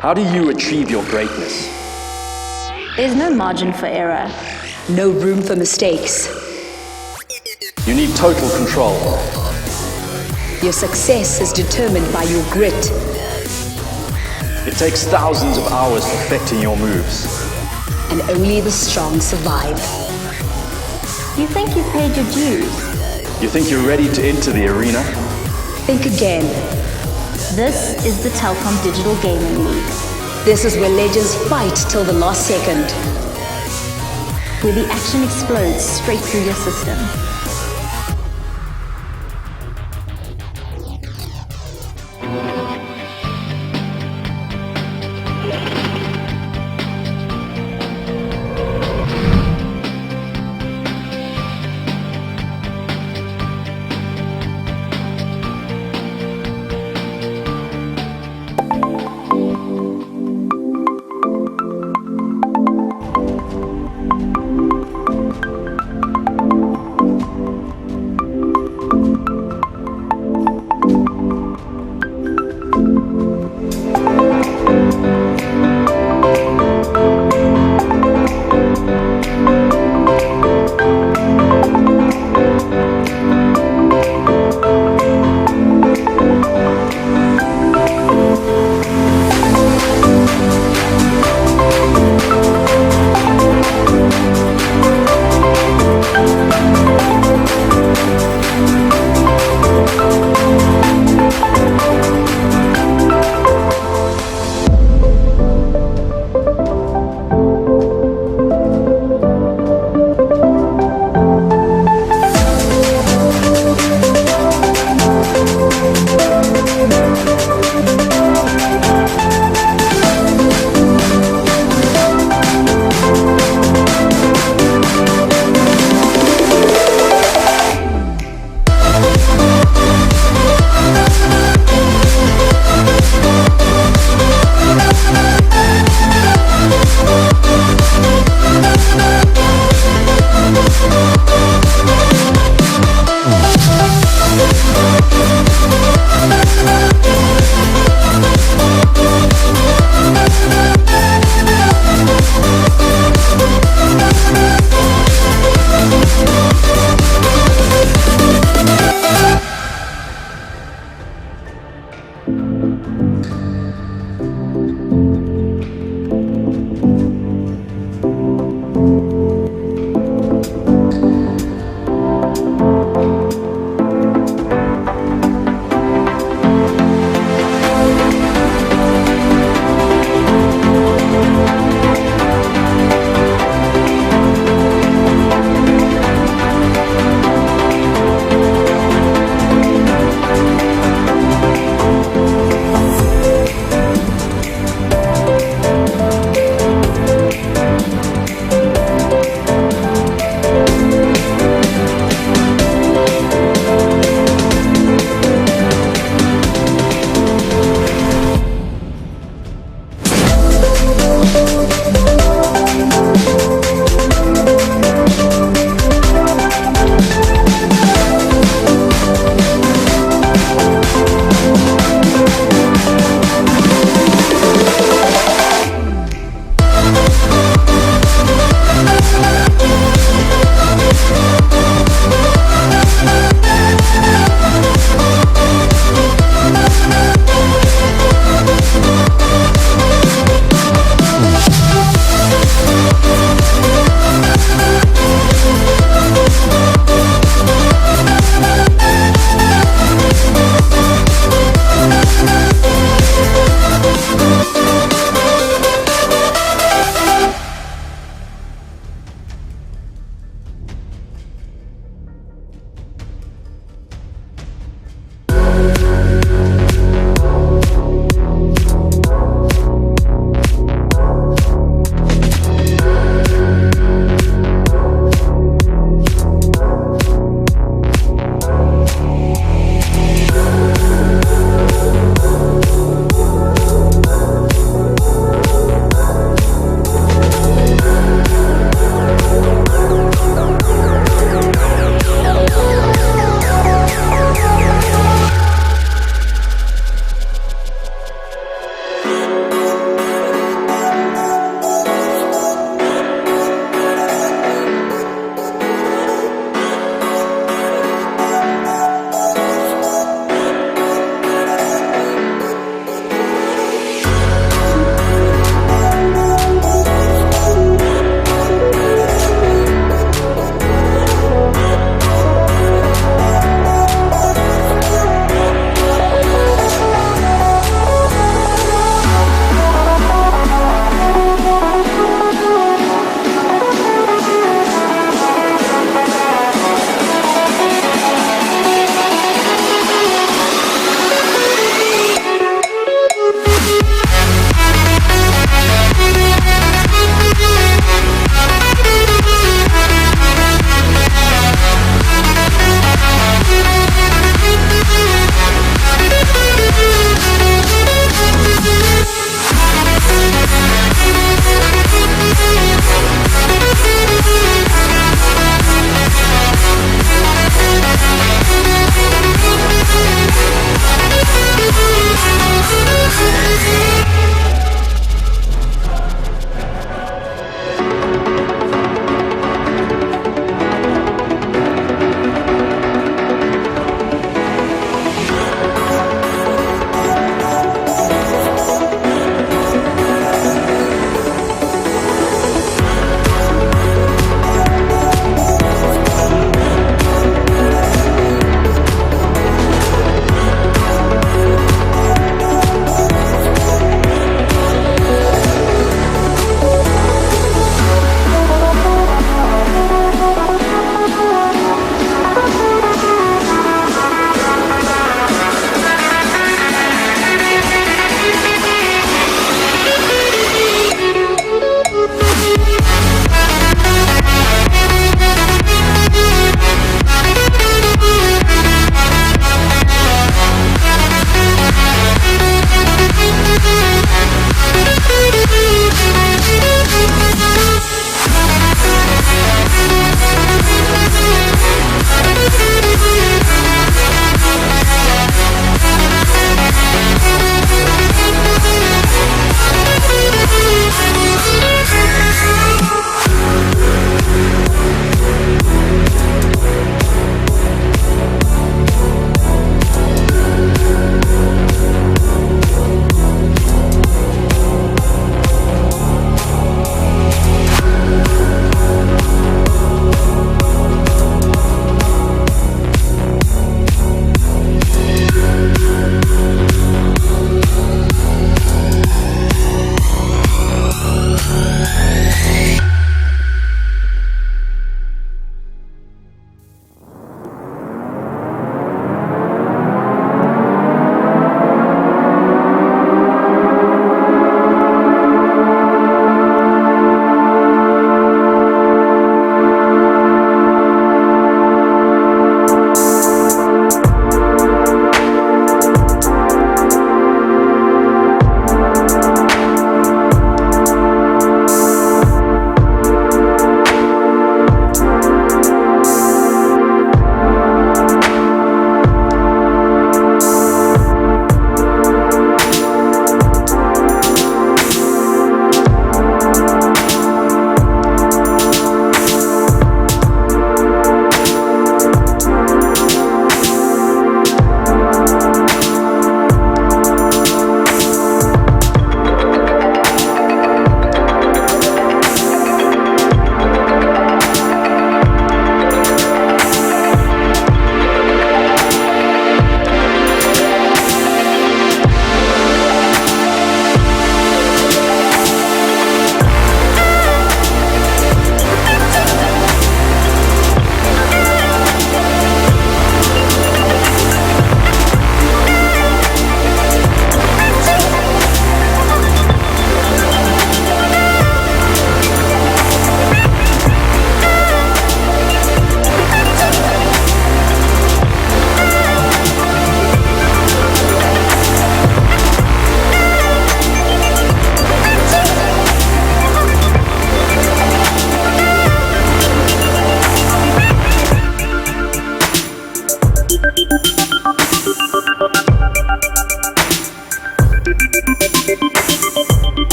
How do you achieve your greatness? There's no margin for error. No room for mistakes. You need total control. Your success is determined by your grit. It takes thousands of hours perfecting your moves. And only the strong survive. You think you've paid your dues? You think you're ready to enter the arena? Think again. This is the Telkom Digital Gaming League, This is where legends fight till the last second. where the action explodes straight through your system.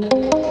One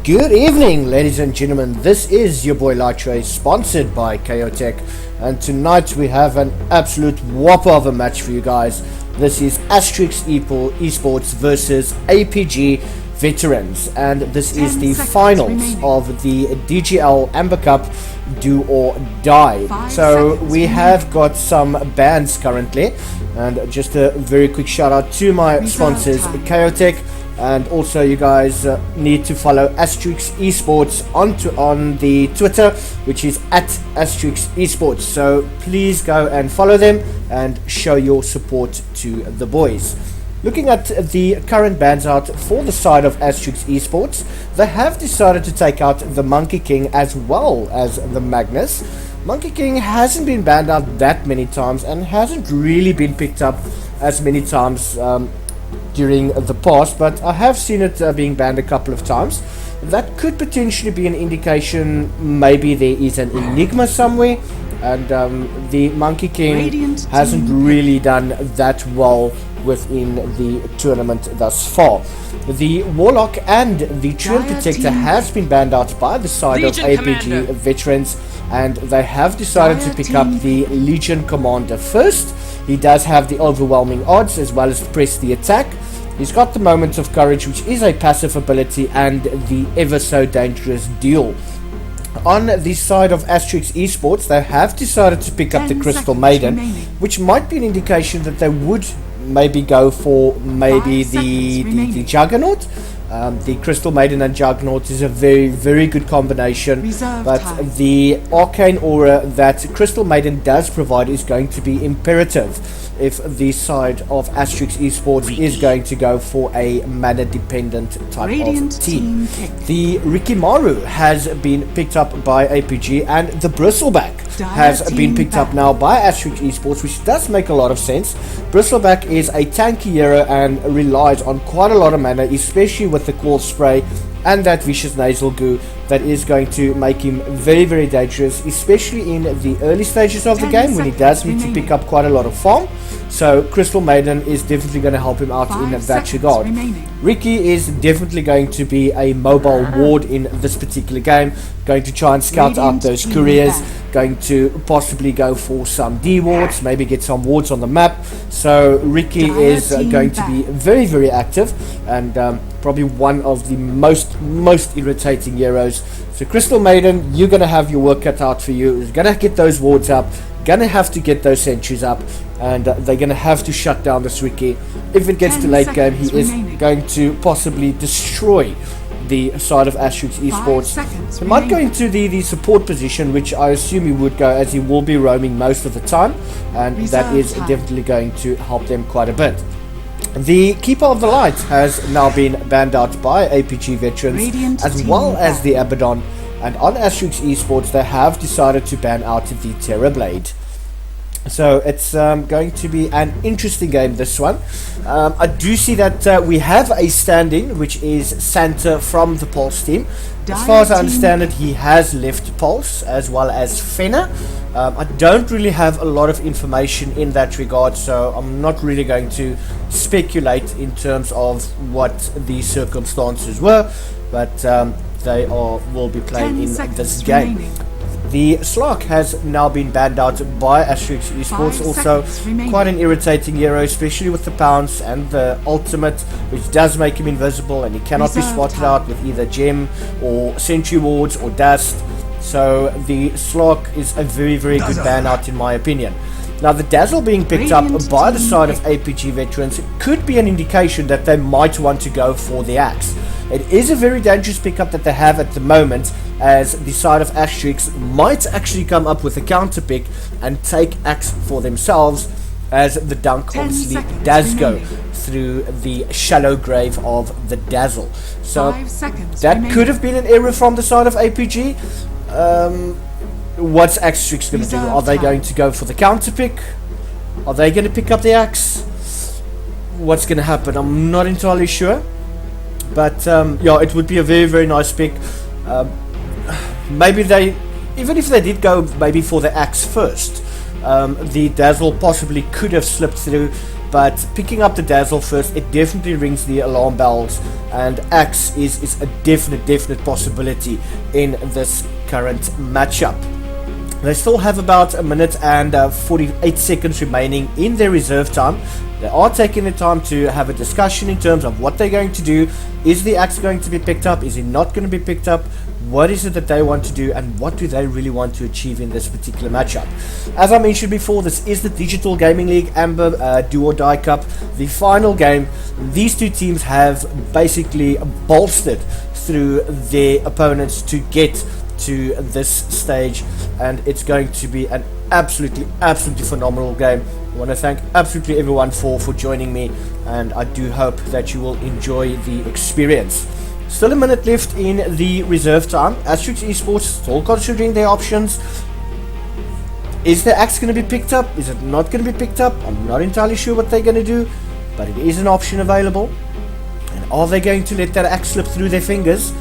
Good evening, ladies and gentlemen. This is your boy Lightray, sponsored by KO Tech, and tonight we have an absolute whopper of a match for you guys. This is AstriX Esports versus ApG Veterans, and this is the finals of the DGL Amber Cup Do or Die. So we have got some bans currently, and just a very quick shout out to my sponsors, KO Tech. And also you guys need to follow AstriX Esports on the Twitter, which is @AstriX Esports. So please go and follow them and show your support to the boys. Looking at the current bans out for the side of AstriX Esports, they have decided to take out the Monkey King as well as the Magnus. Monkey King hasn't been banned out that many times and hasn't really been picked up as many times during the past, but I have seen it being banned a couple of times. That could potentially be an indication maybe there is an enigma somewhere, and the Monkey King hasn't really done that well within the tournament thus far. The Warlock and the Treant Protector has been banned out by the side of ApG Veterans, and they have decided to pick up the Legion Commander first. He does have the overwhelming odds as well as press the attack. He's got the Moments of Courage, which is a passive ability, and the ever so dangerous Duel. On the side of AstriX Esports, they have decided to pick up the Crystal Maiden, which might be an indication that they would maybe go for maybe the Juggernaut. The Crystal Maiden and Juggernaut is a very good combination, but the Arcane Aura that Crystal Maiden does provide is going to be imperative if the side of AstriX Esports is going to go for a mana dependent type of team. The Rikimaru has been picked up by ApG, and the Bristleback has been picked up now by AstriX Esports, which does make a lot of sense. Bristleback is a tanky hero and relies on quite a lot of mana, especially with the Call Spray and that vicious nasal goo that is going to make him very, very dangerous, especially in the early stages of the game when he does need to pick up quite a lot of farm. So Crystal Maiden is definitely going to help him out in that regard. Ricky is definitely going to be a mobile ward in this particular game, going to try and scout out those couriers, going to possibly go for some D wards, maybe get some wards on the map. So Ricky is going to be very, very active, and probably one of the most irritating heroes. So Crystal Maiden, you're going to have your work cut out for you. You're going to get those wards up, gonna have to get those sentries up, and they're gonna have to shut down this Ricky. If it gets to late game, he is going to possibly destroy the side of AstriX Esports. He might go into the support position, which I assume he would go, as he will be roaming most of the time, and that is definitely going to help them quite a bit. The Keeper of the Light has now been banned out by ApG veterans, as well as the Abaddon. And on AstriX Esports, they have decided to ban out the Terrorblade. So it's going to be an interesting game, this one. I do see that we have a standing, which is Santa from the Pulse team. As far as I understand it, he has left Pulse, as well as Fenner. I don't really have a lot of information in that regard, so I'm not really going to speculate in terms of what the circumstances were, but they will be playing in this game. The Slark has now been banned out by AstriX Esports, also quite an irritating hero, especially with the pounce and the ultimate, which does make him invisible, and he cannot be spotted out with either gem or sentry wards or dust. So the Slark is a very, very good ban out in my opinion. Now the Dazzle being picked up by the side of ApG veterans could be an indication that they might want to go for the axe. It is a very dangerous pickup that they have at the moment, as the side of AstriX might actually come up with a counter pick and take axe for themselves, as the dunk obviously does go through the shallow grave of the Dazzle. So that could have been an error from the side of ApG. What's AstriX going to do? Are they going to go for the counter pick? Are they going to pick up the axe? What's going to happen? I'm not entirely sure. But yeah, it would be a very, very nice pick. Maybe they, even if they did go maybe for the axe first, the Dazzle possibly could have slipped through. But picking up the Dazzle first, it definitely rings the alarm bells, and axe is a definite possibility in this current matchup. They still have about a minute and 48 seconds remaining in their reserve time. They are taking the time to have a discussion in terms of what they're going to do. Is the axe going to be picked up? Is it not going to be picked up? What is it that they want to do, and what do they really want to achieve in this particular matchup? As I mentioned before, this is the Digital Gaming League Amber Do or Die Cup, the final game. These two teams have basically bolstered through their opponents to get to this stage, and it's going to be an absolutely phenomenal game. I want to thank absolutely everyone for joining me, and I do hope that you will enjoy the experience. Still a minute left in the reserve time. AstriX Esports still considering their options. Is the axe going to be picked up? Is it not going to be picked up? I'm not entirely sure what they're going to do, but it is an option available. And are they going to let that axe slip through their fingers?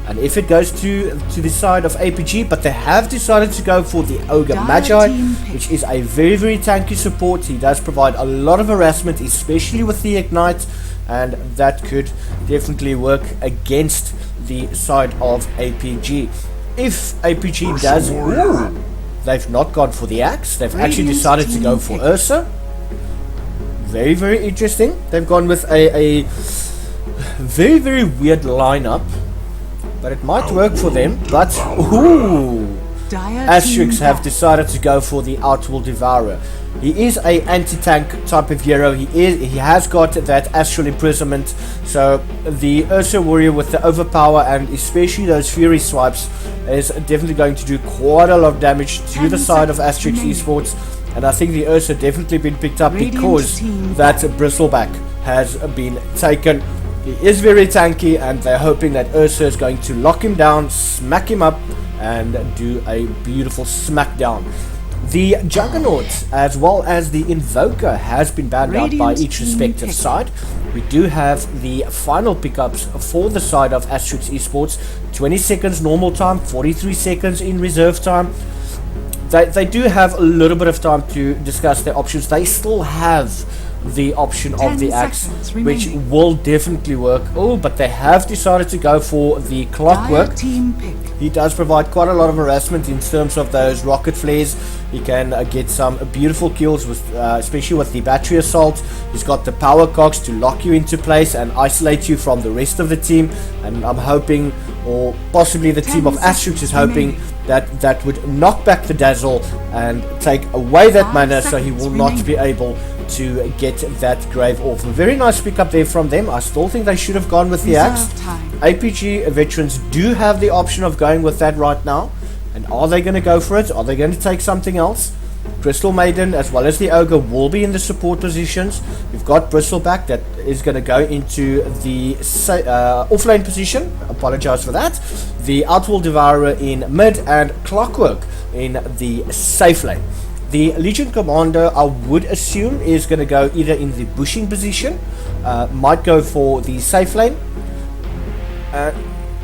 And if it goes to the side of ApG, but they have decided to go for the Ogre Magi, which is a very, very tanky support. He does provide a lot of harassment, especially with the Ignite, and that could definitely work against the side of ApG. If ApG does... Ooh, they've not gone for the axe. They've actually decided to go for Ursa. Very, very interesting. They've gone with a very, very weird lineup. But it might work for them. But ooh, AstriX have decided to go for the Outwall Devourer. He is a anti-tank type of hero. He has got that Astral Imprisonment. So the Ursa Warrior with the overpower and especially those Fury swipes is definitely going to do quite a lot of damage to the side of AstriX Esports. And I think the Ursa definitely been picked up because that Bristleback has been taken. He is very tanky, and they're hoping that Ursa is going to lock him down, smack him up, and do a beautiful smackdown. The Juggernaut, as well as the Invoker, has been banned out by each respective side. we do have the final pickups for the side of AstriX Esports. 20 seconds normal time, 43 seconds in reserve time. They do have a little bit of time to discuss their options. They still have the option of the axe, which will definitely work. Oh, but they have decided to go for the clockwork. He does provide quite a lot of harassment in terms of those rocket flares. He can get some beautiful kills, with, especially with the battery assault. He's got the power cogs to lock you into place and isolate you from the rest of the team. And I'm hoping, or possibly the team of AstriX is hoping, that would knock back the dazzle and take away that mana, so he will not be able to get that grave off. A very nice pickup there from them. I still think they should have gone with the axe. ApG veterans do have the option of going with that right now. And are they going to go for it? Are they going to take something else? Crystal Maiden as well as the Ogre will be in the support positions. We've got Bristleback that is going to go into the offlane position. Apologize for that. The Outwall Devourer in mid and Clockwork in the safe lane. The Legion Commander, I would assume, is going to go either in the bushing position, might go for the safe lane.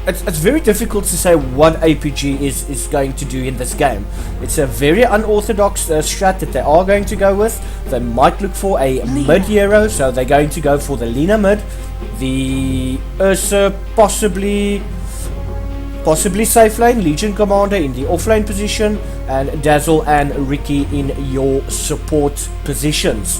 It's very difficult to say what ApG is going to do in this game. It's a very unorthodox strat that they are going to go with. They might look for a mid hero, so they're going to go for the Lina mid, the Ursa possibly safe lane, Legion Commander in the offlane position, and Dazzle and Ricky in your support positions.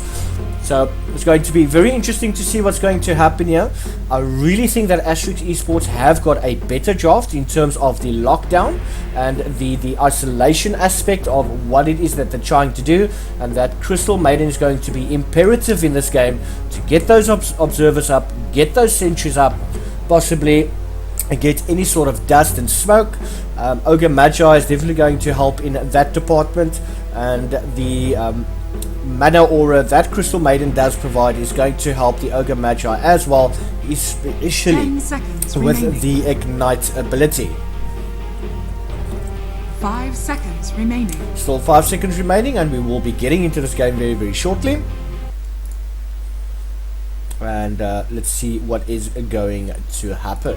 So it's going to be very interesting to see what's going to happen here. I really think that AstriX Esports have got a better draft in terms of the lockdown and the isolation aspect of what it is that they're trying to do, and that Crystal Maiden is going to be imperative in this game to get those observers up, get those sentries up, possibly get any sort of dust and smoke. Ogre Magi is definitely going to help in that department, and the mana aura that Crystal Maiden does provide is going to help the Ogre Magi as well, especially with the Ignite ability. 5 seconds remaining. Still 5 seconds remaining, and we will be getting into this game very, very shortly. And let's see what is going to happen.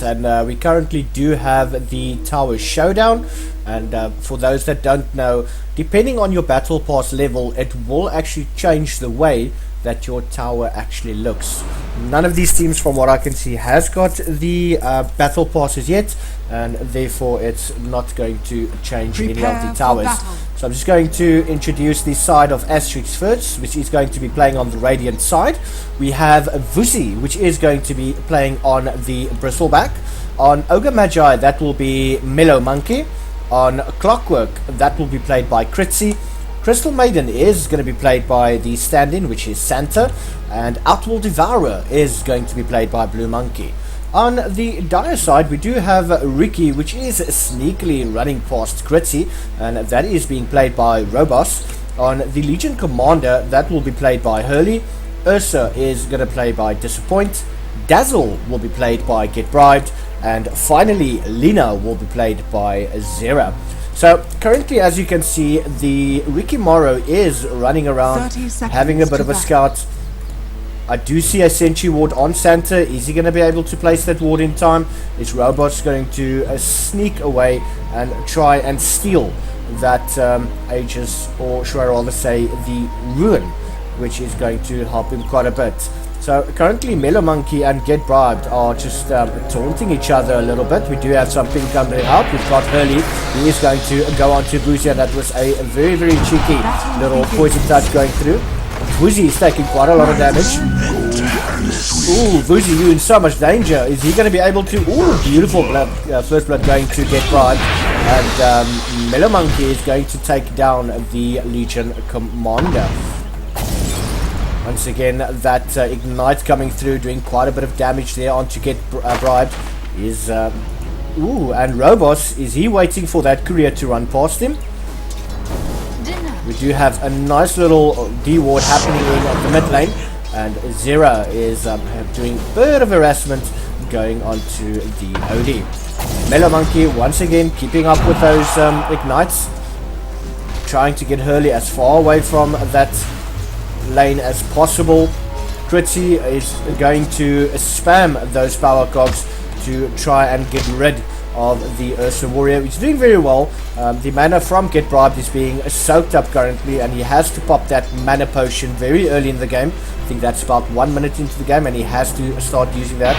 And we currently do have the Tower Showdown, and for those that don't know, depending on your battle pass level, it will actually change the way that your tower actually looks. None of these teams, from what I can see, has got the battle passes yet, and therefore it's not going to change any of the towers. So I'm just going to introduce the side of AstriX first, which is going to be playing on the Radiant side. We have Vuzi, which is going to be playing on the Bristleback. On Ogre Magi, that will be Mellow Monkey. On Clockwork, that will be played by Kritzy. Crystal Maiden is going to be played by the stand-in, which is Santa, and Outwall Devourer is going to be played by Blue Monkey. On the Dire side, we do have Ricky, which is sneakily running past Kritzy, and that is being played by Robos. On the Legion Commander, that will be played by Hurley. Ursa is going to play by Disappoint. Dazzle will be played by Get Bribed, and finally Lina will be played by Zera. So currently, as you can see, the Ricky Morrow is running around, having a bit of a scout. I do see a sentry ward on Santa. Is he going to be able to place that ward in time? Is Robot's going to sneak away and try and steal that Aegis, or should I rather say the Ruin, which is going to help him quite a bit. So currently Mellow Monkey and Get Bribed are just taunting each other a little bit. We do have some ping coming out. We've got Hurley. He is going to go on to Vuzi, and that was a very, very cheeky little poison touch going through. Vuzi is taking quite a lot of damage. Ooh, Vuzi, you in so much danger. Is he going to be able to? Ooh, beautiful blood, first blood going to get bribed. And Mellow Monkey is going to take down the Legion Commander. Once again, that Ignite coming through, doing quite a bit of damage there on to get bribed. Is, ooh, and Robos, is he waiting for that courier to run past him? We do have a nice little D-ward happening in the mid lane. And Zera is doing a bit of harassment going on to the OD. Mellow Monkey once again keeping up with those ignites, trying to get Hurley as far away from that lane as possible. Critzy is going to spam those power cogs to try and get rid of the Ursa Warrior, which is doing very well. The mana from Get Bribed is being soaked up currently, and he has to pop that mana potion very early in the game. I think that's about 1 minute into the game, and he has to start using that.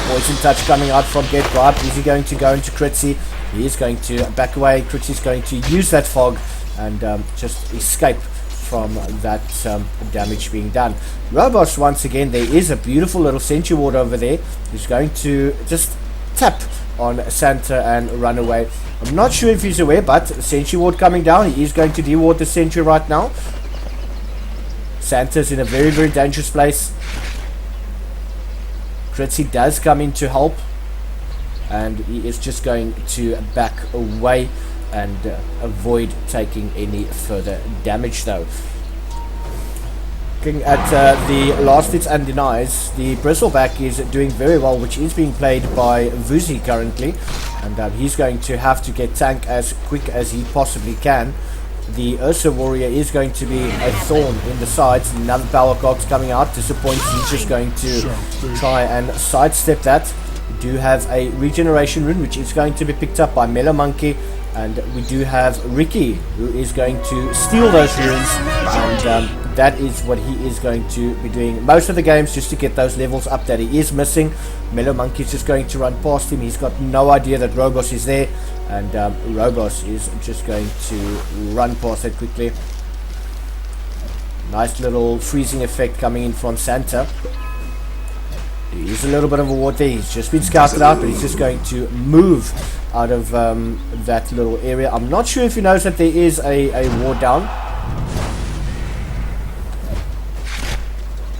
Poison Touch coming out from Get Bribed. Is he going to go into Critzy? He is going to back away. Critzy is going to use that fog and just escape from that damage being done. Robos, once again, there is a beautiful little Sentry Ward over there. He's going to just tap on Santa and run away. I'm not sure if he's aware, but Sentry Ward coming down. He is going to de-ward the Sentry right now. Santa's in a very, very dangerous place. Critzy does come in to help, and he is just going to back away and avoid taking any further damage though. Looking at the last hits and denies, the Bristleback is doing very well, which is being played by Vuzi currently, and he's going to have to get tank as quick as he possibly can. The Ursa Warrior is going to be a thorn in the sides. Another power cog's coming out. Disappoints. He's just going to try and sidestep that. We do have a regeneration rune, which is going to be picked up by Mellow Monkey. And we do have Ricky, who is going to steal those runes, and that is what he is going to be doing most of the games, just to get those levels up that he is missing. Mellow Monkey is just going to run past him. He's got no idea that Robos is there, and Robos is just going to run past it quickly. Nice little freezing effect coming in from Santa. He's a little bit of a ward there. He's just been scouted out, but he's just going to move out of that little area. I'm not sure if he knows that there is a ward down.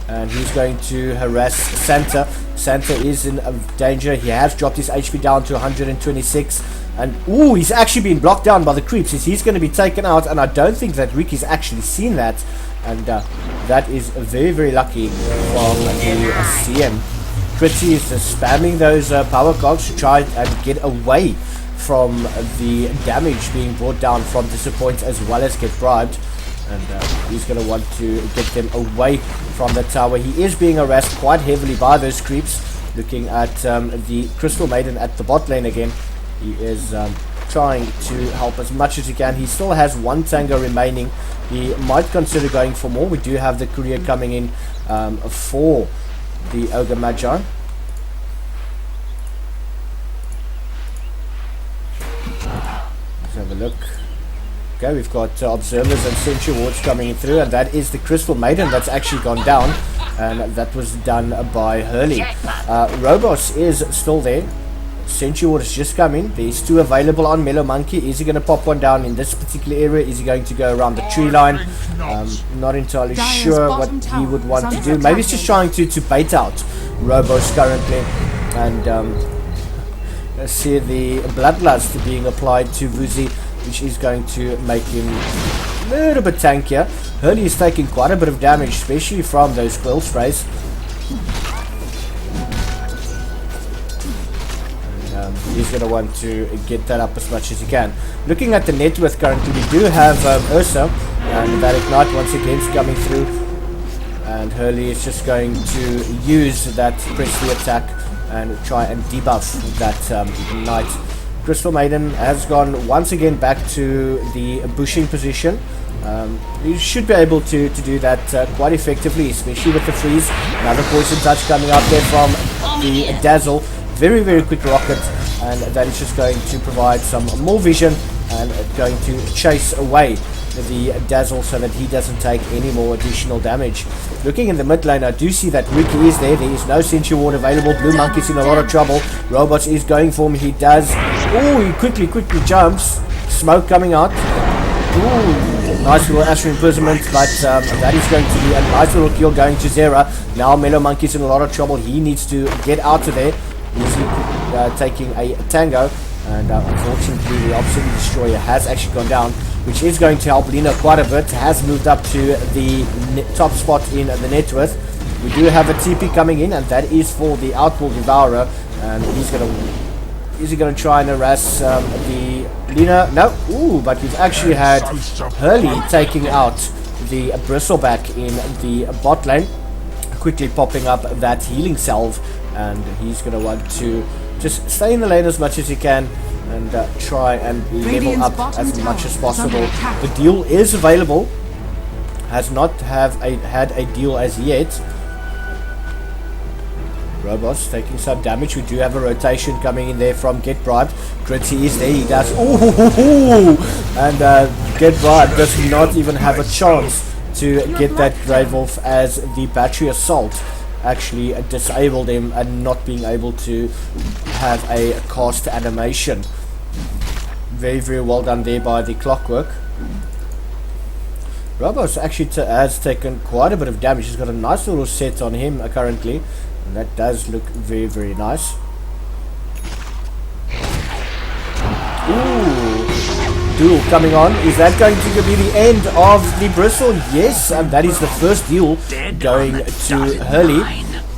And he's going to harass Santa. Santa is in danger. He has dropped his HP down to 126. And ooh, he's actually been blocked down by the creeps. He's going to be taken out, and I don't think that Ricky's actually seen that. And that is very, very lucky from the CM. Critzy is spamming those power cogs to try and get away from the damage being brought down from Disappoint as well as Get Bribed. And he's going to want to get them away from the tower. He is being harassed quite heavily by those creeps. Looking at the Crystal Maiden at the bot lane again. He is trying to help as much as he can. He still has one Tango remaining. He might consider going for more. We do have the courier coming in for the Ogre Magi. Let's have a look. Okay, we've got observers and sentry wards coming in through, and that is the Crystal Maiden that's actually gone down, and that was done by Hurley. Robos is still there. Sentry ward has just come in. There's two available on Mellow Monkey. Is he going to pop one down in this particular area? Is he going to go around the tree line? Not entirely sure what he would want to do. Maybe he's just trying to bait out Robos currently. And see the Bloodlust being applied to Vuzi, which is going to make him a little bit tankier. Hurley is taking quite a bit of damage, especially from those quill sprays. He's going to want to get that up as much as he can. Looking at the net worth currently, we do have Ursa, and that Ignite once again is coming through. And Hurley is just going to use that Presley attack and try and debuff that Ignite. Crystal Maiden has gone once again back to the bushing position. You should be able to do that quite effectively, especially with the freeze. Another poison touch coming up there from the Dazzle. Very, very quick rocket, and that is just going to provide some more vision and going to chase away the dazzle so that he doesn't take any more additional damage. Looking in the mid lane, I do see that Ricky is there. There is no Sentry Ward available. Blue Monkey's in a lot of trouble. Robots is going for him. He does. Oh, he quickly jumps. Smoke coming out. Ooh, nice little Astral Imprisonment, but that is going to be a nice little kill going to Zera. Now Mellow Monkey's in a lot of trouble. He needs to get out of there. He's taking a tango, and unfortunately the Obsidian Destroyer has actually gone down, which is going to help Lina quite a bit. Has moved up to the top spot in the net worth. We do have a TP coming in, and that is for the Outlaw Devourer, and he's going to... Is he going to try and harass the Lina? No. Ooh, but we've actually had Hurley taking out the Bristleback in the bot lane. Quickly popping up that healing salve. And he's going to want to just stay in the lane as much as he can. And try and level up as much as possible. The deal is available. Has not had a deal as yet. Robots taking some damage. We do have a rotation coming in there from Get Bribed. Gritty is there. He does. Ooh! And Get Bribed does not even have a chance to get that Grave Wolf, as the Battery Assault actually disabled him and not being able to have a cast animation. Very, very well done there by the Clockwork. Robots actually has taken quite a bit of damage. He's got a nice little set on him currently. And that does look very, very nice. Ooh, duel coming on. Is that going to be the end of the Bristle? Yes, and that is the first duel going to Hurley.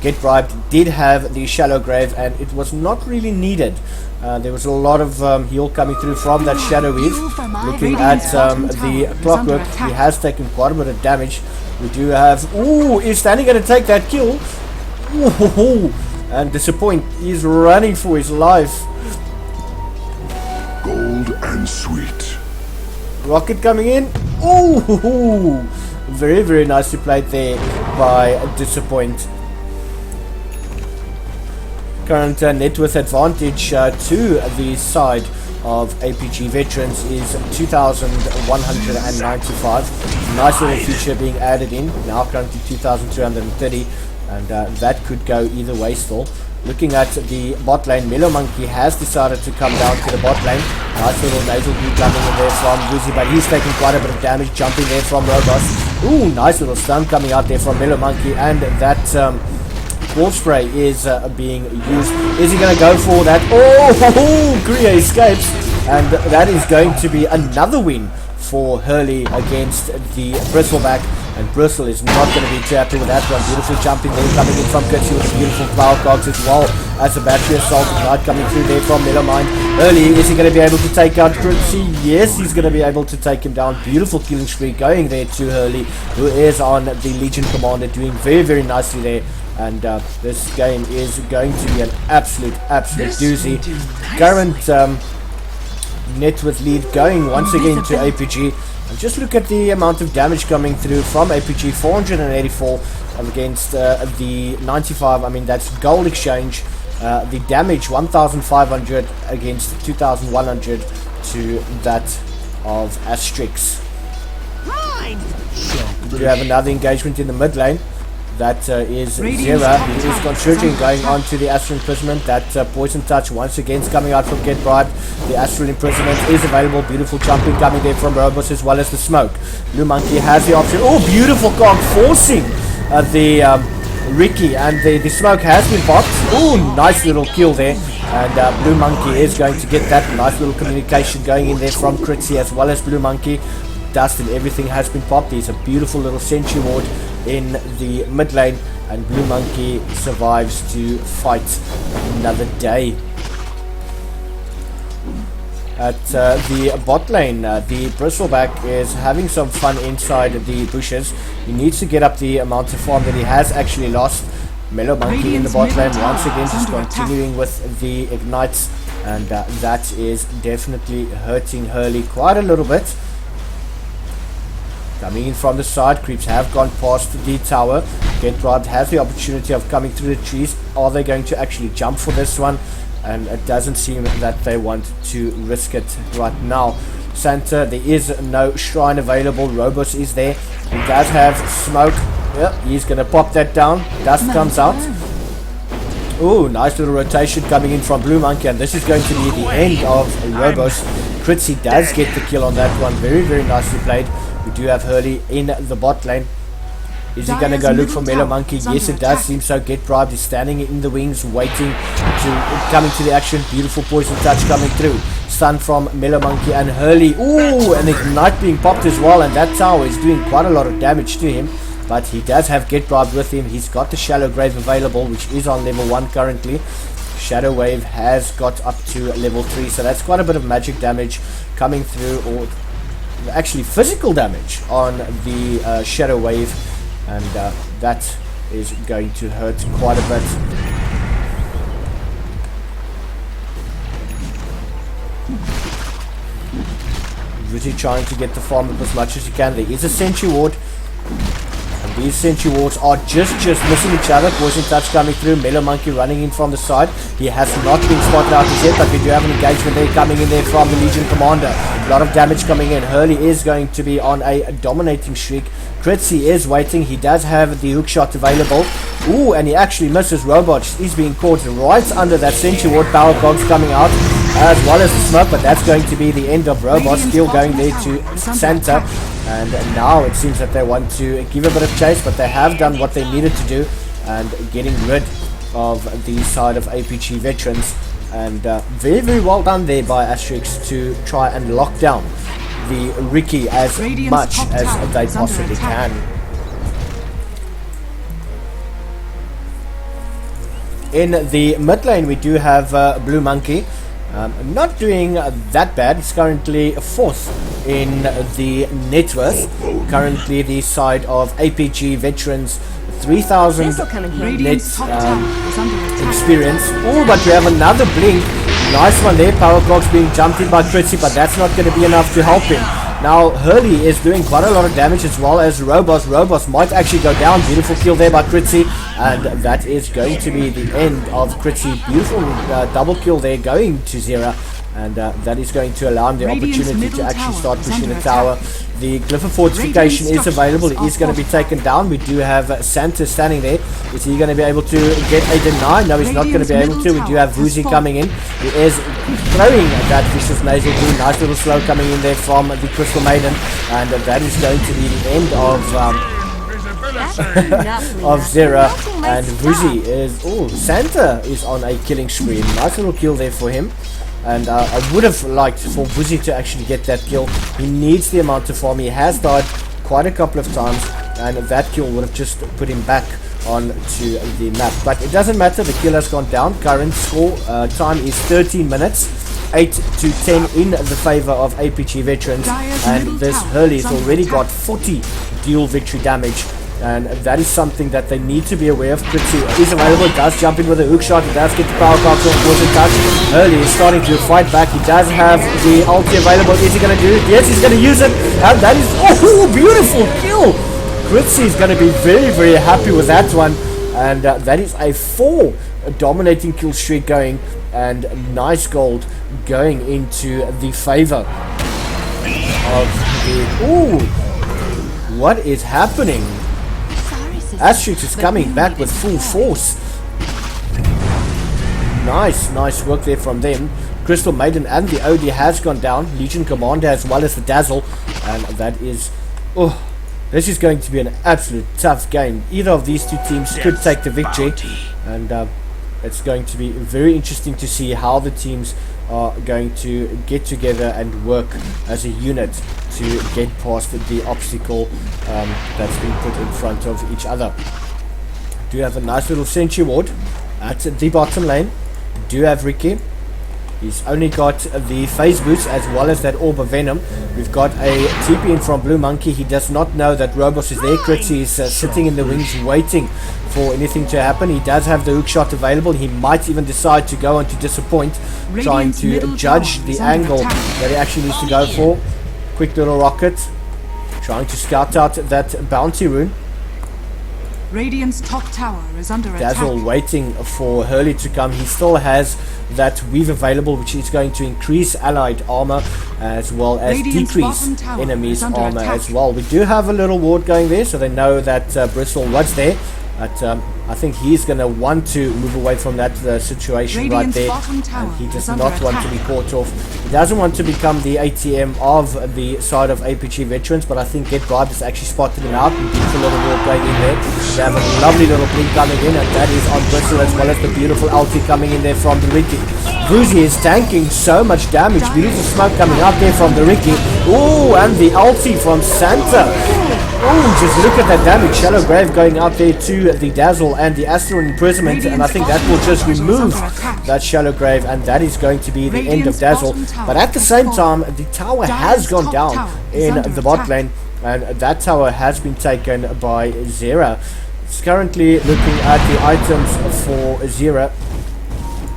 Get Bribed did have the Shallow Grave, and it was not really needed. There was a lot of heal coming through from that Shadow Weave. Looking at the Clockwork, he has taken quite a bit of damage. We do have... Ooh, is Stanley going to take that kill? Ooh, and Disappoint is running for his life. Gold and sweet. Rocket coming in. Ooh, very, very nicely played there by Disappoint. Current net worth advantage to the side of ApG Veterans is 2,195. Nice little feature being added in. Now currently 2,230. And that could go either way still. Looking at the bot lane, Mellow Monkey has decided to come down to the bot lane. Nice little nasal blue coming in there from Woozy, but he's taking quite a bit of damage, jumping there from Robos. Ooh, nice little stun coming out there from Mellow Monkey, and that Wolf Spray is being used. Is he going to go for that? Oh, Kriya escapes, and that is going to be another win for Hurley against the Bristleback. And Bristle is not going to be too happy with that one. Beautiful jumping there coming in from Kitty with a beautiful flower cogs as well as a Battery Assault Ignite coming through there from Middlemind. Hurley, is he going to be able to take out Gritzy? Yes, he's going to be able to take him down. Beautiful killing spree going there to Hurley, who is on the Legion Commander, doing very, very nicely there. And this game is going to be an absolute doozy. Current net with lead going once again to ApG. And just look at the amount of damage coming through from ApG, 484 against the 95. I mean, that's gold exchange. The damage, 1,500 against 2,100 to that of AstriX. We have another engagement in the mid lane. That is Zera, who is contributing, going on to the Astral Imprisonment. That Poison Touch once again is coming out from Get Bribed. The Astral Imprisonment is available. Beautiful jumping coming there from Robos as well as the smoke. Blue Monkey has the option. Oh, beautiful cog forcing the Ricky, and the smoke has been popped. Oh, nice little kill there. And Blue Monkey is going to get that nice little communication going in there from Critzy as well as Blue Monkey. Dust and everything has been popped. There's a beautiful little Sentry Ward in the mid lane, and Blue Monkey survives to fight another day. At the bot lane, the Bristleback is having some fun inside the bushes. He needs to get up the amount of farm that he has actually lost. Mellow Monkey in the bot lane once again, just continuing with the ignites, and that is definitely hurting Hurley quite a little bit. Coming in from the side, creeps have gone past the tower. Get Bribed has the opportunity of coming through the trees. Are they going to actually jump for this one? And it doesn't seem that they want to risk it right now. Santa. There is no shrine available. Robos is there. He does have smoke. Yep, he's going to pop that down. Dust comes out. Ooh, nice little rotation coming in from Blue Monkey, and this is going to be the end of Robos. Kritzy does get the kill on that one. Very, very nicely played. We do have Hurley in the bot lane. Is he going to go look for Mellow Monkey? Yes, it does seem so. Get bribed. He's standing in the wings, waiting to come into the action. Beautiful poison touch coming through. Stun from Mellow Monkey and Hurley. Ooh, and Ignite being popped as well, and that tower is doing quite a lot of damage to him. But he does have Get Bribed with him. He's got the Shallow Grave available, which is on level 1 currently. Shadow Wave has got up to level 3, so that's quite a bit of magic damage coming through, or actually physical damage on the Shadow Wave, and that is going to hurt quite a bit. Really trying to get the farm up as much as he can. There is a Sentry Ward. And these Sentry Wards are just missing each other. Poison Touch coming through. Mellow Monkey running in from the side. He has not been spotted out as yet, but we do have an engagement there coming in there from the Legion Commander. A lot of damage coming in. Hurley is going to be on a dominating streak. Kritzy is waiting. He does have the hook shot available. Ooh, and he actually misses. Robots. He's being caught right under that Sentry Ward. Power Cogs coming out, as well as the smoke, but that's going to be the end of Robots. Still going there to Santa. And now it seems that they want to give a bit of chase, but they have done what they needed to do, and getting rid of the side of ApG Veterans. And very, very well done there by AstriX to try and lock down the Ricky as much as they possibly can. In the mid lane, we do have Blue Monkey. Not doing that bad. He's currently 4th in the net worth. Currently the side of ApG Veterans, 3,000 net experience. Oh, but we have another blink. Nice one there. Power Clock's being jumped in by Kritzy, but that's not going to be enough to help him. Now Hurley is doing quite a lot of damage, as well as Robos. Robos might actually go down. Beautiful kill there by Kritzy, and that is going to be the end of Kritzy. Beautiful double kill there going to Zera, and that is going to allow him the opportunity to actually start pushing the tower. The Glyph of Fortification is available. It is going to be taken down. We do have Santa standing there. Is he going to be able to get a deny? No, he's not going to be able to. We do have Vuzi coming in. He is throwing that Vicious Nasal Blue. Nice little slow coming in there from the Crystal Maiden, and that is going to be the end of Zera. And Vuzi is, Santa is on a killing spree. Nice little kill there for him. And I would have liked for Vuzi to actually get that kill. He needs the amount of farm. He has died quite a couple of times, and that kill would have just put him back onto the map. But it doesn't matter. The kill has gone down. Current score time is 13 minutes. 8 to 10 in the favor of ApG Veterans. And this Hurley has already got 40 dual victory damage. And that is something that they need to be aware of. Kritzy is available, does jump in with a hook shot, he does get the power cogs off, Poison Touch. Hurley is starting to fight back. He does have the ulti available. Is he going to do it? Yes, he's going to use it. And that is, beautiful kill. Kritzy is going to be very, very happy with that one. And that is a 4 dominating kill streak going. And nice gold going into the favor of the... What is happening? AstriX is coming back with full force. Nice work there from them. Crystal Maiden and the OD has gone down. Legion Commander as well as the Dazzle. And that is... this is going to be an absolute tough game. Either of these two teams could take the victory. And it's going to be very interesting to see how the teams are going to get together and work as a unit to get past the obstacle that's been put in front of each other. Do have a nice little Sentry Ward at the bottom lane. Do have Ricky. He's only got the phase boost as well as that Orb of Venom. We've got a TP in from Blue Monkey. He does not know that Robos is there. Kritzy is sitting in the wings waiting for anything to happen. He does have the hook shot available. He might even decide to go on to Disappoint, trying to judge the angle that he actually needs to go for. Quick little rocket, trying to scout out that bounty rune. Radiant's top tower is under Dazzle attack. waiting for Hurley to come. He still has that weave available, which is going to increase allied armor as well as Radiant's decrease bottom tower enemies is under armor attack. as well. We do have a little ward going there, so they know that Bristle was there. But I think he's going to want to move away from that situation right Radiant's there, bottom tower and he does is under not want to attack. be caught off. He doesn't want to become the ATM of the side of ApG veterans, but I think Get Bribed has actually spotted him out. Beautiful little wall going in there. They have a lovely little blink coming in, and that is on Bristle, as well as the beautiful ulti coming in there from the Ricky. Bruzy is tanking so much damage. Beautiful smoke coming out there from the Ricky. Oh, and the ulti from Santa. Oh, just look at that damage. Shallow Grave going out there to the Dazzle and the Astral Imprisonment, and I think that will just remove that Shallow Grave, and that is going to be the end of Dazzle. But at the same time, the tower has gone down in the bot lane, and that tower has been taken by Zera. It's currently looking at the items for Zera.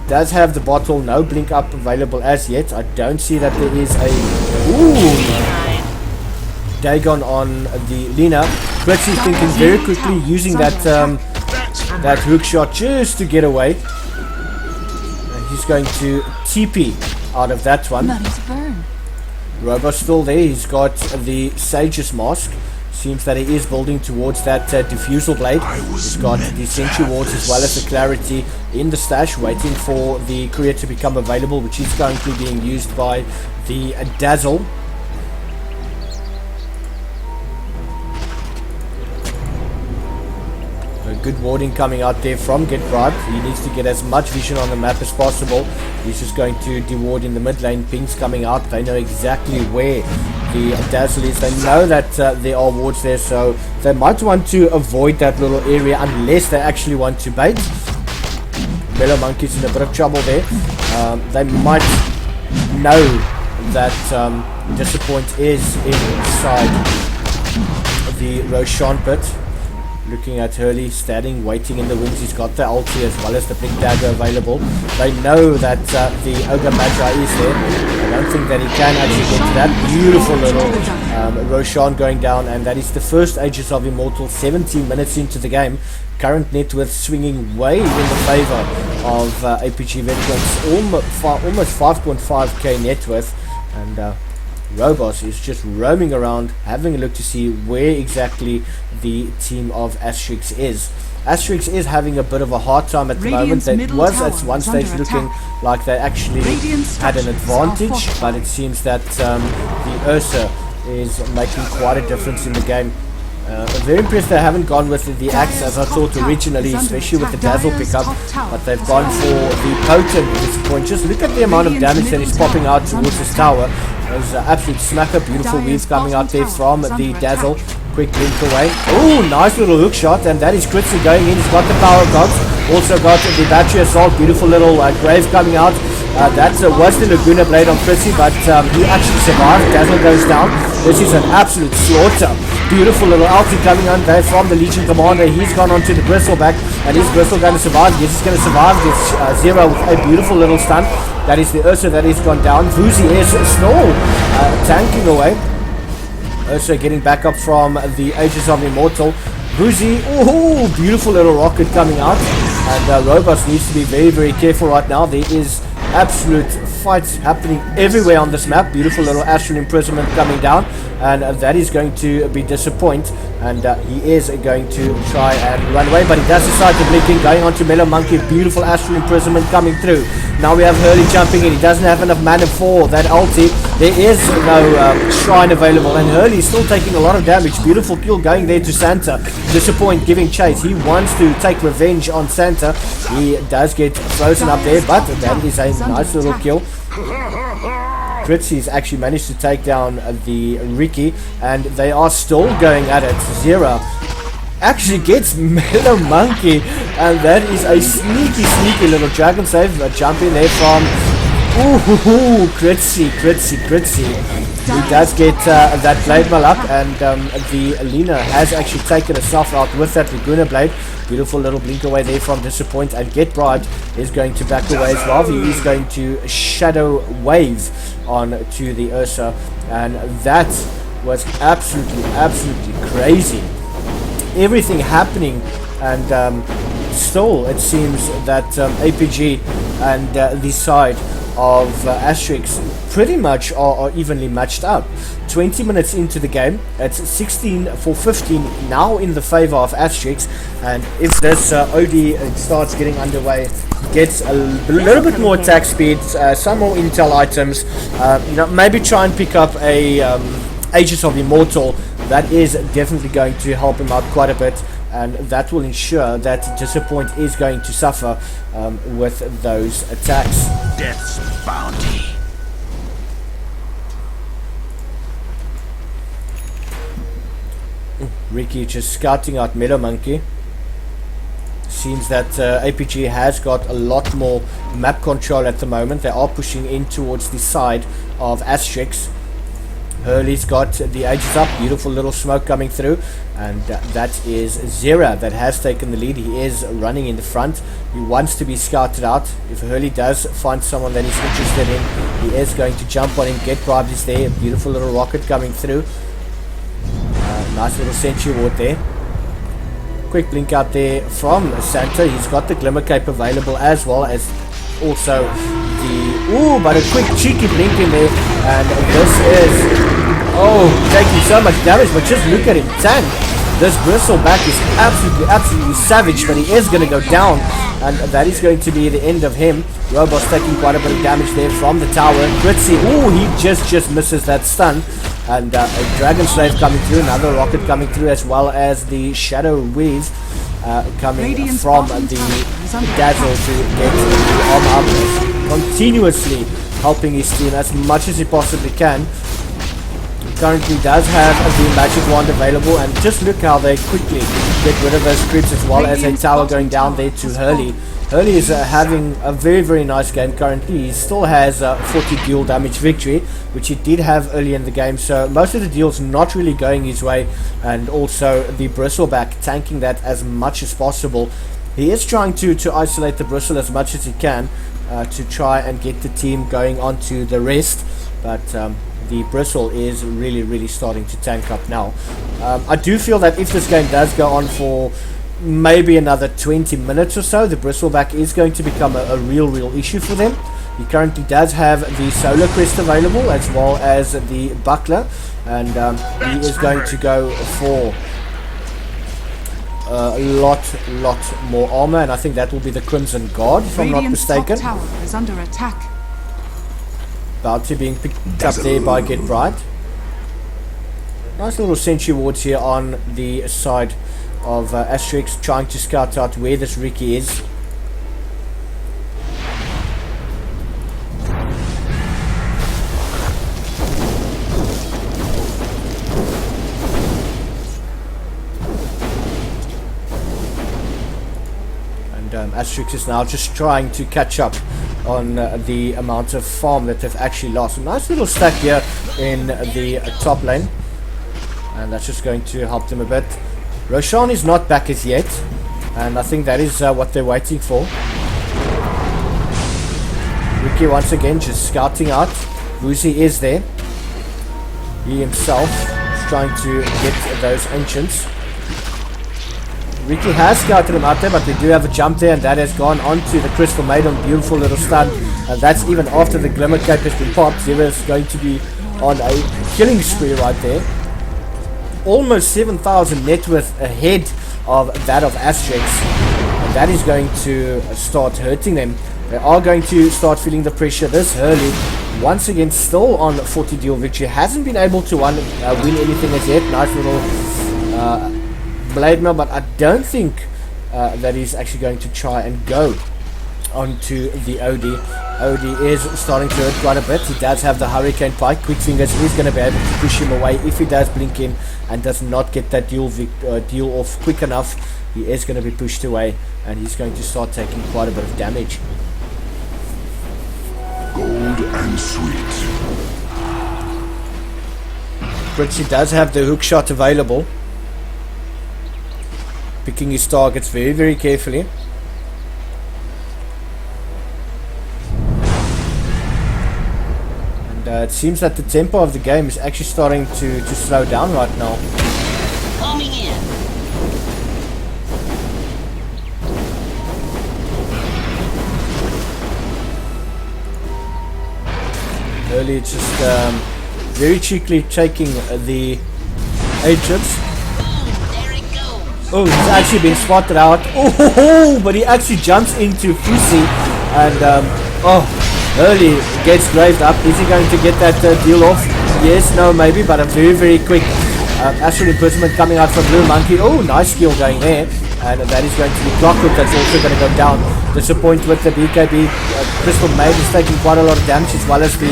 Does have the bottle, no blink up available as yet. I don't see that there is a Dagon on the Lina. Gritsy's thinking very quickly, using that that hook shot just to get away. And he's going to TP out of that one. Robo's still there. He's got the Sage's Mask. Seems that he is building towards that Diffusal Blade. He's got the Sentry Wards as well as the Clarity in the stash, waiting for the Courier to become available, which is currently being used by the Dazzle. Good warding coming out there from Get Bribed. He needs to get as much vision on the map as possible. He's just going to deward in the mid lane. Ping's coming out. They know exactly where the Dazzle is. They know that there are wards there, so they might want to avoid that little area unless they actually want to bait. Mellow Monkey's in a bit of trouble there. They might know that Disappoint is inside the Roshan pit. Looking at Hurley, standing, waiting in the wings. He's got the ulti as well as the big dagger available. They know that the Ogre Magi is there. I don't think that he can actually get to that. Beautiful little Roshan going down, and that is the first Ages of Immortal, 17 minutes into the game. Current net worth swinging way in the favor of ApG veterans, almost 5.5k net worth, and Robos is just roaming around, having a look to see where exactly the team of AstriX is. AstriX is having a bit of a hard time at the moment. It was at one stage looking like they actually had an advantage, but it seems that the Ursa is making quite a difference in the game. I'm very impressed they haven't gone with the axe as I thought originally, especially with the Dazzle pickup, but they've gone for the Potent at this point. Just look at the amount of damage that is popping out towards this tower. There's an absolute smacker. Beautiful weave coming out there from the Dazzle. Quick blink away. Oh, nice little hook shot, and that is Gritzy going in. He's got the power gods. Also got the battery assault. Beautiful little grave coming out. That was the Laguna Blade on Gritzy, but he actually survived. Dazzle goes down. This is an absolute slaughter. Beautiful little ulti coming on there from the Legion Commander. He's gone onto the Bristleback, and is Bristle going to survive? Yes, he's going to survive. Gets Zero with a beautiful little stun. That is the Ursa that has gone down. Vuzi is still tanking away. Ursa getting back up from the Ages of Immortal. Vuzi, oh, beautiful little rocket coming out. And Robust needs to be very, very careful right now. There is absolute fights happening everywhere on this map. Beautiful little Astral Imprisonment coming down, and that is going to be Disappoint, and he is going to try and run away, but he does decide to blink in, going on to Mellow Monkey. Beautiful Astral Imprisonment coming through. Now we have Hurley jumping in. He doesn't have enough mana for that ulti. There is no shrine available, and Hurley is still taking a lot of damage. Beautiful kill going there to Santa. Disappoint giving chase. He wants to take revenge on Santa. He does get frozen up there, but that is a nice little kill. Gritsy's actually managed to take down the Ricky, and they are still going at it. Zera actually gets Mellow Monkey, and that is a sneaky little dragon save. A jump in there from Gritzy. He does get that Blade Mail up, and the Lina has actually taken herself out with that Laguna Blade. Beautiful little blink away there from Disappoint, and Get Bribed is going to back away as well. He is going to Shadow Wave on to the Ursa, and that was absolutely crazy. everything happening, and still it seems that ApG and the side of AstriX pretty much are evenly matched up. 20 minutes into the game, it's 16-15 now in the favor of AstriX, and if this OD starts getting underway, gets a little bit more attack speed, some more intel items, you know, maybe try and pick up a Aegis of Immortal, that is definitely going to help him out quite a bit, and that will ensure that Disappoint is going to suffer with those attacks. Death's bounty. Ricky just scouting out Meadow Monkey. Seems that ApG has got a lot more map control at the moment. They are pushing in towards the side of AstriX. Hurley's got the Aegis up, beautiful little smoke coming through, and that is Zera that has taken the lead. He is running in the front. He wants to be scouted out. If Hurley does find someone that he's interested in, he is going to jump on him. Get bribed is there, a beautiful little rocket coming through. Nice little sentry ward there. Quick blink out there from Santa. He's got the Glimmer Cape available, as well as also the... Ooh, but a quick cheeky blink in there, and this is... Oh, taking so much damage, but just look at him tank. This Bristleback is absolutely savage, but he is going to go down, and that is going to be the end of him. Robot's taking quite a bit of damage there from the tower. Gritzy, ooh, he just misses that stun. And a Dragon Slave coming through, another rocket coming through, as well as the Shadow Weave coming from the Dazzle to get the armor up, continuously helping his team as much as he possibly can. Currently does have the magic wand available, and just look how they quickly get rid of those creeps, as well as a tower going down there to Hurley. Hurley is having a very nice game currently. He still has 40 deal damage victory, which he did have early in the game, so most of the deals not really going his way, and also the Bristleback tanking that as much as possible. He is trying to isolate the Bristle as much as he can to try and get the team going onto the rest, but the Bristle is really starting to tank up now. I do feel that if this game does go on for maybe another 20 minutes or so, the Bristleback is going to become a real issue for them. He currently does have the Solar Crest available, as well as the Buckler, and he is going to go for a lot more armor, and I think that will be the Crimson Guard, if I'm not mistaken. Top tower is under attack. Bounty being picked up there by Get Bright. Nice little sentry wards here on the side of AstriX, trying to scout out where this Ricky is. And AstriX is now just trying to catch up on the amount of farm that they've actually lost. A nice little stack here in the top lane, and that's just going to help them a bit. Roshan is not back as yet, and I think that is what they're waiting for. Ricky once again just scouting out. Woozy is there. He himself is trying to get those ancients. Ricky has scouted him out there, but we do have a jump there, and that has gone onto the Crystal Maiden. Beautiful little stun, and that's even after the Glimmer Cape has been popped. Zera is going to be on a killing spree right there. Almost 7,000 net worth ahead of that of AstriX, and that is going to start hurting them. They are going to start feeling the pressure. This Hurley, once again, still on 40 deal victory, hasn't been able to win anything as yet. Nice little blade mail, but I don't think that he's actually going to try and go onto the OD. OD is starting to hurt quite a bit. He does have the Hurricane Pike. Quick Fingers is going to be able to push him away if he does blink in and does not get that deal off quick enough. He is going to be pushed away, and he's going to start taking quite a bit of damage. Gold and sweet. Fritzy does have the hook shot available, picking his targets very carefully. And it seems that the tempo of the game is actually starting to slow down right now. Coming in. Hurley just very cheekily taking the agents. Oh, he's actually been spotted out. Oh, but he actually jumps into Fusi, and Hurley gets graved up. Is he going to get that deal off? Yes, no, maybe, but a very, very quick astral imprisonment coming out from Blue Monkey. Oh, nice skill going there, and that is going to be Clockwork. That's also going to go down. Disappoint with the BKB. Crystal Maid is taking quite a lot of damage, as well as the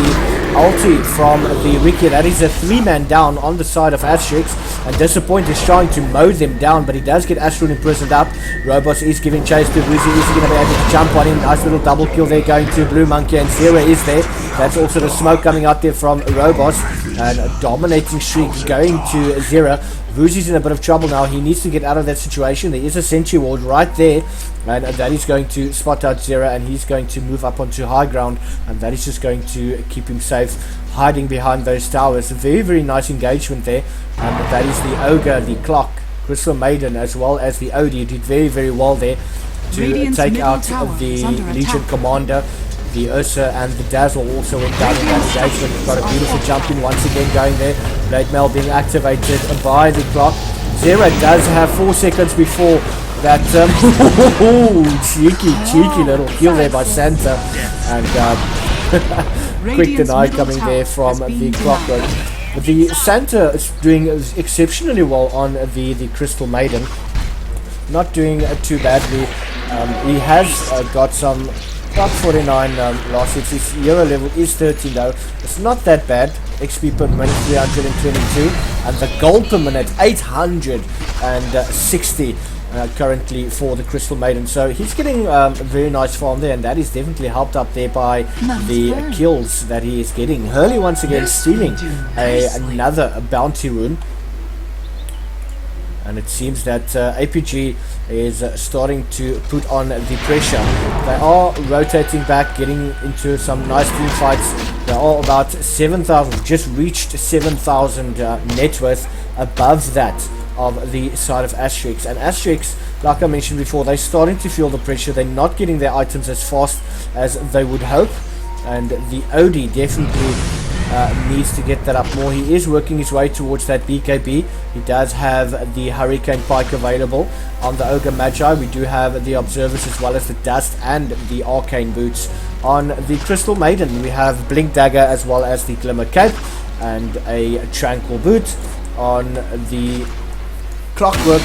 ulti from the Ricky. That is a 3-man down on the side of AstriX, and Disappoint is trying to mow them down, but he does get Astral imprisoned up. Robots is giving chase to Woozy. Is he going to be able to jump on him? Nice little double kill there going to Blue Monkey, and Zero is there. That's also the smoke coming out there from Robots, and a dominating streak going to Zero. Woozy's in a bit of trouble now. He needs to get out of that situation. There is a sentry ward right there, and that is going to spot out Zero, and he's going to move up onto high ground, and that is just going to keep him safe, hiding behind those towers. A very, very nice engagement there, and that is the Ogre, the Clock, Crystal Maiden, as well as the OD. Did very, very well there to Radiant's take out tower the is under Legion attack. Commander. The Ursa and the Dazzle also went down in that engagement. Got a beautiful jump in once again going there. Blade Mail being activated by the Clock. Zero does have 4 seconds before that cheeky little kill there by Santa, and quick deny coming there from the Clockwork. The Santa is doing exceptionally well on the Crystal Maiden, not doing too badly. He has got some about 49 losses. His hero level is 13 though. It's not that bad. XP per minute 322, and the gold per minute 860 currently for the Crystal Maiden. So he's getting a very nice farm there, and that is definitely helped up there by the kills that he is getting. Hurley once again stealing another bounty rune. And it seems that ApG is starting to put on the pressure. They are rotating back, getting into some nice team fights. They are about 7,000, just reached 7,000 net worth above that of the side of AstriX. And AstriX, like I mentioned before, they're starting to feel the pressure. They're not getting their items as fast as they would hope. And the OD definitely needs to get that up more. He is working his way towards that BKB. He does have the Hurricane Pike available on the Ogre Magi. We do have the Observers as well as the Dust and the Arcane Boots. On the Crystal Maiden, we have Blink Dagger as well as the Glimmer Cape and a Tranquil Boot. On the Clockwork,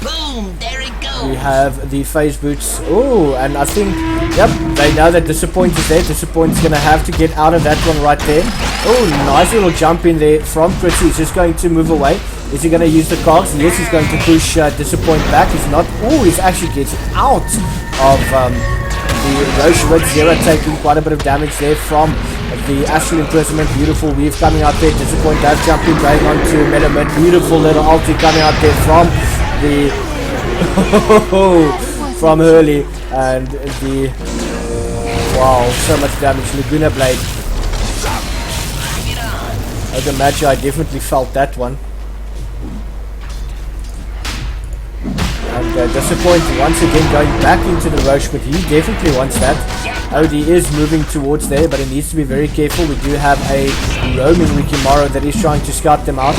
Boom! There it goes. we have the Phase Boots. Oh, and I think, yep, they know that Disappoint is there. Disappoint's going to have to get out of that one right there. Oh, nice little jump in there from Fritzy. He's just going to move away. Is he going to use the cogs? Yes, he's going to push Disappoint back. He's not. Oh, he's actually getting out of the Roche with Zero, taking quite a bit of damage there from the Astral Imprisonment. Beautiful weave coming out there. Disappoint does jump in, going on to Metamid. Beautiful little ulti coming out there from the from Hurley, and the wow, so much damage. Laguna Blade. The Magi definitely felt that one. And Disappoint once again going back into the Roche, but he definitely wants that. OD is moving towards there, but he needs to be very careful. We do have a roaming Rikimaro that is trying to scout them out.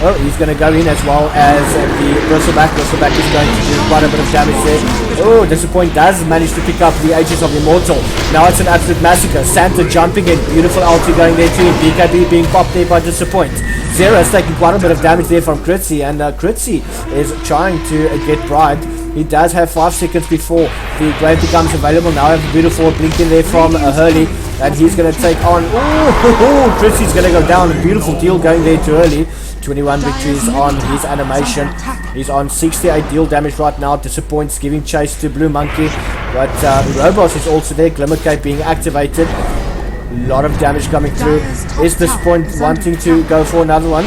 Oh, he's going to go in as well as the Bristleback. Bristleback is going to do quite a bit of damage there. Oh, Disappoint does manage to pick up the Aegis of Immortal. Now it's an absolute massacre. Santa jumping in. Beautiful ulti going there too. BKB being popped there by Disappoint. Zero is taking quite a bit of damage there from Kritzy, and Kritzy is trying to get bribed. He does have 5 seconds before the Grave becomes available. Now I have a beautiful blink in there from Hurley, and he's going to take on. Oh, Kritzy's going to go down. A beautiful deal going there to Hurley. 21 victories on his animation. He's on 68 deal damage right now. Disappoints giving chase to Blue Monkey, but Robos is also there. Glimmer Cape being activated. A lot of damage coming through. Is Disappoint wanting to go for another one?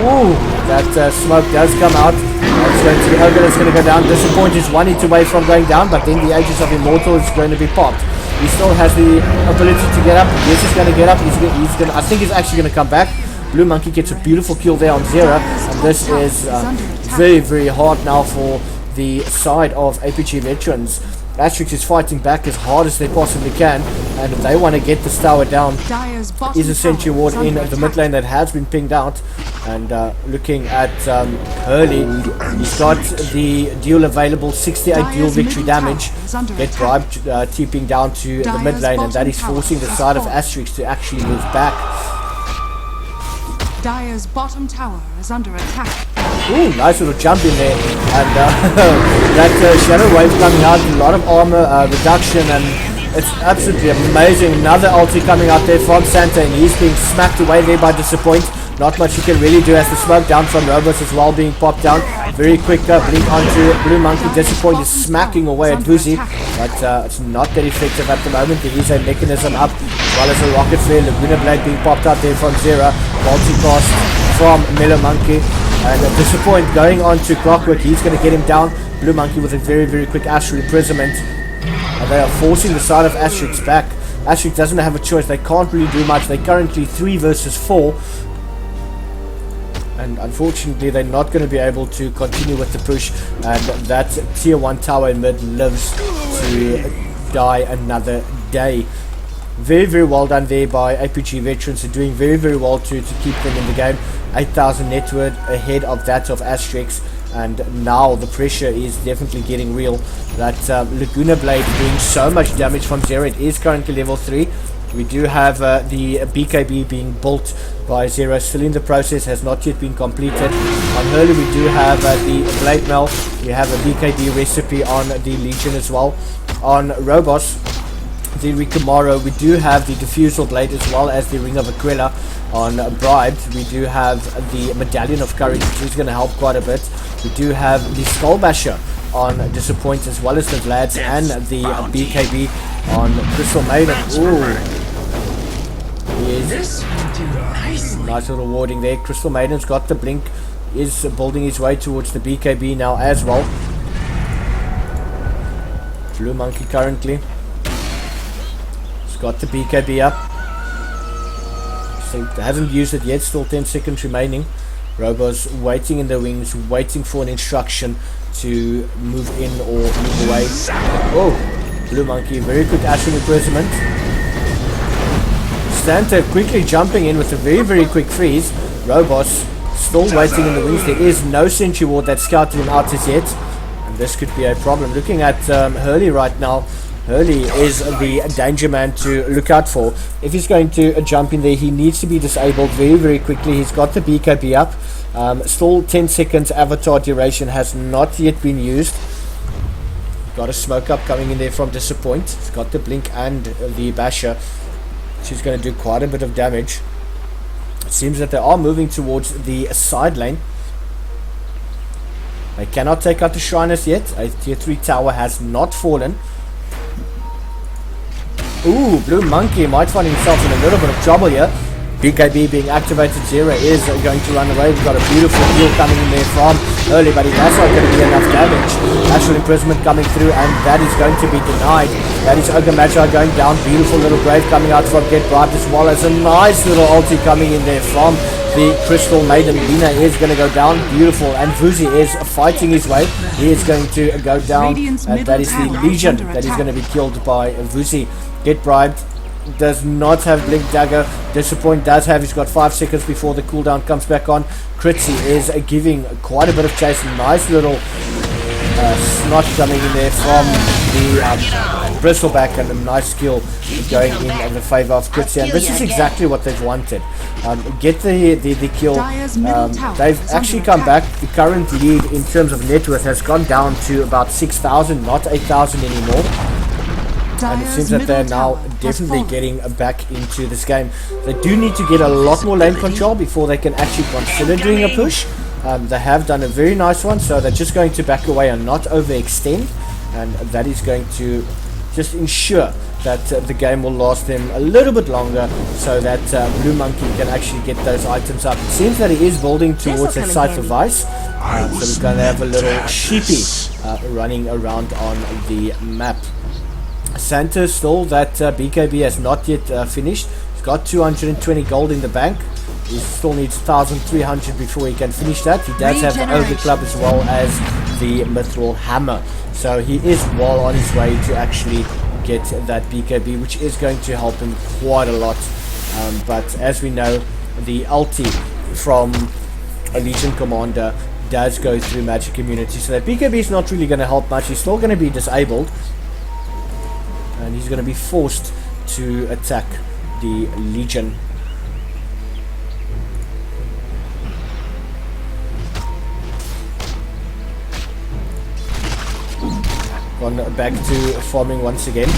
Ooh, that smoke does come out. It's going to be Ogre that's going to go down. Disappoint is 1 hit away from going down, but then the Aegis of Immortal is going to be popped. He still has the ability to get up. Yes, he's going to get up. He's going. I think he's actually going to come back. Blue Monkey gets a beautiful kill there on Zero, and this is very, very hard now for the side of ApG Veterans. AstriX is fighting back as hard as they possibly can, and they want to get this tower down. Dire's bottom Is a sentry tower ward is in under the attack. mid lane that has been pinged out. And looking at Hurley, he's got the duel available, 68 duel victory damage. Get bribed, TPing down to the mid lane, and that is forcing the side of AstriX to actually move back. Dire's bottom tower is under attack. Ooh, nice little jump in there. And that Shadow Wave coming out, a lot of armor reduction, and it's absolutely amazing. Another ulti coming out there from Santa, and he's being smacked away there by Disappoint. Not much you can really do as the smoke down from Robos as well being popped down. Very quick blink onto Blue Monkey. Disappoint is smacking away at Vuzi, but it's not that effective at the moment. There is a mechanism up as well as a rocket flare. Laguna Blade being popped out there from Zera. Multicast from Mellow Monkey. And Disappoint going on to Clockwork. He's going to get him down. Blue Monkey with a very, very quick Astral Imprisonment. And they are forcing the side of AstriX back. AstriX doesn't have a choice. They can't really do much. They're currently 3 versus 4. And unfortunately, they're not going to be able to continue with the push. And that tier 1 tower in mid lives to die another day. Very, very well done there by ApG Veterans. They're doing very, very well to keep them in the game. 8,000 net worth ahead of that of AstriX. And now the pressure is definitely getting real. That Laguna Blade doing so much damage from Zero. It is currently level 3. We do have the BKB being built by Zero, still in the process, has not yet been completed. On Hurley we do have the Blade Mail. We have a BKB recipe on the Legion as well. On Robos, the Rikamaro, we do have the Diffusal Blade as well as the Ring of Aquila. On Bribed, we do have the Medallion of Courage, which is going to help quite a bit. We do have the Skull Basher on Disappoint, as well as the Vlads and the BKB on Crystal Maiden. Ooh. Nice little warding there. Crystal Maiden's got the blink, is building his way towards the BKB now as well. Blue Monkey currently has got the BKB up. Hasn't used it yet, still 10 seconds remaining. Robo's waiting in the wings, waiting for an instruction to move in or move away. Oh, Blue Monkey, very quick Astral Imprisonment. Santa quickly jumping in with a very, very quick freeze. Robos still waiting in the wings. There is no sentry ward that's scouted him out as yet, and this could be a problem. Looking at Hurley right now, Hurley is the danger man to look out for. If he's going to jump in there, he needs to be disabled very, very quickly. He's got the BKB up. Still 10 seconds avatar duration has not yet been used. Got a smoke up coming in there from Disappoint. He's got the blink and the basher. She's going to do quite a bit of damage. It seems that they are moving towards the side lane. They cannot take out the Shriners yet. A tier 3 tower has not fallen. Ooh, Blue Monkey might find himself in a little bit of trouble here. BKB being activated, Zero is going to run away. We've got a beautiful heal coming in there from early, but that's not going to be enough damage. Astral Imprisonment coming through, and that is going to be denied. That is Ogre Magi going down. Beautiful little Brave coming out from Get Bribed, as well as a nice little ulti coming in there from the Crystal Maiden. Lina is going to go down. Beautiful. And Vuzi is fighting his way. He is going to go down, and that is the Legion that is going to be killed by Vuzi. Get Bribed does not have Blink Dagger. Disappoint does have. He's got 5 seconds before the cooldown comes back on. Kritzy is giving quite a bit of chase. Nice little snot coming in there from the Bristleback, and a nice skill going in the favor of Kritzy. And this is exactly what they've wanted. Get the kill. They've actually come back. The current lead in terms of net worth has gone down to about 6,000, not 8,000 anymore. And it seems that they're now definitely getting back into this game. They do need to get a lot more lane control before they can actually consider doing a push. They have done a very nice one, so they're just going to back away and not overextend. And that is going to just ensure that the game will last them a little bit longer, so that Blue Monkey can actually get those items up. It seems that he is building towards a Scythe of Vice. So we're going to have a little sheepy running around on the map. Santa still, that BKB has not yet finished. He's got 220 gold in the bank. He still needs 1,300 before he can finish that. He does have the Ogre Club as well as the Mithril Hammer. So he is well on his way to actually get that BKB, which is going to help him quite a lot. But as we know, the ulti from a Legion Commander does go through Magic Immunity, so that BKB is not really going to help much. He's still going to be disabled, and he's going to be forced to attack the Legion. Gone back to farming once again.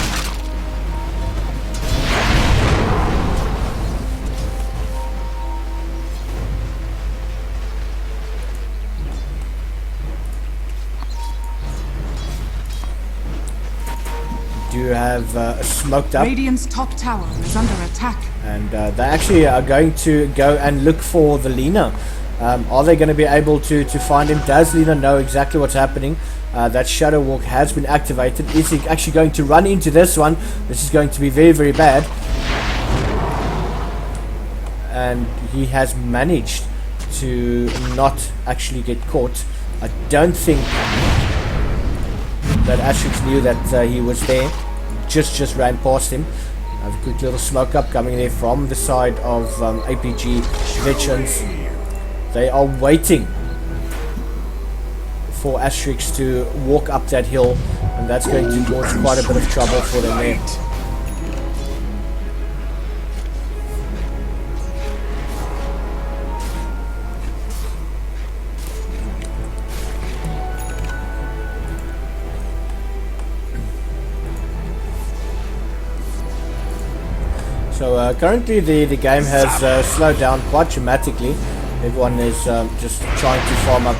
Do have smoked up, Radiant's top tower is under attack. and they actually are going to go and look for the Lina. Are they going to be able to find him? Does Lina know exactly what's happening? That Shadow Walk has been activated. Is he actually going to run into this one? This is going to be very, very bad. And he has managed to not actually get caught. I don't think that AstriX knew that he was there. Just ran past him. Have a quick little smoke up coming there from the side of ApG Veterans. They are waiting for AstriX to walk up that hill, and that's going to cause quite a bit of trouble for them there. So currently the game has slowed down quite dramatically. Everyone is just trying to farm up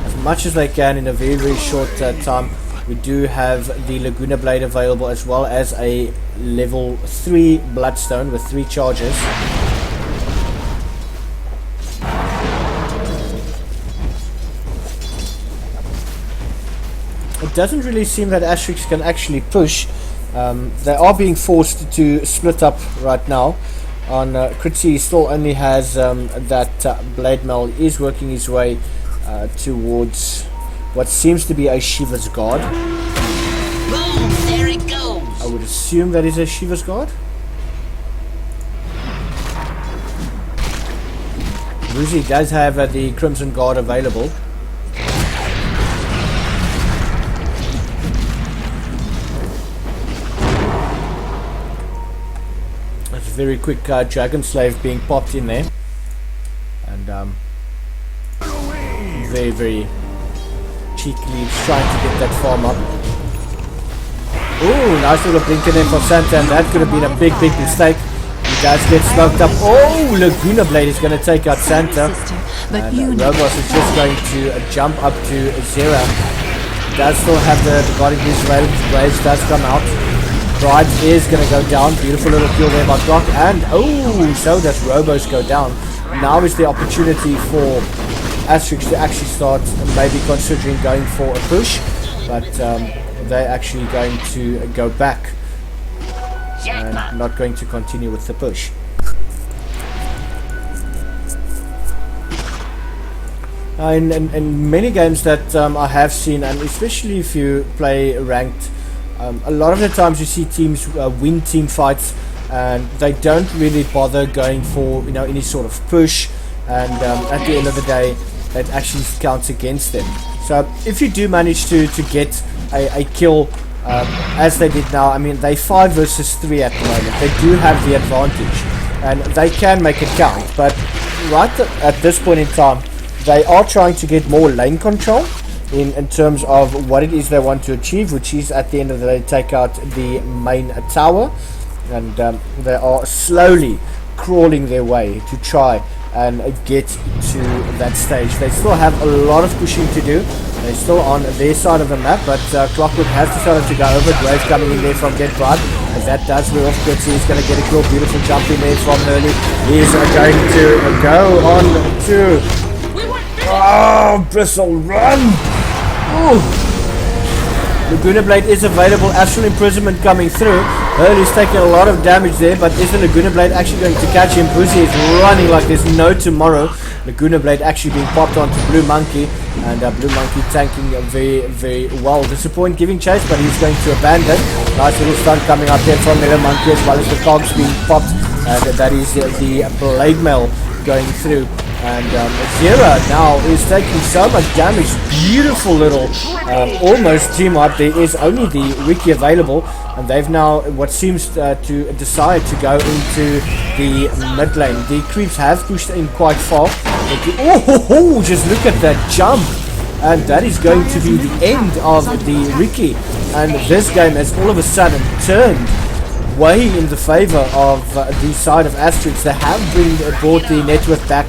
as much as they can in a very, very short time. We do have the Laguna Blade available, as well as a level 3 Bloodstone with 3 charges. It doesn't really seem that AstriX can actually push. They are being forced to split up right now. On Kritzy, he still only has that Blade Mail. He is working his way towards what seems to be a Shiva's Guard. Boom, there it goes. I would assume that is a Shiva's Guard. Usually does have the Crimson Guard available. That's a very quick Dragon Slave being popped in there. And very, very cheekily trying to get that farm up. Ooh, nice little blink in there for Santa, and that could have been a big, big mistake. He does get smoked up. Oh, Laguna Blade is going to take out Santa. And Robos is just going to jump up to Zera. Does still have the Guardian Beast available. Blaze does come out. Bride is going to go down. Beautiful little kill there by Brock. And oh, so does Robos go down. Now is the opportunity for AstriX to actually start maybe considering going for a push. But they're actually going to go back and not going to continue with the push. In many games that I have seen, and especially if you play ranked, a lot of the times you see teams win team fights and they don't really bother going for any sort of push, and at the end of the day it actually counts against them. So if you do manage to get a kill as they did now, I mean they 5 versus 3 at the moment, they do have the advantage and they can make it count. But right at this point in time, they are trying to get more lane control in terms of what it is they want to achieve, which is at the end of the day take out the main tower, and they are slowly crawling their way to try and get to that stage. They still have a lot of pushing to do. They're still on their side of the map, but Clockwork has decided to go over. Graves coming in there from Dead Pride, as that does wear off Kritzy. He's going to get a cool, beautiful jump in there from Hurley. He's going to go on to... Oh, Bristle, run! Ooh. Laguna Blade is available. Astral Imprisonment coming through. Hurley's taking a lot of damage there, but is the Laguna Blade actually going to catch him? Boozy is running like there's no tomorrow. Laguna Blade actually being popped onto Blue Monkey. and Blue Monkey tanking very well. Disappoint giving chase, but he's going to abandon. Nice little stun coming up there from Yellow Monkey, as well as the cogs being popped, and that is the blade mail going through. And Zera now is taking so much damage. Beautiful little almost team up. There is only the Ricky available, and they've now what seems to decide to go into the mid lane. The creeps have pushed in quite far. Oh, just look at that jump. And that is going to be the end of the Ricky. And this game has all of a sudden turned way in the favor of the side of AstriX. They have brought the net worth back.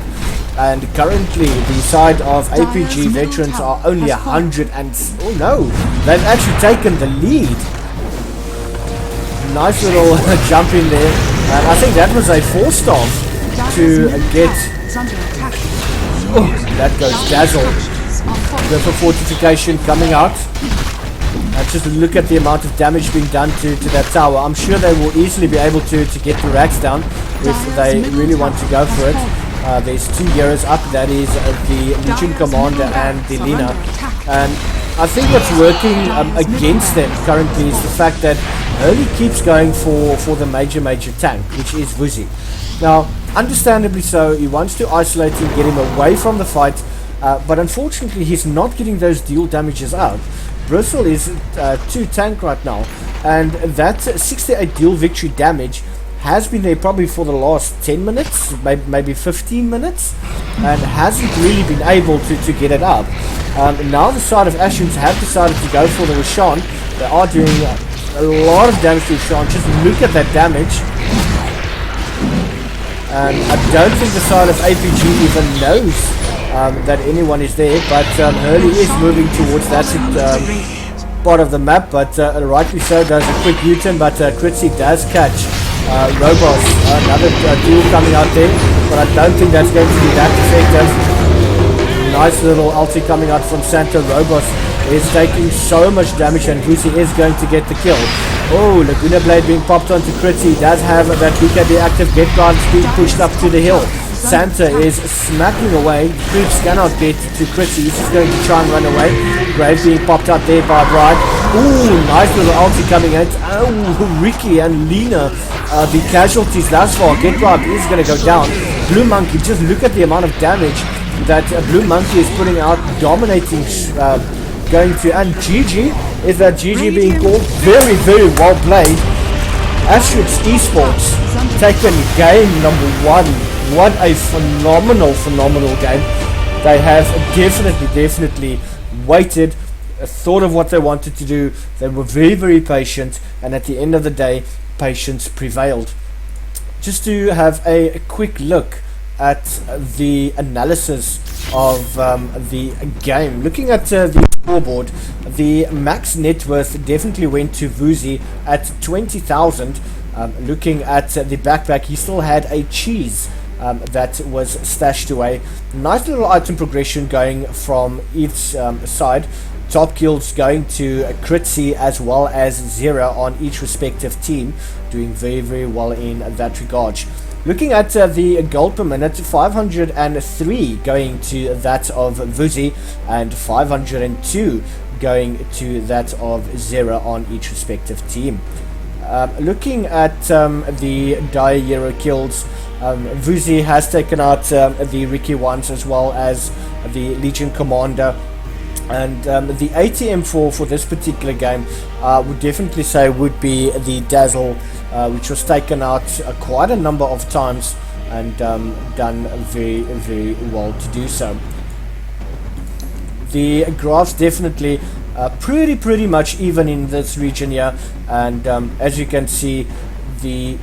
And currently the side of ApG veterans are only 100 and... oh no, they've actually taken the lead. Nice little jump in there. And I think that was a 4-star to get... oh, that goes Dazzle. The fortification coming out. Just look at the amount of damage being done to that tower. I'm sure they will easily be able to get the racks down if they really want to go for it. There's 2 heroes up, that is the Legion Commander and the Lina. And I think what's working against them currently is the fact that Hurley keeps going for the major tank, which is Vuzi. Now, understandably so, he wants to isolate him, get him away from the fight, but unfortunately he's not getting those dual damages out. Bristle is 2 tank right now, and that 68 dual victory damage has been there probably for the last 10 minutes, maybe 15 minutes, and hasn't really been able to get it up. Now the side of AstriX have decided to go for the Roshan. They are doing a lot of damage to Roshan. Just look at that damage. And I don't think the side of ApG even knows that anyone is there, but Hurley is moving towards that part of the map, but rightly so, does a quick U-turn, but Kritzy does catch Robos, another duel coming out there, but I don't think that's going to be that effective. Nice little ulti coming out from Santa. Robos is taking so much damage, and Vuzi is going to get the kill. Oh, Laguna Blade being popped onto Kritzy. He does have that BKB active. Get guards being pushed up to the hill. Santa is smacking away. Creeps cannot get to Kritzy. He's just going to try and run away. Grave being popped up there by Bride. Ooh, nice little ulti coming out. Oh, Ricky and Lina, the casualties thus far. Get guard is going to go down. Blue Monkey, just look at the amount of damage that Blue Monkey is putting out, dominating, going to, and GG, is that GG being called? Very well played. AstriX Esports taken game number 1. What a phenomenal game. They have definitely waited, thought of what they wanted to do. They were very patient, and at the end of the day, patience prevailed. Just to have a quick look at the analysis of the game. Looking at the scoreboard, the max net worth definitely went to Vuzi at 20,000. Looking at the backpack, he still had a cheese that was stashed away. Nice little item progression going from each side. Top kills going to Kritzy as well as Zera on each respective team, doing very well in that regard. Looking at the gold per minute, 503 going to that of Vuzi, and 502 going to that of Zera on each respective team. Looking at the Dire Hero kills, Vuzi has taken out the Ricky ones as well as the Legion Commander, and the ATM for this particular game would definitely say would be the Dazzle, which was taken out quite a number of times and done very well to do so. The graphs definitely pretty much even in this region here, and as you can see, the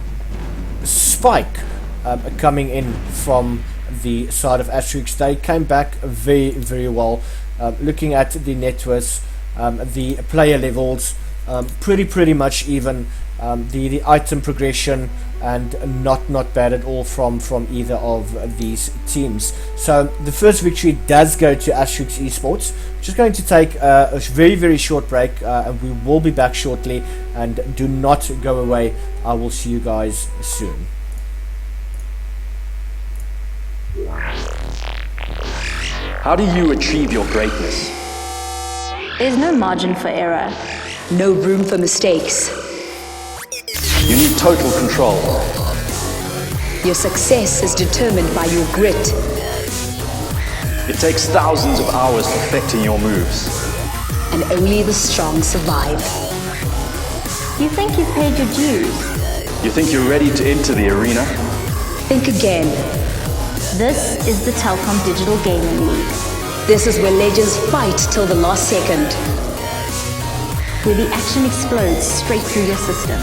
spike coming in from the side of AstriX, they came back very well. Looking at the net worths, the player levels, pretty much even. The item progression, and not bad at all from either of these teams. So the first victory does go to AstriX Esports. Just going to take a very short break, and we will be back shortly, and do not go away. I will see you guys soon. How do you achieve your greatness? There's no margin for error. No room for mistakes. You need total control. Your success is determined by your grit. It takes thousands of hours perfecting your moves. And only the strong survive. You think you've paid your dues? You think you're ready to enter the arena? Think again. This is the Telkom Digital Gaming League, This is where legends fight till the last second. where the action explodes straight through your system.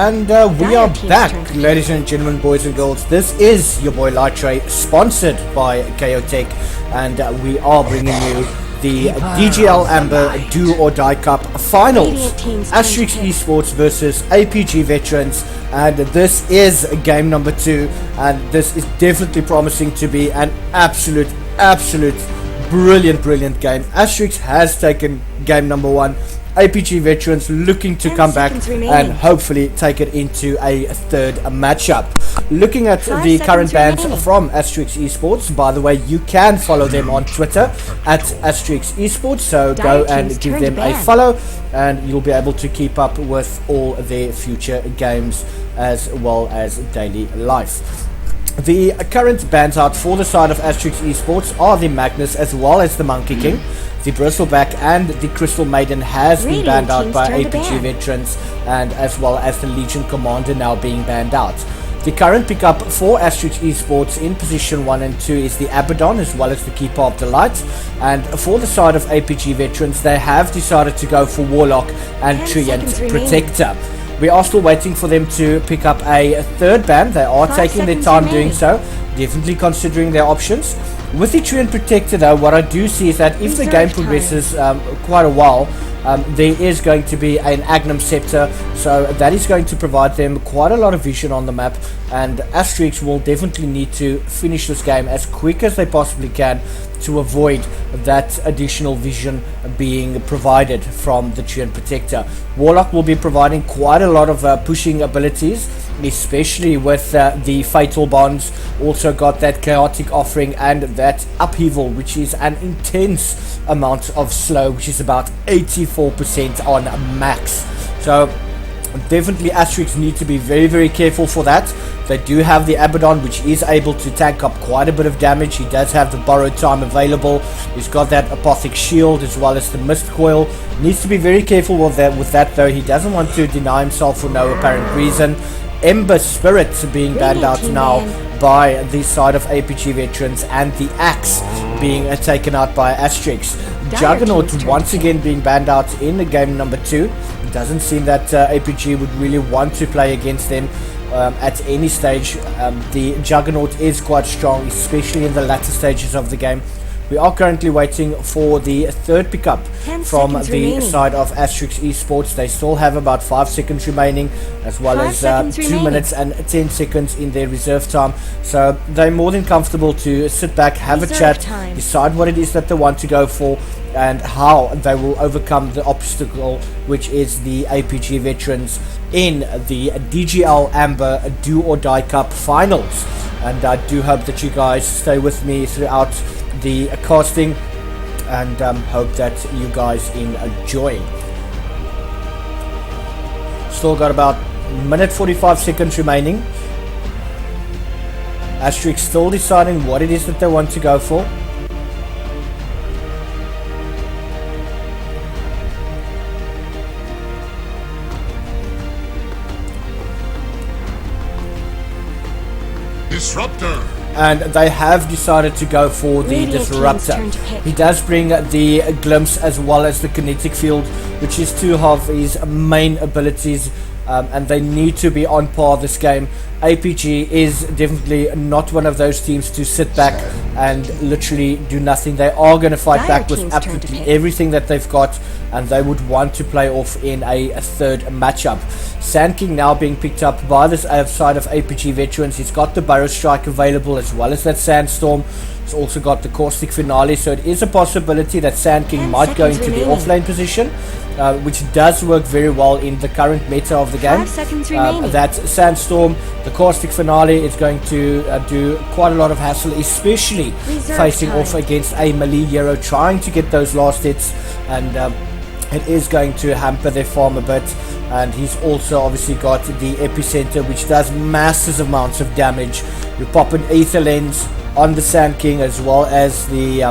And we are back, ladies and gentlemen, boys and girls. This is your boy Lightray, sponsored by Chaotech, and we are bringing you the DGL Amber Do or Die Cup Finals. AstriX.Esports versus ApG Veterans, and this is game number 2, and this is definitely promising to be an absolute brilliant game. AstriX has taken game number 1. ApG Veterans looking to come back and hopefully take it into a third matchup. Looking at the current bans from AstriX.Esports, by the way, you can follow them on Twitter at AstriX.Esports, so go and give them a follow and you'll be able to keep up with all their future games as well as daily life. The current bans out for the side of AstriX.Esports are the Magnus as well as the Monkey King. The Bristleback and the Crystal Maiden has been banned out by ApG Veterans, and as well as the Legion Commander now being banned out. The current pickup for AstriX.Esports in position 1 and 2 is the Abaddon as well as the Keeper of the Light, and for the side of ApG Veterans they have decided to go for Warlock and Treant Protector. We are still waiting for them to pick up a third ban. They are taking their time doing so, definitely considering their options. With the Treant Protector though, what I do see is that if the game progresses quite a while, there is going to be an Agnum Scepter, so that is going to provide them quite a lot of vision on the map, and AstriX will definitely need to finish this game as quick as they possibly can to avoid that additional vision being provided from the Treant Protector. Warlock will be providing quite a lot of pushing abilities, especially with the Fatal Bonds. Also got that Chaotic offering and that Upheaval, which is an intense amount of slow, which is about 84% on max. So definitely AstriX need to be very careful for that. They do have the Abaddon, which is able to tank up quite a bit of damage. He does have the borrowed time available. He's got that Apothic Shield as well as the Mist Coil. Needs to be very careful with that though. He doesn't want to deny himself for no apparent reason. Ember Spirit being banned out now by the side of ApG Veterans, and the Axe being taken out by AstriX. Juggernaut once again being banned out in the game number 2. It doesn't seem that ApG would really want to play against them at any stage. The Juggernaut is quite strong, especially in the latter stages of the game. We are currently waiting for the third pickup from the side of AstriX.Esports. They still have about 5 seconds remaining, as well as 2 minutes and 10 seconds in their reserve time. So they're more than comfortable to sit back, have a chat, decide what it is that they want to go for, and how they will overcome the obstacle, which is the ApG Veterans in the DGL Amber Do or Die Cup Finals. And I do hope that you guys stay with me throughout the casting, and hope that you guys enjoy. Still got about minute 45 seconds remaining. AstriX still deciding what it is that they want to go for. Disruptor. And they have decided to go for the Disruptor. He does bring the Glimpse as well as the Kinetic Field, which is two of his main abilities, and they need to be on par this game. ApG is definitely not one of those teams to sit back and literally do nothing. They are going to fight back with absolutely everything that they've got, and they would want to play off in a third matchup. Sand King now being picked up by this side of ApG Veterans. He's got the Burrow Strike available as well as that Sandstorm. He's also got the Caustic Finale, so it is a possibility that Sand King might go into the offlane position, which does work very well in the current meta of the game. That Sandstorm, the Caustic Finale is going to do quite a lot of hassle, especially facing off against a melee hero trying to get those last hits, and it is going to hamper their farm a bit. And he's also obviously got the Epicenter, which does massive amounts of damage. You pop an Aether Lens on the Sand King as well as the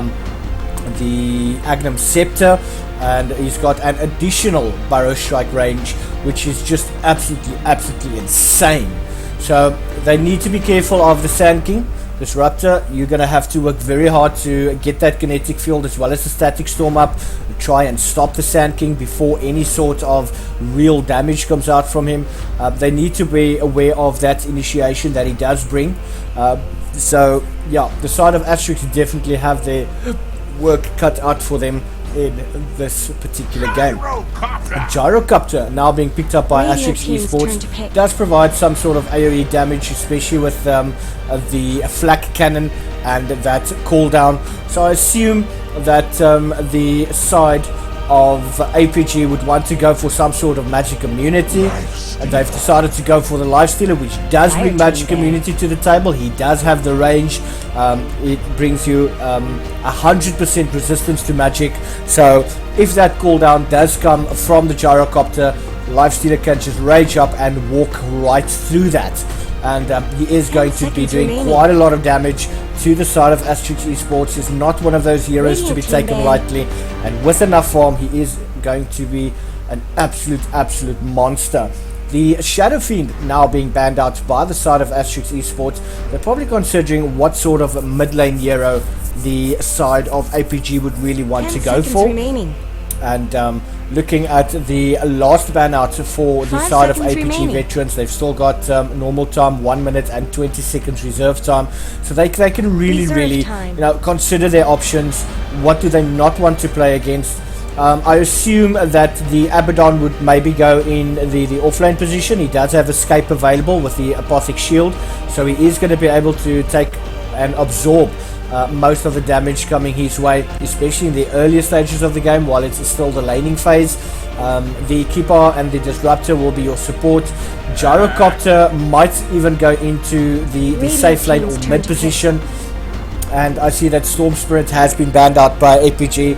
Agnum Scepter, and he's got an additional Burrow Strike range, which is just absolutely insane. So they need to be careful of the Sand King. Disruptor, you're going to have to work very hard to get that kinetic field as well as the static storm up. Try and stop the Sand King before any sort of real damage comes out from him. They need to be aware of that initiation that he does bring. So yeah, the side of AstriX definitely have their work cut out for them in this particular game. Gyrocopter now being picked up by Radio AstriX team's turn to Esports pick. does provide some sort of AoE damage, especially with the flak cannon and that cooldown. So I assume that the side of ApG would want to go for some sort of magic immunity, and they've decided to go for the Lifestealer, which does bring magic immunity to the table. He does have the range. It brings you 100% resistance to magic, so if that cooldown does come from the Gyrocopter, Lifestealer can just rage up and walk right through that, and he is going to be doing quite a lot of damage to the side of AstriX Esports. Is not one of those heroes to be taken lightly, and with enough farm he is going to be an absolute monster. The Shadow Fiend now being banned out by the side of AstriX Esports. They're probably considering what sort of mid lane hero the side of ApG would really want to go for. Remaining. And looking at the last ban out for the 5 side of seconds ApG remaining. veterans, they've still got normal time, 1 minute and 20 seconds reserve time, so they can really time. consider their options. What do they not want to play against? I assume that the Abaddon would maybe go in the offlane position. He does have escape available with the Apothic Shield, so he is going to be able to take and absorb most of the damage coming his way, especially in the earlier stages of the game while it's still the laning phase. The Keeper and the Disruptor will be your support. Gyrocopter might even go into the safe lane or mid position, and I see that Storm Spirit has been banned out by ApG.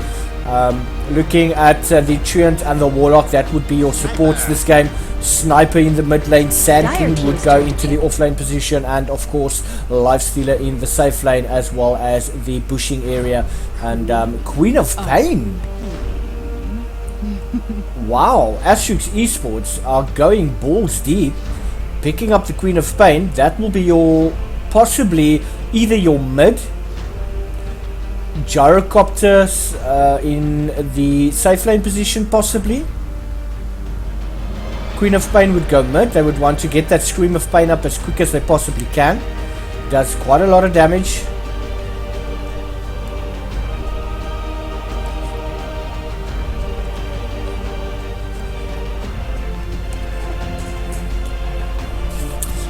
Looking at the Treant and the Warlock, that would be your supports this game. Sniper in the mid lane, Sand King would go into the offlane position, and of course Lifestealer in the safe lane as well as the bushing area, and Queen of Pain. Wow, AstriX Esports are going balls deep, picking up the Queen of Pain. That will be your possibly either your mid Gyrocopters in the safe lane position, possibly. Queen of Pain would go mid. They would want to get that Scream of Pain up as quick as they possibly can. Does quite a lot of damage.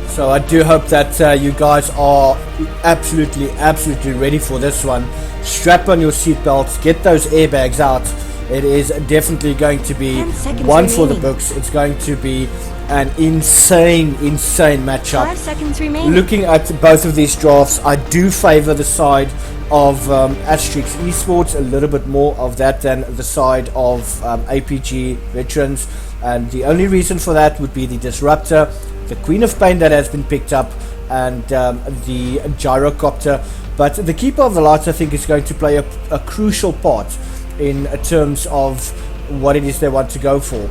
So I do hope that you guys are absolutely ready for this one. Strap on your seatbelts, get those airbags out. It is definitely going to be one for the books. It's going to be an insane matchup. 5 seconds remaining. Looking at both of these drafts, I do favor the side of AstriX Esports, a little bit more of that than the side of ApG veterans, and the only reason for that would be the Disruptor, the Queen of Pain that has been picked up, and the Gyrocopter. But the Keeper of the Lights, I think, is going to play a crucial part in terms of what it is they want to go for.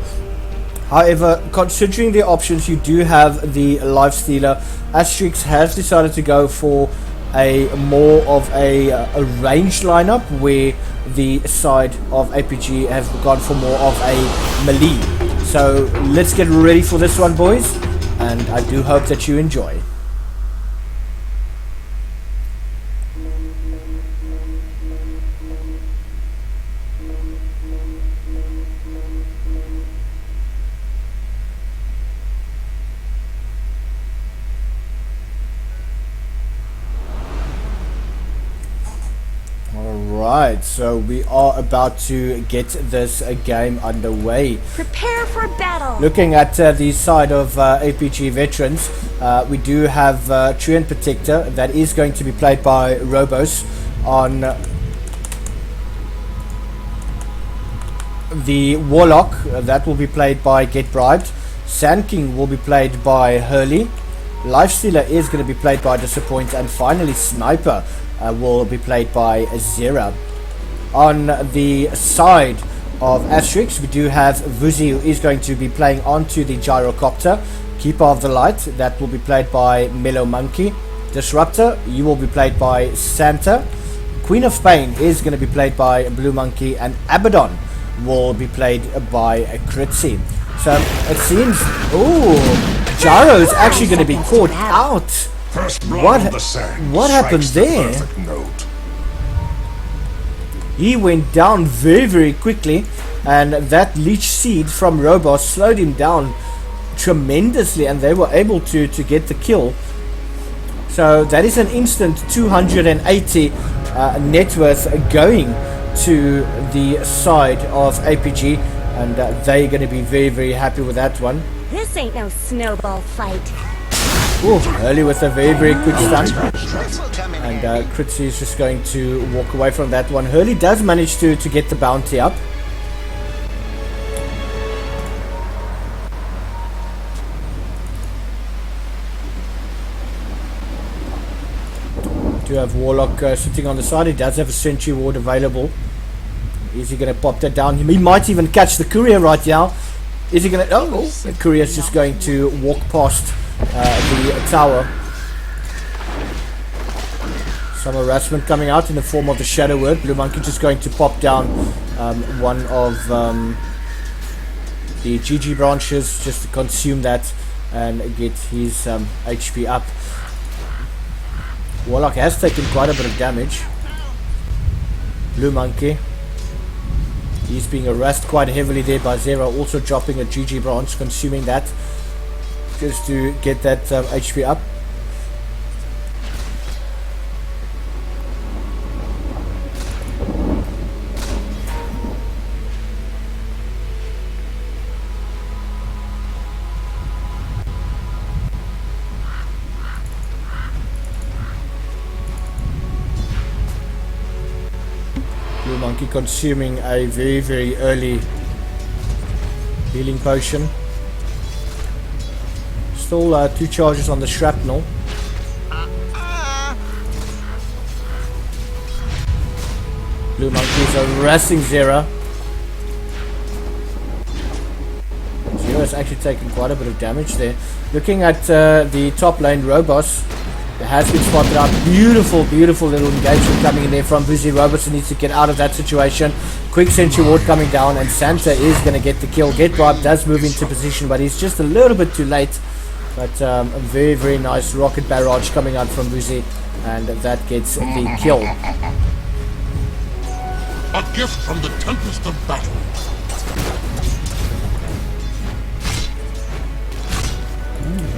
However, considering the options, you do have the Lifestealer. AstriX has decided to go for a more of a ranged lineup, where the side of ApG has gone for more of a melee. So let's get ready for this one, boys, and I do hope that you enjoy. Alright, so we are about to get this game underway. Prepare for battle. Looking at the side of ApG veterans, we do have Treant Protector that is going to be played by Robos. On the Warlock, that will be played by Get Bribed. Sand King will be played by Hurley. Lifestealer is going to be played by Disappoint, and finally Sniper will be played by Zera. On the side of AstriX, we do have Vuzi, who is going to be playing onto the Gyrocopter. Keeper of the Light, that will be played by Mellow Monkey. Disruptor, you will be played by Santa. Queen of Pain is going to be played by Blue Monkey, and Abaddon will be played by Critzy. So it seems, Gyro is actually going to be caught out. What happened there? He went down very, very quickly, and that Leech Seed from Robos slowed him down tremendously, and they were able to get the kill. So that is an instant 280 net worth going to the side of ApG, and they're going to be very, very happy with that one. This ain't no snowball fight. Early with a very, very quick stun, and Critzy is just going to walk away from that one. Hurley does manage to get the bounty up. Do have Warlock sitting on the side. He does have a Sentry Ward available. Is he going to pop that down? He might even catch the Courier right now. Is he going to... the Courier is just going to walk past the tower. Some harassment coming out in the form of the Shadow Word. Blue Monkey just going to pop down one of the GG branches just to consume that and get his HP up. Warlock has taken quite a bit of damage. Blue Monkey, he's being harassed quite heavily there by Zero, also dropping a GG branch, consuming that just to get that HP up. Blue Monkey consuming a very, very early healing potion. Still 2 charges on the shrapnel. Blue Monkey is harassing Zera. Zera has actually taken quite a bit of damage there. Looking at the top lane, Robos, there has been spotted out. Beautiful, beautiful little engagement coming in there from Busy. Robertson needs to get out of that situation. Quick Sentry Ward coming down, and Santa is going to get the kill. Get Bribe does move into position, but he's just a little bit too late. But a very, very nice rocket barrage coming out from Busy, and that gets the kill. A gift from the Tempest of Battle.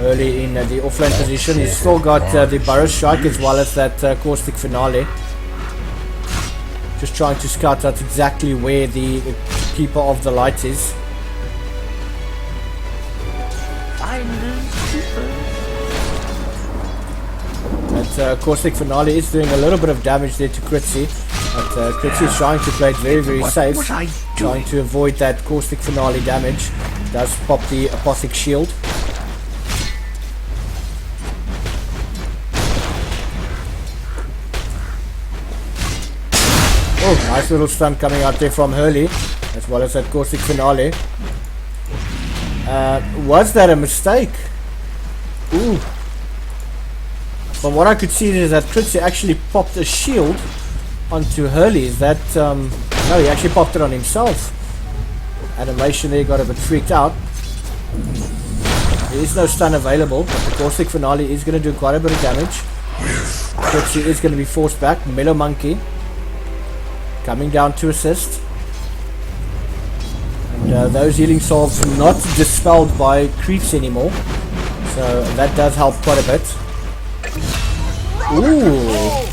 Early in the offlane position, he's still got the Burrow Strike as well as that Caustic Finale. Just trying to scout out exactly where the Keeper of the Light is. That Caustic Finale is doing a little bit of damage there to Critzy, but Critzy is trying to play it very, very safe, trying to avoid that Caustic Finale damage. Does pop the Apothic Shield. Oh, nice little stun coming out there from Hurley, as well as that Caustic Finale. Was that a mistake? Ooh. From what I could see is that Critzy actually popped a shield onto Hurley. Is that... no, he actually popped it on himself. Animation there got a bit freaked out. There is no stun available, but the Caustic Finale is going to do quite a bit of damage. Critzy is going to be forced back. Mellow Monkey coming down to assist, and those healing salves not dispelled by creeps anymore, so that does help quite a bit. Ooh,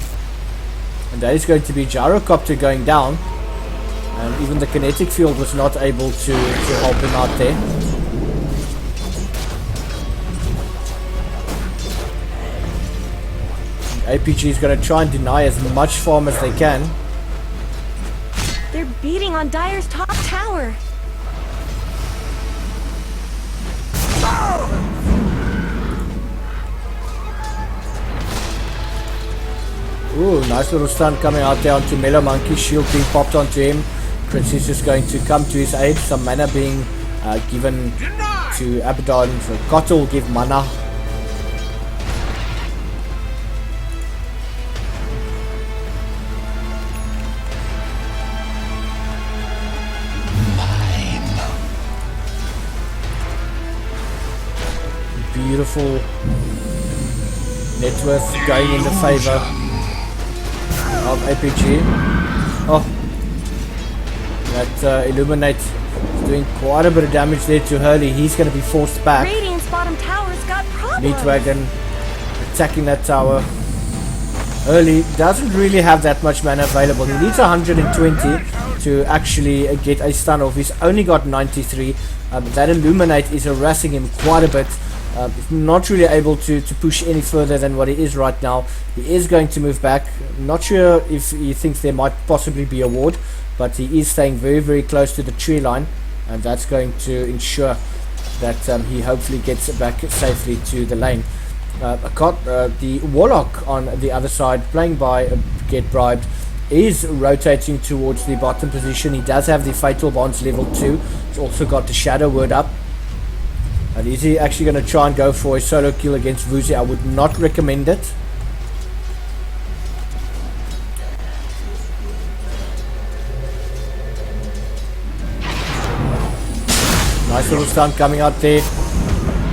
and that is going to be Gyrocopter going down, and even the kinetic field was not able to help him out there. And ApG is going to try and deny as much farm as they can. They're beating on Dire's top tower. Ooh, nice little stun coming out there onto Mellow Monkey. Shield being popped onto him. Critzy is just going to come to his aid. Some mana being given to Abaddon. So Kotta will give mana. beautiful net worth going in the favor of ApG. Oh, that Illuminate is doing quite a bit of damage there to Hurley. He's going to be forced back. Radiant's bottom tower's got problems. Meatwagon attacking that tower. Hurley doesn't really have that much mana available. He needs 120 to actually get a stun off. He's only got 93. That Illuminate is harassing him quite a bit. Not really able to push any further than what he is right now. He is going to move back. Not sure if he thinks there might possibly be a ward, but he is staying very, very close to the tree line, and that's going to ensure that he hopefully gets back safely to the lane. The Warlock on the other side, playing by Get Bribed, is rotating towards the bottom position. He does have the Fatal Bonds level 2. He's also got the Shadow Word up. And is he actually going to try and go for a solo kill against Vuzi? I would not recommend it. Nice little stun coming out there.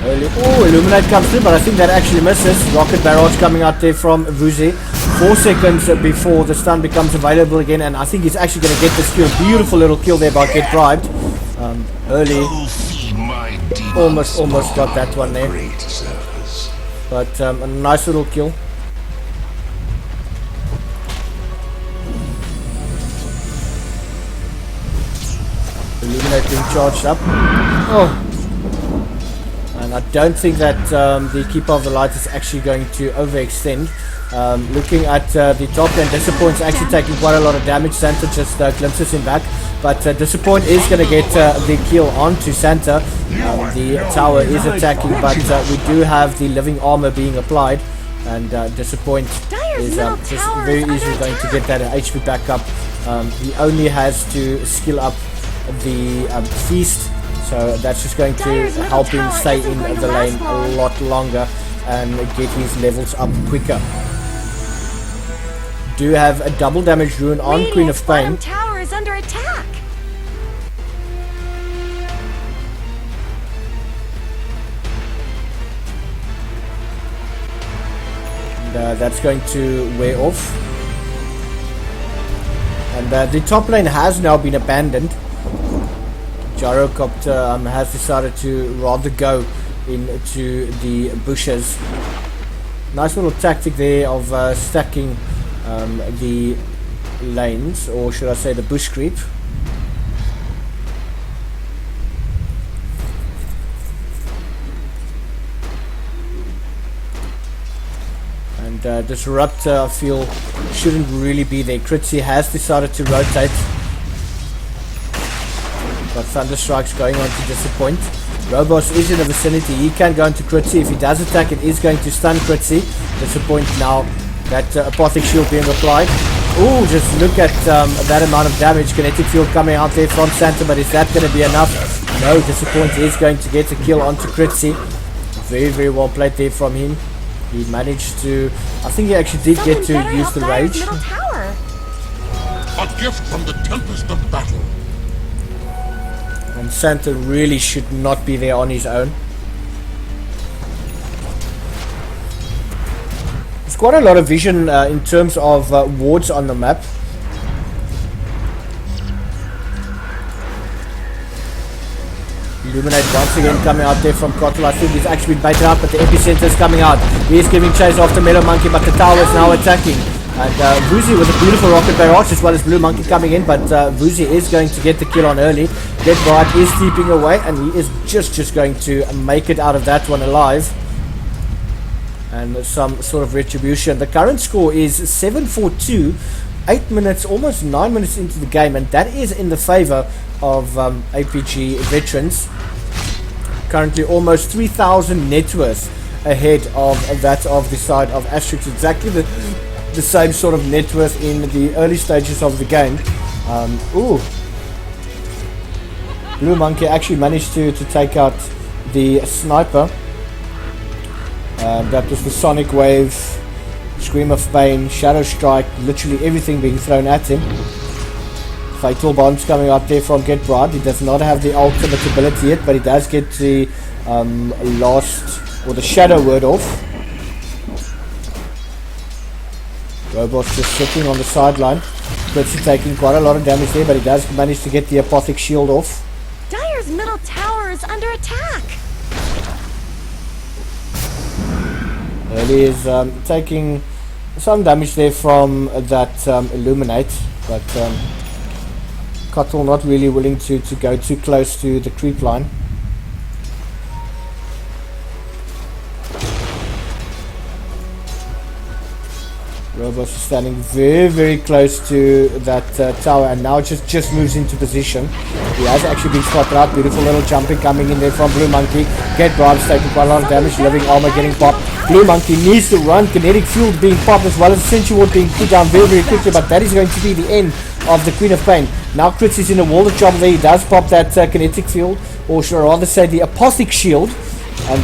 Oh, Illuminate comes through, but I think that actually misses. Rocket Barrage coming out there from Vuzi. 4 seconds before the stun becomes available again, and I think he's actually going to get this kill. Beautiful little kill there by Get Bribed. Early. Almost got that one there. But a nice little kill. Illuminate being charged up. Oh. And I don't think that the Keeper of the Light is actually going to overextend. Looking at the top lane, Disappoint's actually taking quite a lot of damage. Santa just glimpses him back, but Disappoint is going to get the kill onto Santa. The tower is attacking, but we do have the living armor being applied, and Disappoint is just very easily going to get that HP back up. He only has to skill up the Feast, so that's just going to help him stay in the lane a lot longer and get his levels up quicker. Do have a double damage rune on Queen of Pain. Tower is under attack. And that's going to wear off. And the top lane has now been abandoned. Gyrocopter has decided to rather go into the bushes. Nice little tactic there of stacking the lanes, or should I say the bush creep. And Disruptor, I feel, shouldn't really be there. Critzy has decided to rotate. Got Thunderstrike's going on to Disappoint. Robos is in the vicinity. He can go into Critzy. If he does attack, it is going to stun Critzy. Disappoint now. That Apothic Shield being applied. Oh, just look at that amount of damage. Kinetic Field coming out there from Santa, but is that going to be enough? No, Disappoint is going to get a kill onto Critzy. Very, very well played there from him. He managed to... I think he actually did get to use the rage. A gift from the tempest of battle. And Santa really should not be there on his own. There's quite a lot of vision in terms of wards on the map. Illuminate once again coming out there from Kotl. I think he's actually been baited out, but the epicenter is coming out. He is giving chase after Meadow Monkey, but the tower is now attacking. And Vuzi with a beautiful rocket barrage, as well as Blue Monkey coming in, but Vuzi is going to get the kill on early. Get Bright is keeping away, and he is just going to make it out of that one alive. And some sort of retribution. The current score is 7-4-2, 8 minutes, almost 9 minutes into the game, and that is in the favor of ApG Veterans. Currently almost 3,000 net worth ahead of that of the side of AstriX. Exactly the same sort of net worth in the early stages of the game. Ooh. Blue Monkey actually managed to take out the sniper. That was the Sonic Wave, Scream of Pain, Shadow Strike, literally everything being thrown at him. Fatal Bonds coming out there from Get Bright. He does not have the ultimate ability yet, but he does get the last or the shadow word off. Robot's just sitting on the sideline. Fritzy taking quite a lot of damage there, but he does manage to get the apothic shield off. Dire's middle tower is under attack. Early is taking some damage there from that illuminate, but Cottle not really willing to go too close to the creep line. Robos is standing very close to that tower, and now just moves into position. He has actually been spotted out. Beautiful little jumping coming in there from Blue Monkey. Get Bribes taking quite a lot of damage. Living armor getting popped. Blue Monkey needs to run. Kinetic field being popped as well as Sensual being put down very quickly, but that is going to be the end of the Queen of Pain. Now Kritz is in a world of trouble there. He does pop that kinetic field, or should I rather say the apothic shield. And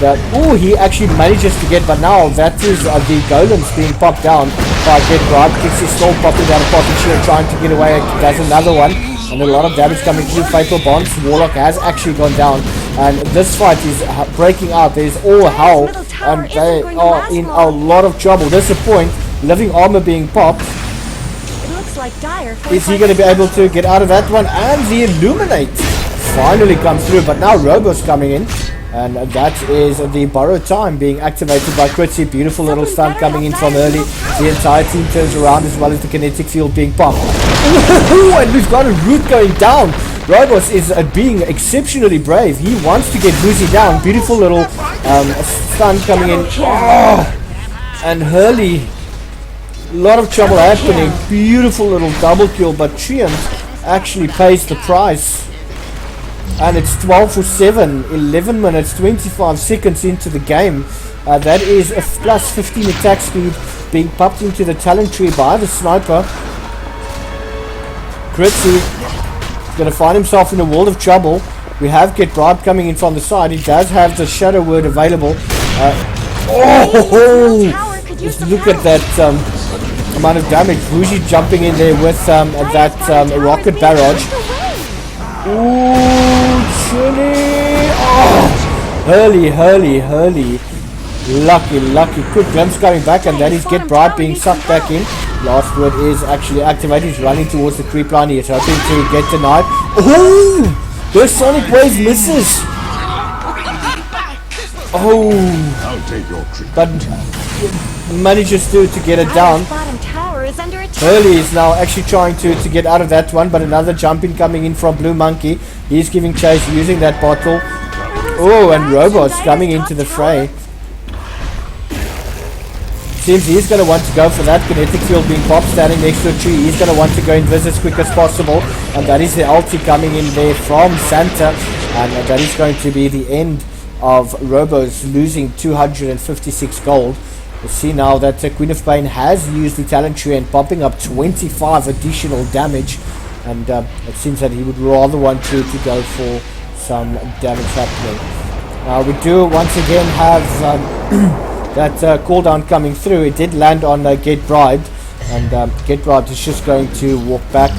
he actually manages to get, but now that is the golems being popped down by Get Bribe. Kicks is still popping down a apothic shield, trying to get away. Does another one, and a lot of damage coming through. Fatal Bonds. Warlock has actually gone down, and this fight is breaking out. There's all hell, and they are in a lot of trouble. There's a point. Living armor being popped. It looks like Dire. Is he going to be able to get out of that one? And the Illuminate finally comes through, but now Robo's coming in. And that is the borrow time being activated by Kritzy. Beautiful little stun coming in from early. The entire team turns around as well as the kinetic field being popped. And we've got a root going down. Robos is being exceptionally brave. He wants to get Boozy down. Beautiful little stun coming in. And Hurley, a lot of trouble happening. Beautiful little double kill, but Triumph actually pays the price. And it's 12 for 7, 11 minutes, 25 seconds into the game. That is a plus 15 attack speed being popped into the talent tree by the sniper. Kritzy is going to find himself in a world of trouble. We have Get Bribe coming in from the side. He does have the shadow word available. Just look at that amount of damage. Bougie jumping in there with that rocket barrage. Ooh, Chili! Hurley. Lucky. Quick glimpse coming back, and then he's Get Bribe being sucked back in. Last word is actually activated. He's running towards the creep line. He's hoping to get denied. Oh! The Sonic Wave misses! Oh! I'll take your treat. But manages to get it down. Hurley is now actually trying to get out of that one, but another jump in coming in from Blue Monkey. He's giving chase using that bottle. Oh, and Robots coming into the fray. Seems he's going to want to go for that kinetic field being popped, standing next to a tree. He's going to want to go invis as quick as possible, and that is the ulti coming in there from Santa, and that is going to be the end of Robos losing 256 gold. We see now that Queen of Pain has used the talent tree and popping up 25 additional damage, and it seems that he would rather want to go for some damage happening. We do once again have that cooldown coming through. It did land on Get Bribed, and Get Bribed is just going to walk back.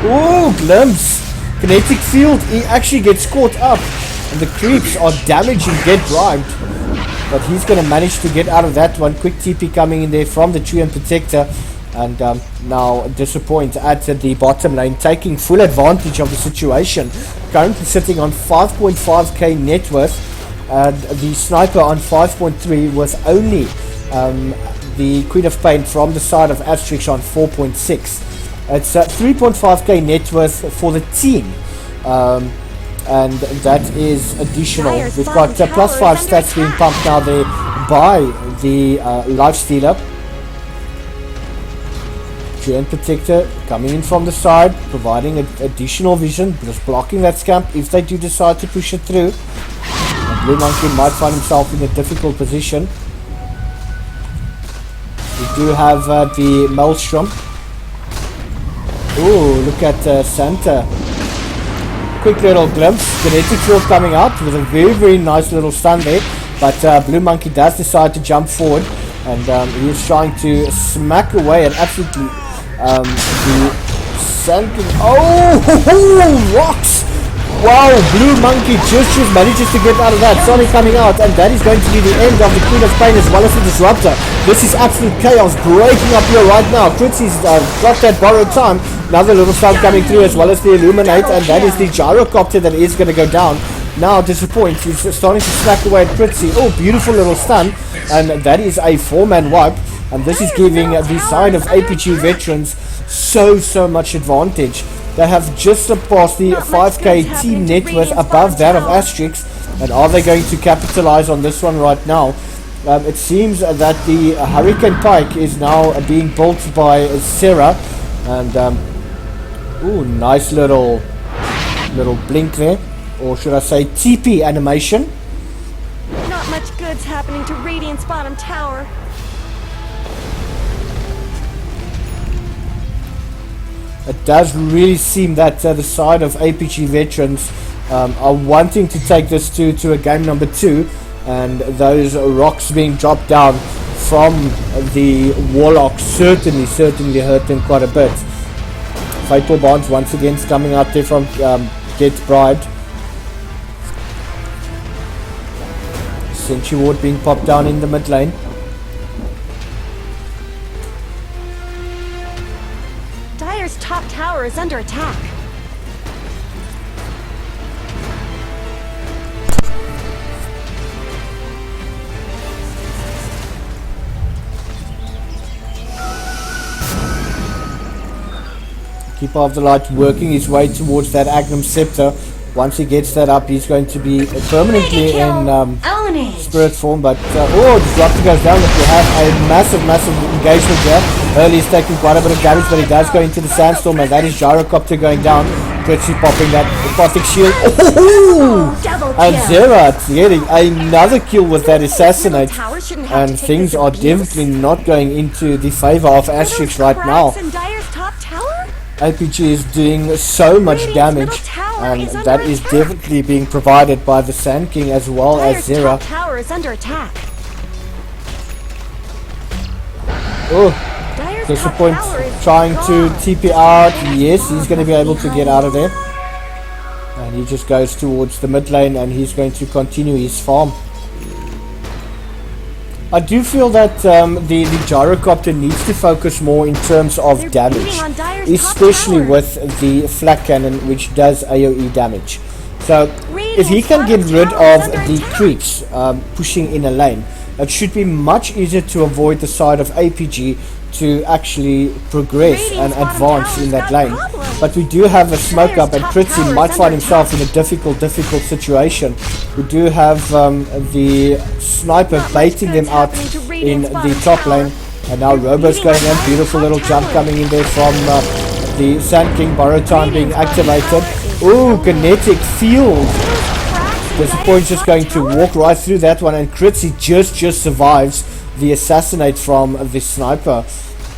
Oh, glimpse! Kinetic field, he actually gets caught up, and the creeps are damaging Get Bribed. But he's going to manage to get out of that one. Quick TP coming in there from the Tree and Protector. And now Disappoint at the bottom lane, taking full advantage of the situation. Currently sitting on 5.5k net worth. And the Sniper on 5.3 with only the Queen of Pain from the side of AstriX on 4.6. It's 3.5k net worth for the team. And that is additional. We've got plus 5 stats being pumped now there by the Life Stealer. Giant Protector coming in from the side, providing additional vision, just blocking that scamp if they do decide to push it through. And Blue Monkey might find himself in a difficult position. We do have the Maelstrom. Ooh, look at Santa. Quick little glimpse. Kinetic field coming out with a very nice little stun there. But Blue Monkey does decide to jump forward. And he is trying to smack away and absolutely the Sand King. Oh, rocks! Wow, Blue Monkey just manages to get out of that. Sonic coming out, and that is going to be the end of the Queen of Pain as well as the Disruptor. This is absolute chaos breaking up here right now. Critsy's got that borrowed time. Another little stun coming through as well as the Illuminate, and that is the Gyrocopter that is going to go down. Now Disappoint, he's starting to slack away at Critsy. Oh, beautiful little stun, and that is a 4-man wipe, and this is giving the side of ApG Veterans so much advantage. They have just surpassed the 5k team net worth above that of AstriX, and are they going to capitalize on this one right now? It seems that the Hurricane Pike is now being built by Sarah, and ooh, nice little blink there, or should I say TP animation. Not much good's happening to Radiant's bottom tower. It does really seem that the side of ApG Veterans are wanting to take this to a game number 2, and those rocks being dropped down from the Warlock certainly hurt them quite a bit. Fatal Bonds once again coming out there from Get Bribed. Sentry Ward being popped down in the mid lane. Dire's top tower is under attack. Keeper of the Light working his way towards that Agnum Scepter. Once he gets that up, he's going to be permanently in spirit form. But oh, Disruptor goes down. But we have a massive engagement there. Early is taking quite a bit of damage, but he does go into the Sandstorm, and that is Gyrocopter going down. Critsy popping that Apothic Shield. Oh! And Zera getting another kill with that Assassinate. And things are definitely not going into the favor of AstriX right now. ApG is doing so much damage, and that is definitely being provided by the Sand King as well as Zera. Tower is under attack. Oh, Disappoint trying to TP out. Yes, he's going to be able to get out of there. And he just goes towards the mid lane, and he's going to continue his farm. I do feel that the Gyrocopter needs to focus more in terms of damage, especially with the Flak Cannon, which does AoE damage. So if he can get rid of the creeps pushing in a lane, it should be much easier to avoid the side of ApG to actually progress and advance in that lane. But we do have a smoke up, and Critsy might find himself in a difficult situation. We do have the sniper baiting them out in the top lane, and now Robo's going in. Beautiful little jump coming in there from the Sand King. Borrow Time being activated. Ooh, kinetic field. Disappoint's just going to walk right through that one, and Critsy just survives the assassinate from the sniper.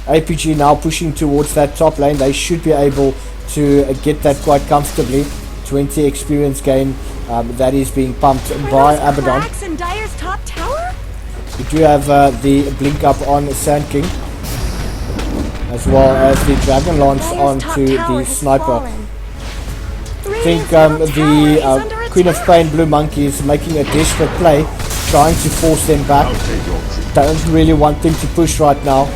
ApG now pushing towards that top lane. They should be able to get that quite comfortably. 20 experience gain that is being pumped by Abaddon. We do have the blink up on Sand King, as well as the Dragon Lance onto the sniper. I think the Queen of Pain Blue Monkey is making a desperate play, trying to force them back. Don't really want them to push right now.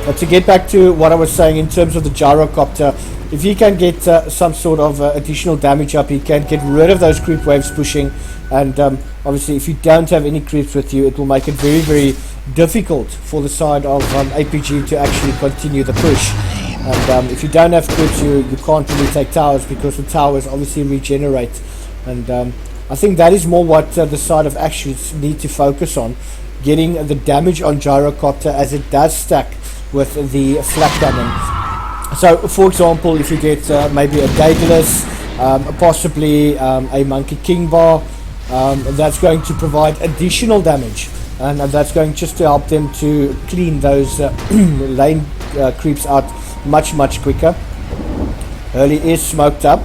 But to get back to what I was saying in terms of the Gyrocopter, if he can get some sort of additional damage up, he can get rid of those creep waves pushing. And obviously, if you don't have any creeps with you, it will make it very difficult for the side of ApG to actually continue the push. And if you don't have creeps, you can't really take towers, because the towers obviously regenerate. And I think that is more what the side of AstriX need to focus on, getting the damage on Gyrocopter, as it does stack with the Flak Cannon. So for example, if you get maybe a Daedalus, possibly a Monkey King Bar, that's going to provide additional damage, and that's going just to help them to clean those lane creeps out much quicker. Hurley is smoked up.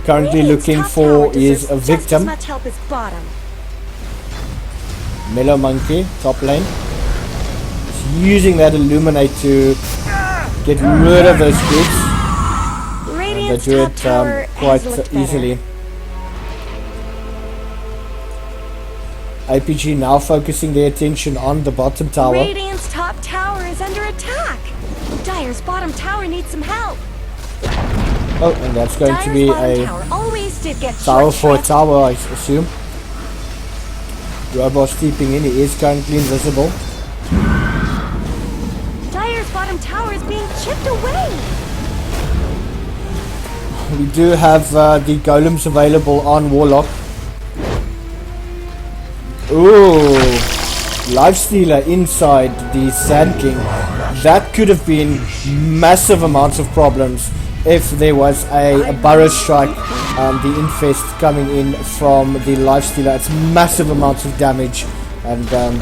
Currently looking for is a victim. Mellow Monkey, top lane. He's using that Illuminate to get rid of those creeps. They Radiant's do top it tower quite has looked better. easily. ApG now focusing their attention on the bottom tower. Radiant's top tower is under attack. Dire's bottom tower needs some help. Oh, and that's going to Dire's be bottom a tower always did get tower for a short-shot. tower, I assume. Robo steeping in, he is currently invisible. Dire's bottom tower is being chipped away. We do have the golems available on Warlock. Ooh, Lifestealer inside the Sand King. That could have been massive amounts of problems if there was a Burrow Strike, the Infest coming in from the Lifestealer. It's massive amounts of damage, and that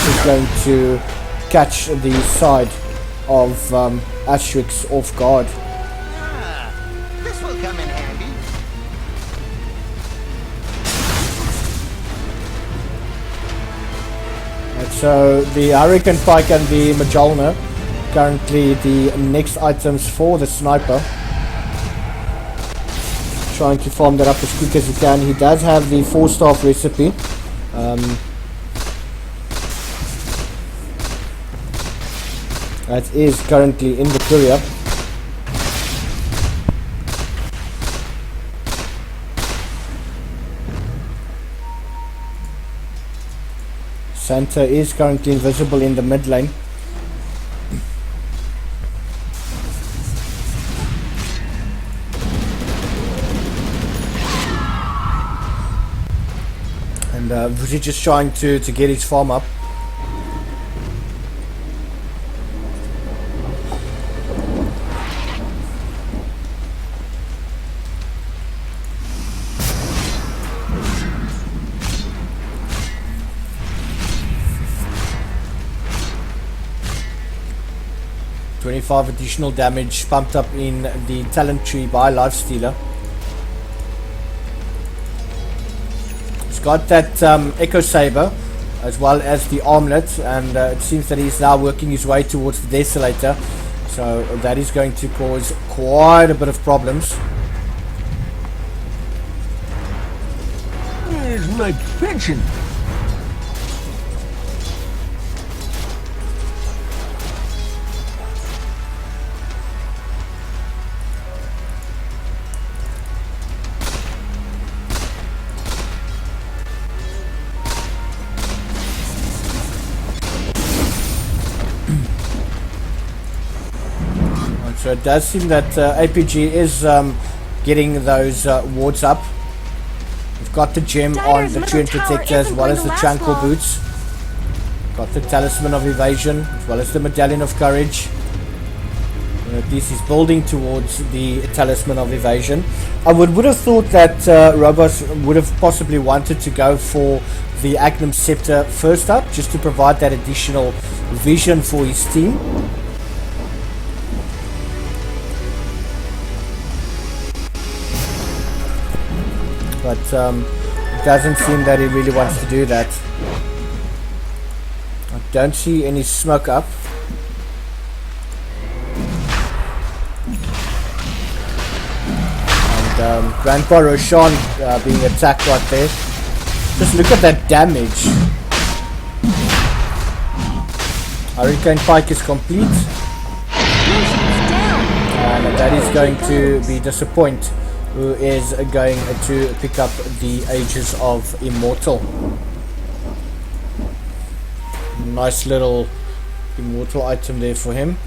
is going to catch the side of AstriX off guard. This will come in handy. And so the Hurricane Pike and the Majalna, currently the next items for the sniper. Trying to farm that up as quick as he can. He does have the 4-staff recipe. That is currently in the courier. Santa is currently invisible in the mid lane. And Vuzi just trying to get his farm up. .25 additional damage pumped up in the talent tree by Lifestealer. He's got that Echo Saber as well as the armlet, and it seems that he's now working his way towards the Desolator, so that is going to cause quite a bit of problems. Where's my pension? So it does seem that ApG is getting those wards up. We've got the gem on the Treant Protector as well as the Tranquil Boots. Got the Talisman of Evasion as well as the Medallion of Courage. And at least he's building towards the Talisman of Evasion. I would have thought that Robos would have possibly wanted to go for the Agnum Scepter first up, just to provide that additional vision for his team. But it doesn't seem that he really wants to do that. I don't see any smoke up. And Grandpa Roshan being attacked right there. Just look at that damage. Hurricane Pike is complete. And that is going to be Disappoint, who is going to pick up the Ages of Immortal. Nice little Immortal item there for him.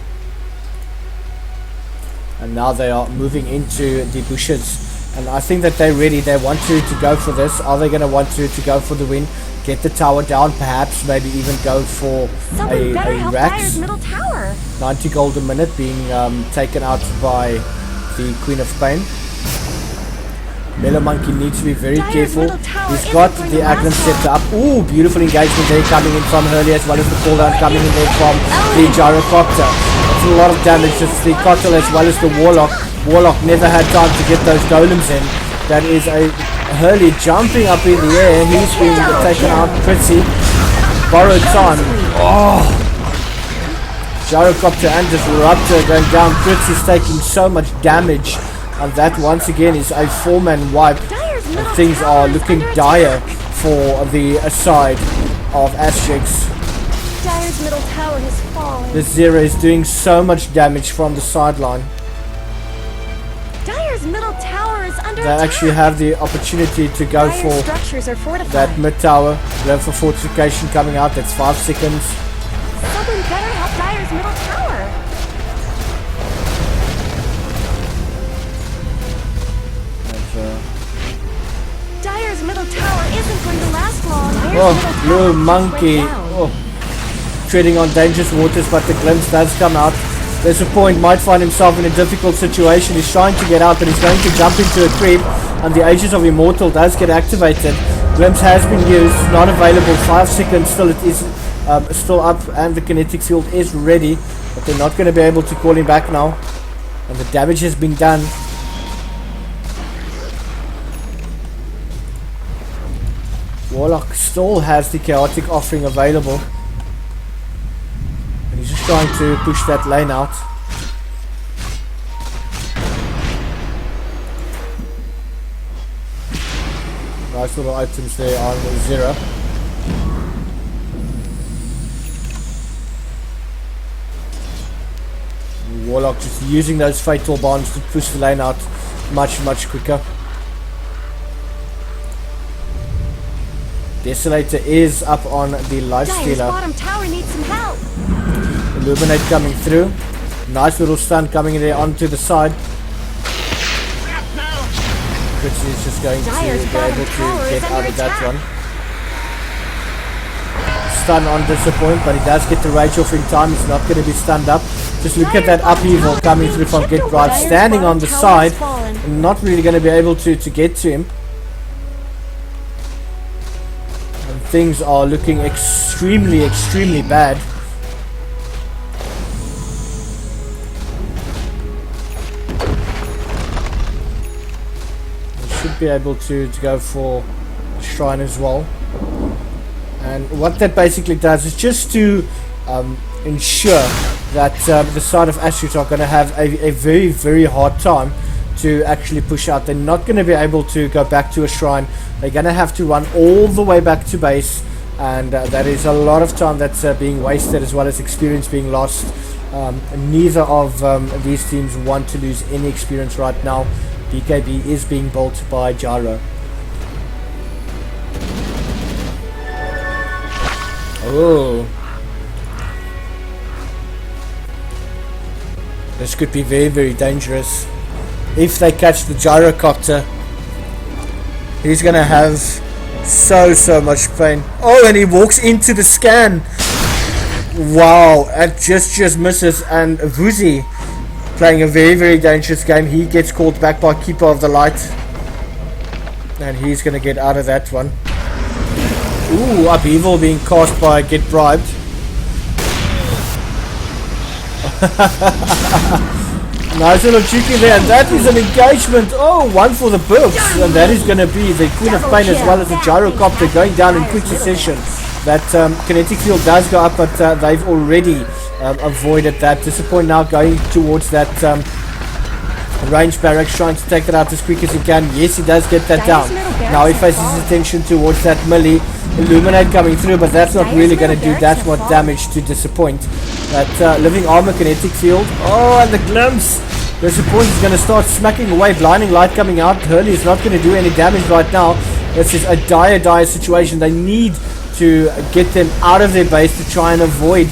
And now they are moving into the bushes. And I think that they're ready. They want to go for this. Are they going to want to go for the win? Get the tower down, perhaps, maybe even go for a Rax. Middle tower. 90 gold a minute being taken out by the Queen of Pain. Mellow Monkey needs to be very careful. He's got the Agnum Scepter up. Ooh, beautiful engagement there coming in from Hurley, as well as the cooldown coming in there from the Gyrocopter. That's a lot of damage. It's the Cottle as well as the Warlock. Warlock never had time to get those golems in. That is a Hurley jumping up in the air. He's being taken out pretty. Borrowed time. Oh, Gyrocopter and Disruptor going down. Fritz is taking so much damage, and that once again is a 4-man wipe, and things are looking dire for the side of AstriX. Dire's middle tower has fallen. The Zero is doing so much damage from the sideline. Dire's middle tower is under They attack. actually have the opportunity to go Dire's for structures are fortified. that mid tower. Go for fortification coming out. That's 5 seconds. Someone better help Dire's middle tower. Dire's middle tower isn't going to last long. Dire's middle Oh, tower Blue has Monkey. went down. Oh, treading on dangerous waters, but the glimpse does come out. There's a point, might find himself in a difficult situation. He's trying to get out, but he's going to jump into a creep, and the Aegis of Immortal does get activated. Glimpse has been used, not available. 5 seconds still. It is still up, and the kinetic field is ready, but they're not going to be able to call him back now, and the damage has been done. Warlock still has the chaotic offering available, and he's just trying to push that lane out. Nice little items there on Zero. Warlock just using those fatal bonds to push the lane out much quicker. Desolator is up on the Dire's Lifestealer. bottom tower needs some help. Illuminate coming through. Nice little stun coming in there onto the side. Fritz is just going to Dire's be bottom able to tower get is out under of that attack. one. Stun on Disappoint, but he does get the rage off in time. He's not going to be stunned up. Just look at that upheaval coming through from Get Bright, Dire's standing on bottom the tower side, has fallen. and not really going to be able to get to him. And things are looking extremely bad. Should be able to go for Shrine as well, and what that basically does is just to ensure that the side of AstriX are going to have a very hard time to actually push out. They're not going to be able to go back to a Shrine. They're going to have to run all the way back to base, and that is a lot of time that's being wasted, as well as experience being lost. Neither of these teams want to lose any experience right now. BKB is being built by Gyro. Oh, this could be very dangerous. If they catch the Gyrocopter, he's gonna have so much pain. Oh, and he walks into the scan. Wow, it just misses, and Vuzi playing a very dangerous game. He gets called back by Keeper of the Light, and he's going to get out of that one. Ooh, Upheaval being cast by Get Bribed. Nice little cheeky there, and that is an engagement. Oh, one for the books, and that is going to be the Queen of Pain as well as the Gyrocopter going down in quick succession. That kinetic field does go up, but they've already avoided that. Disappoint now going towards that range barracks, trying to take it out as quick as he can. Yes, he does get that down. Now he faces his attention towards that melee. Illuminate coming through, but that's not really going to do that much damage to Disappoint. That living armor kinetic field. Oh, and the glimpse. Disappoint is going to start smacking away. Blinding light coming out. Hurley is not going to do any damage right now. This is a dire situation. They need to get them out of their base to try and avoid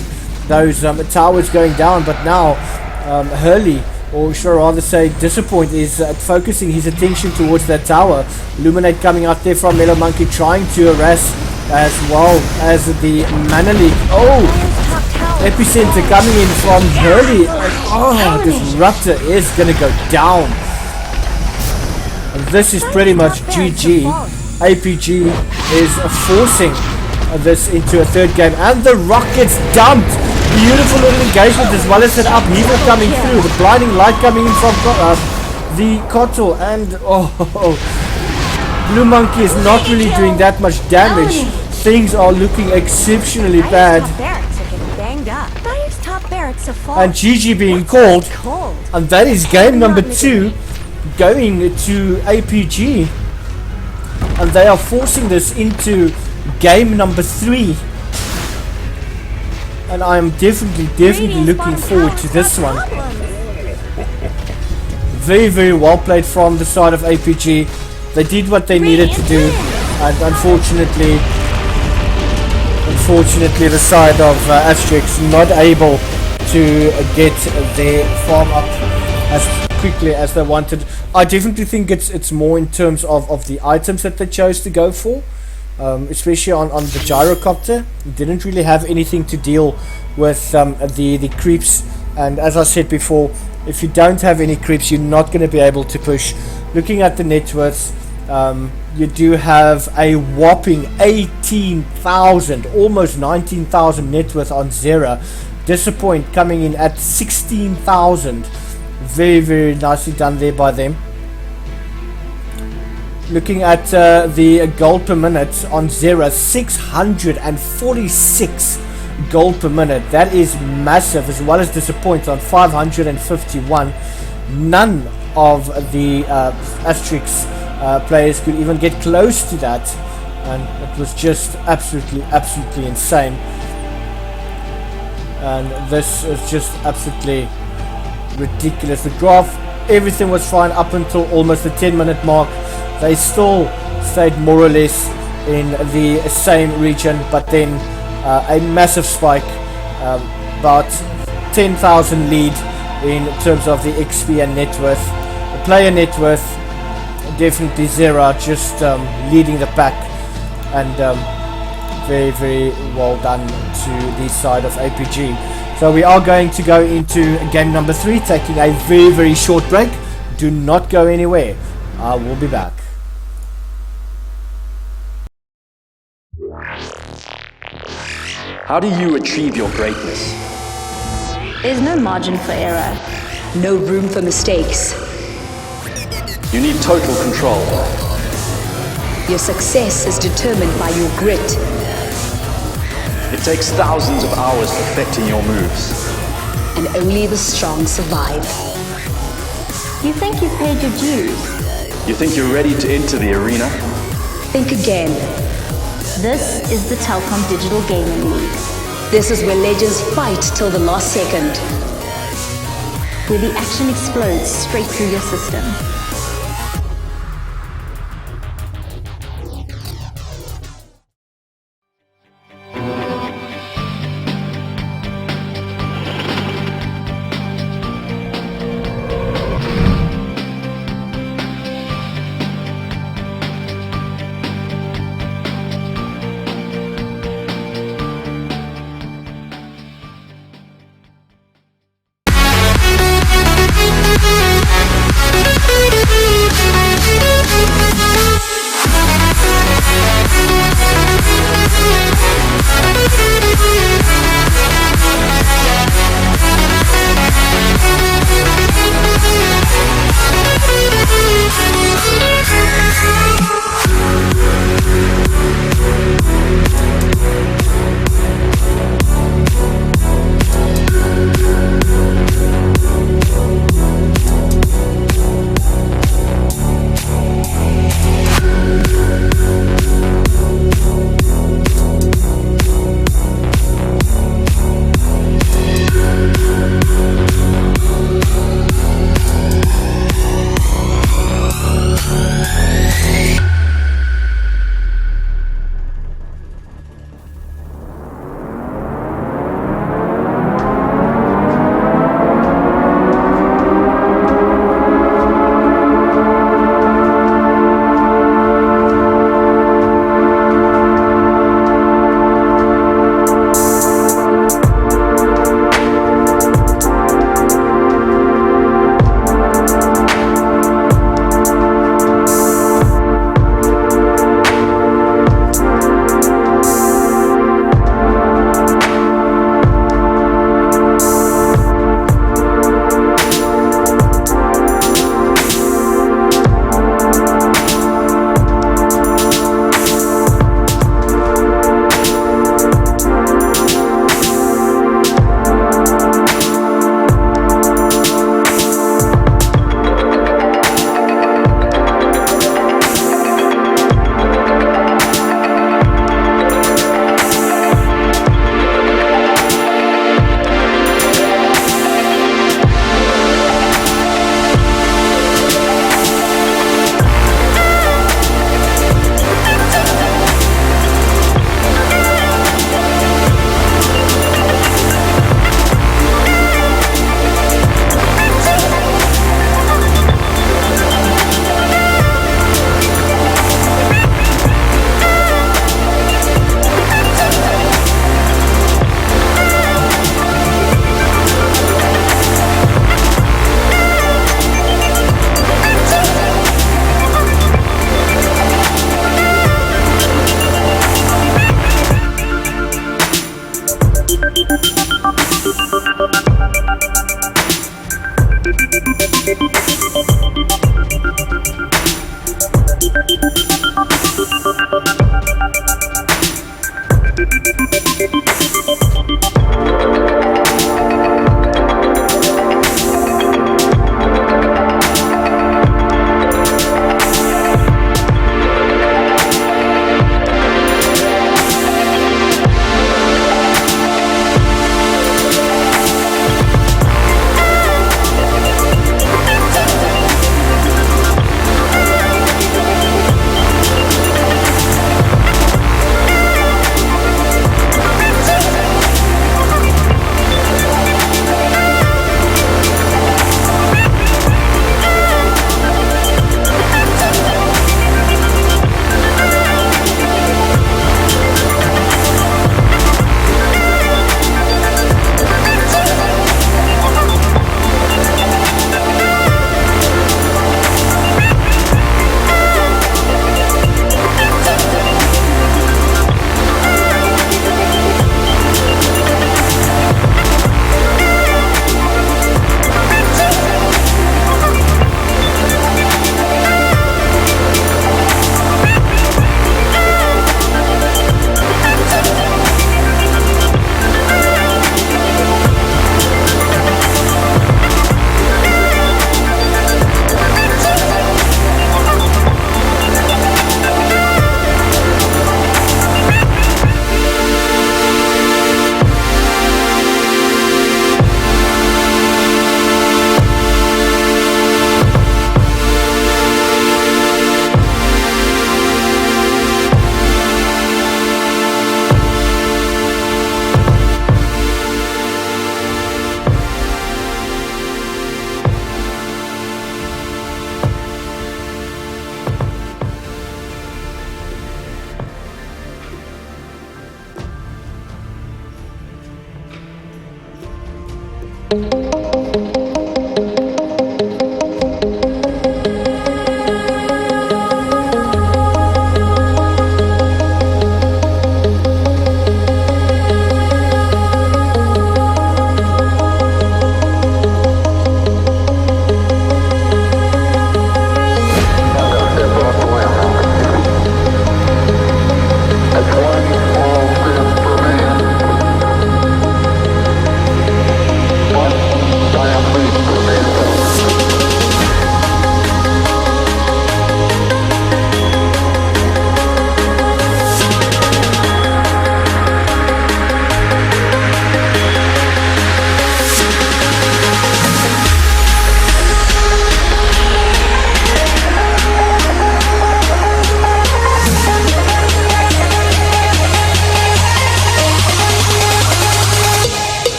those towers going down. But now Hurley, or should I rather say Disappoint, is focusing his attention towards that tower. Illuminate coming out there from Mellow Monkey, trying to harass as well as the Mana League. Oh, Epicenter coming in from Hurley. Oh, Disruptor is going to go down. And this is pretty much GG. ApG is forcing this into a third game, and the rock gets dumped. Beautiful little engagement, as well as an upheaval coming through. The blinding light coming in from the Kotal, and Blue Monkey is not really doing that much damage. Things are looking exceptionally bad. Dire's top that barracks a fault. and GG being called, Cold. and that is game number 2 going to ApG, and they are forcing this into game number 3, and I am definitely Radiant's looking bottom forward tower's to this got one. problems. Very well played from the side of ApG. They did what they needed to do, and unfortunately the side of AstriX not able to get their farm up as quickly as they wanted. I definitely think it's more in terms of the items that they chose to go for, especially on the gyrocopter. It didn't really have anything to deal with the creeps, and as I said before, if you don't have any creeps, you're not going to be able to push. Looking at the net worths, you do have a whopping 18,000, almost 19,000 net worth on Zera. Disappoint coming in at 16,000. Very nicely done there by them. Looking at the gold per minute on Zera, 646 gold per minute. That is massive, as well as Disappoint on 551. None of the AstriX players could even get close to that, and it was just absolutely insane. And this is just absolutely ridiculous. The graph, everything was fine up until almost the 10-minute mark. They still stayed more or less in the same region, but then a massive spike, about 10,000 lead in terms of the XP and net worth. The player net worth, definitely Zera just leading the pack, and very well done to the side of ApG. So we are going to go into game number 3, taking a very short break. Do not go anywhere. I will be back. How do you achieve your greatness? There's no margin for error. No room for mistakes. You need total control. Your success is determined by your grit. It takes thousands of hours perfecting your moves. And only the strong survive. You think you've paid your dues? You think you're ready to enter the arena? Think again. This is the Telkom Digital Gaming League, This is where legends fight till the last second. where the action explodes straight through your system. Thank you.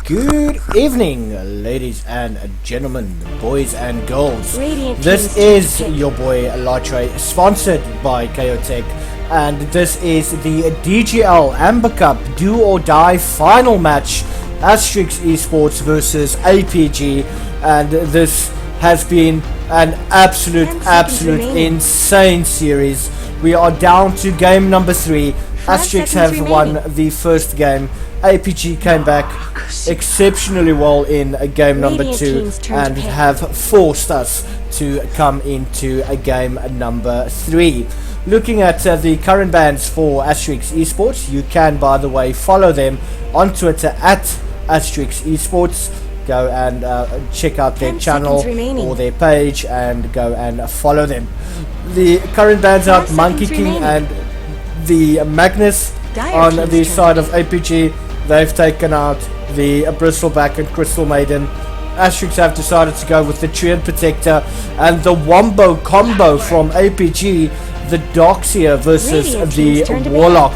Good evening, ladies and gentlemen, boys and girls. Radiant This team's is your boy Latre, sponsored by Chaotech, and this is the DGL Amber Cup Do or Die final match, AstriX.Esports versus ApG, and this has been an absolute remaining. insane series. We are down to game number 3. AstriX seconds have remaining. won the first game. ApG came back exceptionally well in game number Radiant 2 team's turn to and pick. have forced us to come into a game number 3. Looking at the current bans for AstriX.Esports, you can, by the way, follow them on Twitter at AstriX.Esports. Go and check out their 10 channel seconds remaining. or their page and go and follow them. The current bans 5 out Monkey seconds King remaining. and the Magnus. Dire On King's the turn. side of ApG, they've taken out the Bristleback and Crystal Maiden. AstriX have decided to go with the Treant Protector and the Wombo combo from ApG, the Doxia versus Radiant the team's turn to Warlock.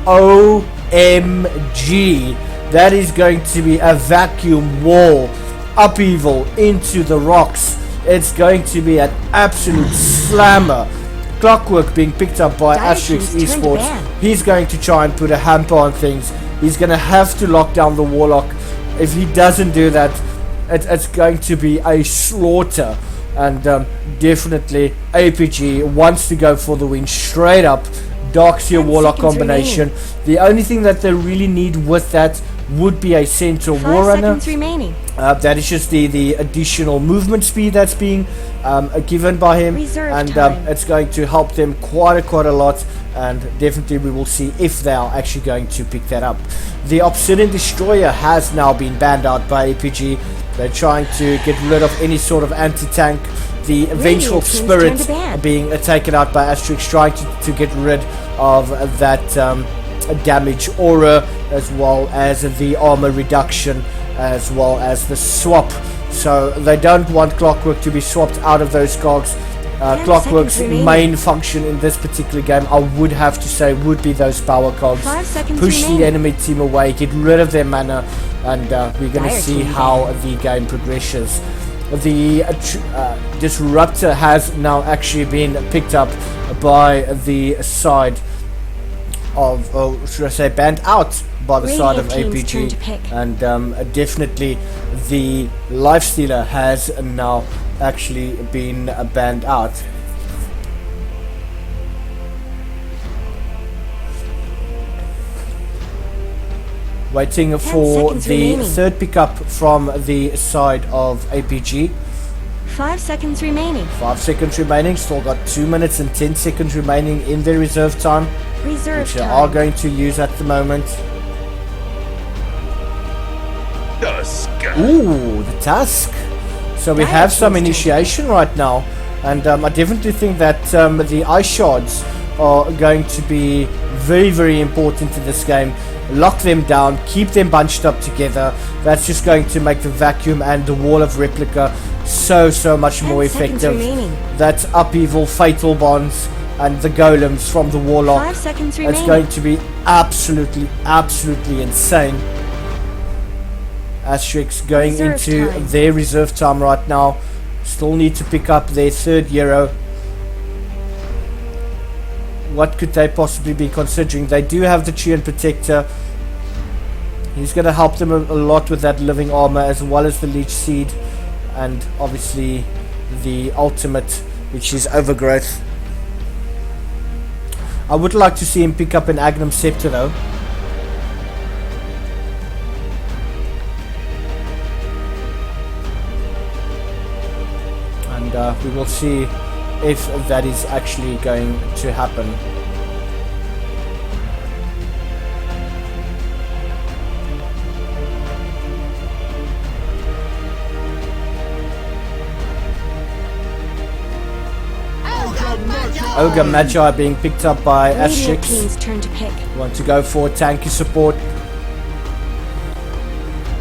OMG, that is going to be a vacuum wall upheaval into the rocks. It's going to be an absolute slammer. Clockwork being picked up by AstriX Esports. He's going to try and put a hamper on things. He's going to have to lock down the Warlock. If he doesn't do that, it's going to be a slaughter. And definitely ApG wants to go for the win straight up. Darkseer Warlock combination. The only thing that they really need with that would be a Centaur Warrunner. That is just the additional movement speed that's being given by him, and it's going to help them quite a lot. And definitely we will see if they are actually going to pick that up. The Obsidian Destroyer has now been banned out by ApG. They're trying to get rid of any sort of anti-tank. The Vengeful Spirit being taken out by AstriX, trying to get rid of that damage aura, as well as the armor reduction, as well as the swap. So they don't want Clockwork to be swapped out of those cogs. Clockwork's main function in this particular game, I would have to say, would be those power cogs. Push the enemy team away, get rid of their mana, and we're going to see how the game progresses. The Disruptor has now actually been picked up by the side of, or should I say, banned out by the side of ApG, and definitely the Lifestealer has now actually been banned out. Waiting for the third pickup from the side of ApG. 5 seconds remaining. 5 seconds remaining. Still got 2 minutes and 10 seconds remaining in their reserve time, which they are going to use at the moment. Ooh, the Tusk. So we have some initiation right now, and I definitely think that the Ice Shards are going to be very important in this game. Lock them down, keep them bunched up together. That's just going to make the Vacuum and the Wall of Replica so much more effective. That Upheaval, Fatal Bonds, and the Golems from the Warlock. 5 seconds remaining. It's going to be absolutely insane. AstriX going into their reserve time right now. Still need to pick up their third hero. What could they possibly be considering? They do have the Treant Protector. He's going to help them a lot with that living armor, as well as the Leech Seed, and obviously the ultimate, which is Overgrowth. I would like to see him pick up an Agnum Scepter though. And we will see if that is actually going to happen. Ogre Magi being picked up by AstriX. Want to go for tanky support.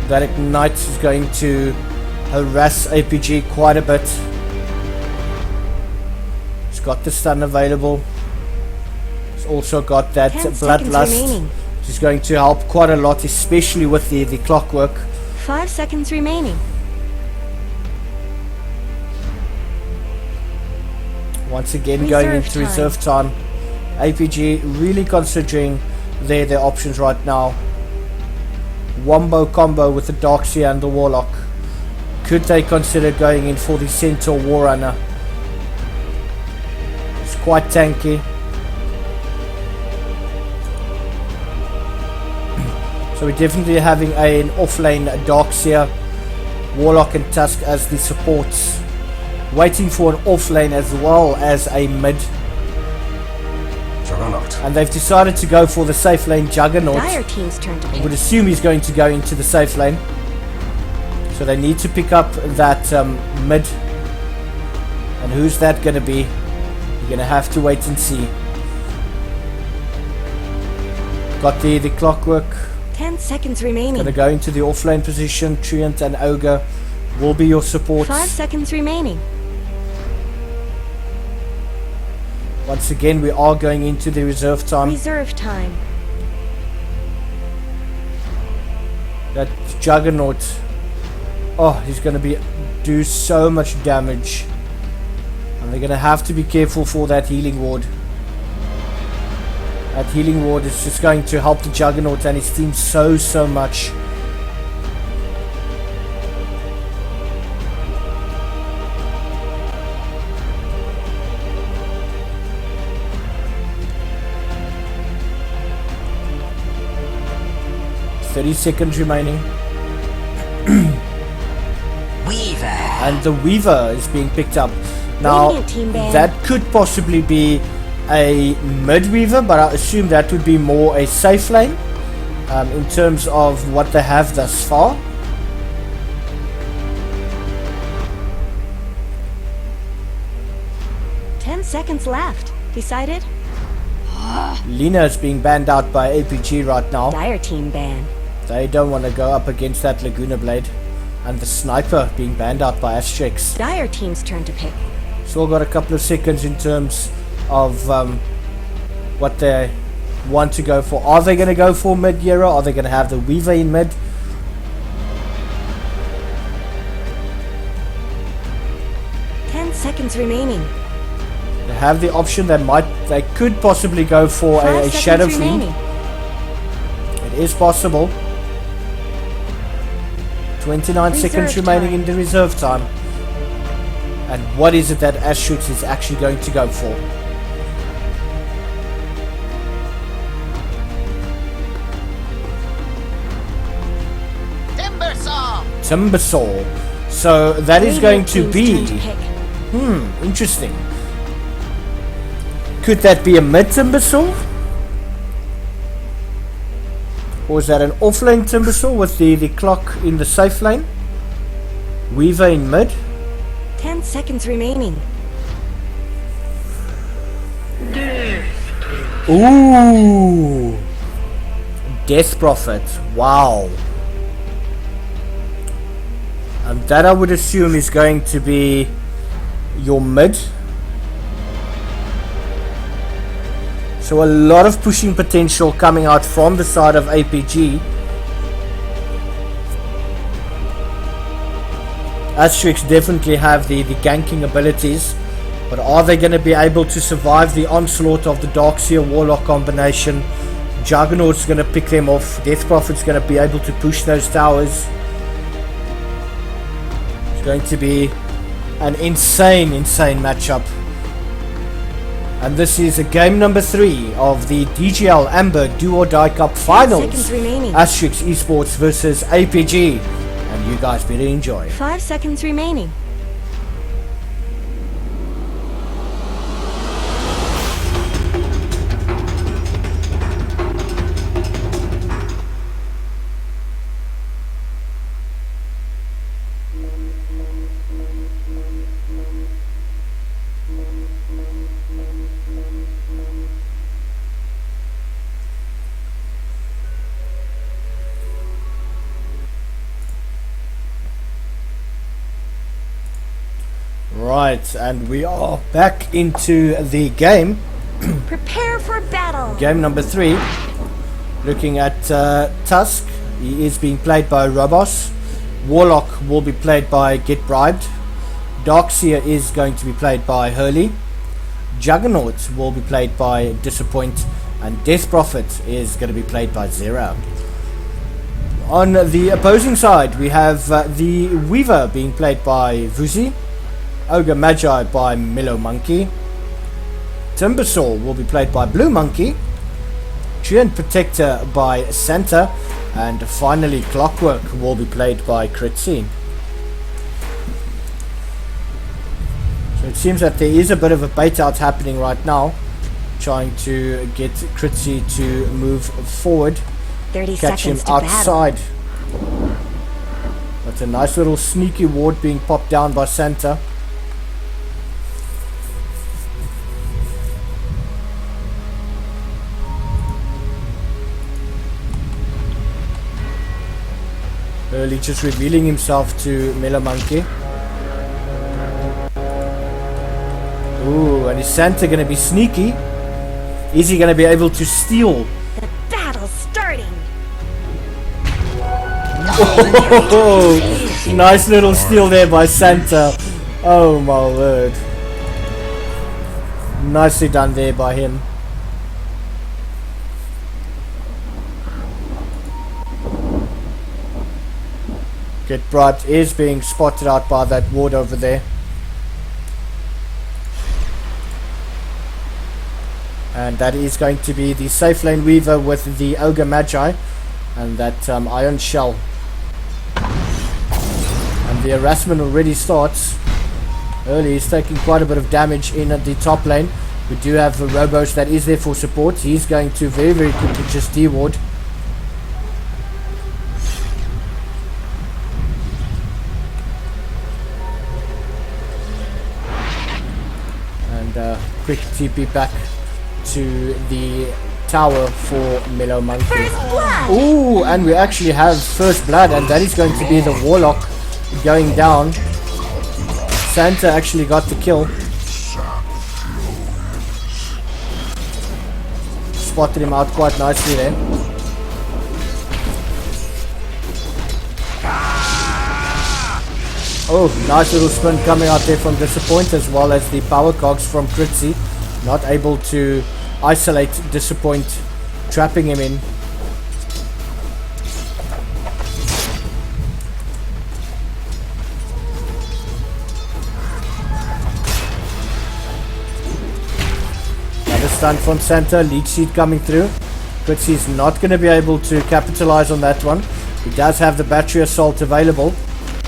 That Ignite is going to harass ApG quite a bit. He's got the stun available. He's also got that Bloodlust, which is going to help quite a lot, especially with the Clockwork. 5 seconds remaining. Once again going into reserve time. ApG really considering their options right now. Wombo combo with the Darkseer and the Warlock. Could they consider going in for the Centaur Warrunner? It's quite tanky. So we're definitely having an offlane Darkseer, Warlock and Tusk as the supports. Waiting for an offlane as well as a mid. Juggernaut. And they've decided to go for the safe lane Juggernaut. Dire team's turn to pick. I would assume he's going to go into the safe lane. So they need to pick up that mid. And who's that going to be? You're going to have to wait and see. Got the Clockwork. 10 seconds remaining. Going to go into the offlane position. Treant and Ogre will be your supports. 5 seconds remaining. Once again, we are going into the reserve time. Reserve time. That Juggernaut Oh, he's going to do so much damage. And they're going to have to be careful for that healing ward. That healing ward is just going to help the Juggernaut and his team so much. Seconds remaining. Weaver. And the Weaver is being picked up. Now, Radiant team ban. that could possibly be a mid-Weaver, but I assume that would be more a safe lane in terms of what they have thus far. Seconds left. Decided? Lina is being banned out by ApG right now. Dire team ban. They don't want to go up against that Laguna Blade. And the Sniper being banned out by AstriX. Dire team's turn to pick. Still got a couple of seconds in terms of what they want to go for. Are they going to go for mid-Yera? Are they going to have the Weaver in mid? Seconds remaining. They have the option. They could possibly go for a Shadow Fiend. It is possible. 29 seconds remaining in the reserve time. And what is it that AstriX is actually going to go for? Timbersaw. So that is going to be... interesting. Could that be a mid Timbersaw? Or is that an offlane Timbersaw with the clock in the safe lane? Weaver in mid. 10 seconds remaining. Ooh! Death Prophet. Wow. And that I would assume is going to be your mid. So a lot of pushing potential coming out from the side of ApG. AstriX definitely have the ganking abilities, but are they going to be able to survive the onslaught of the Darkseer Warlock combination? Juggernaut's going to pick them off. Death Prophet's going to be able to push those towers. It's going to be an insane matchup. And this is game number 3 of the DGL Amber Do or Die Cup Finals. AstriX Esports versus ApG. And you guys better enjoy. 5 seconds remaining. Right, and we are back into the game. Prepare for battle. Game number 3. Looking at Tusk. He is being played by Robos. Warlock will be played by Get Bribed. Darkseer is going to be played by Hurley. Juggernaut will be played by Disappoint. And Death Prophet is going to be played by Zera. On the opposing side, we have the Weaver being played by Vuzi. Ogre Magi by Mellow Monkey. Timbersaw will be played by Blue Monkey. Treant Protector by Santa. And finally Clockwork will be played by Critzy. So it seems that there is a bit of a bait out happening right now, trying to get Critzy to move forward, 30 catch him seconds to outside. That's a nice little sneaky ward being popped down by Santa. Early just revealing himself to Mellow Monkey. Ooh, and is Santa going to be sneaky? Is he going to be able to steal? The battle's starting. Oh, Nice little steal there by Santa. Oh my word. Nicely done there by him. Get Bribed is being spotted out by that ward over there. And that is going to be the safe lane Weaver with the Ogre Magi and that Iron Shell. And the harassment already starts early. He's taking quite a bit of damage in at the top lane. We do have the Robos that is there for support. He's going to very, very quickly just de-ward. And quick TP back to the tower for Mellow Monkey. Ooh, and we actually have first blood, and that is going to be the Warlock going down. Santa actually got the kill. Spotted him out quite nicely there. Oh, nice little spin coming out there from Disappoint, as well as the power cogs from Critzy. Not able to isolate Disappoint, trapping him in. Another stun from Santa, Leech Seed coming through. Critzy is not going to be able to capitalize on that one. He does have the Battery Assault available.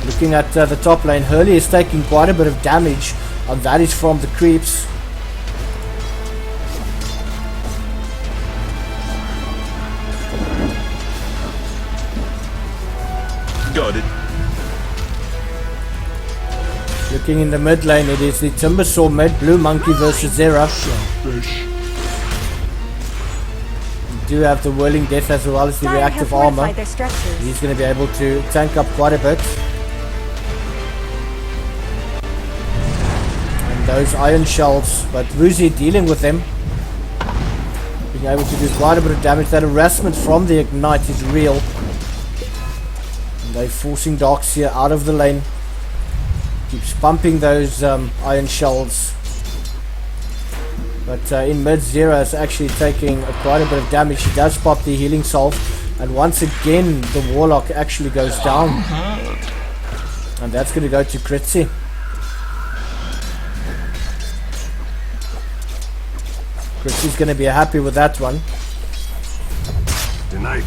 Looking at the top lane, Hurley is taking quite a bit of damage, and that is from the creeps. Got it. Looking in the mid lane, it is the Timbersaw mid, Blue Monkey versus Zera. We do have the Whirling Death as well as the Dire have reactive armor. fortified their structures. He's going to be able to tank up quite a bit. And those iron shells, but Woozy dealing with them. Being able to do quite a bit of damage. That harassment from the Ignite is real. And they're forcing Darkseer out of the lane. Keeps pumping those iron shells. But in mid, Zera is actually taking quite a bit of damage. He does pop the healing salve. And once again, the Warlock actually goes down. And that's going to go to Critzy. Critzy's going to be happy with that one. Denied.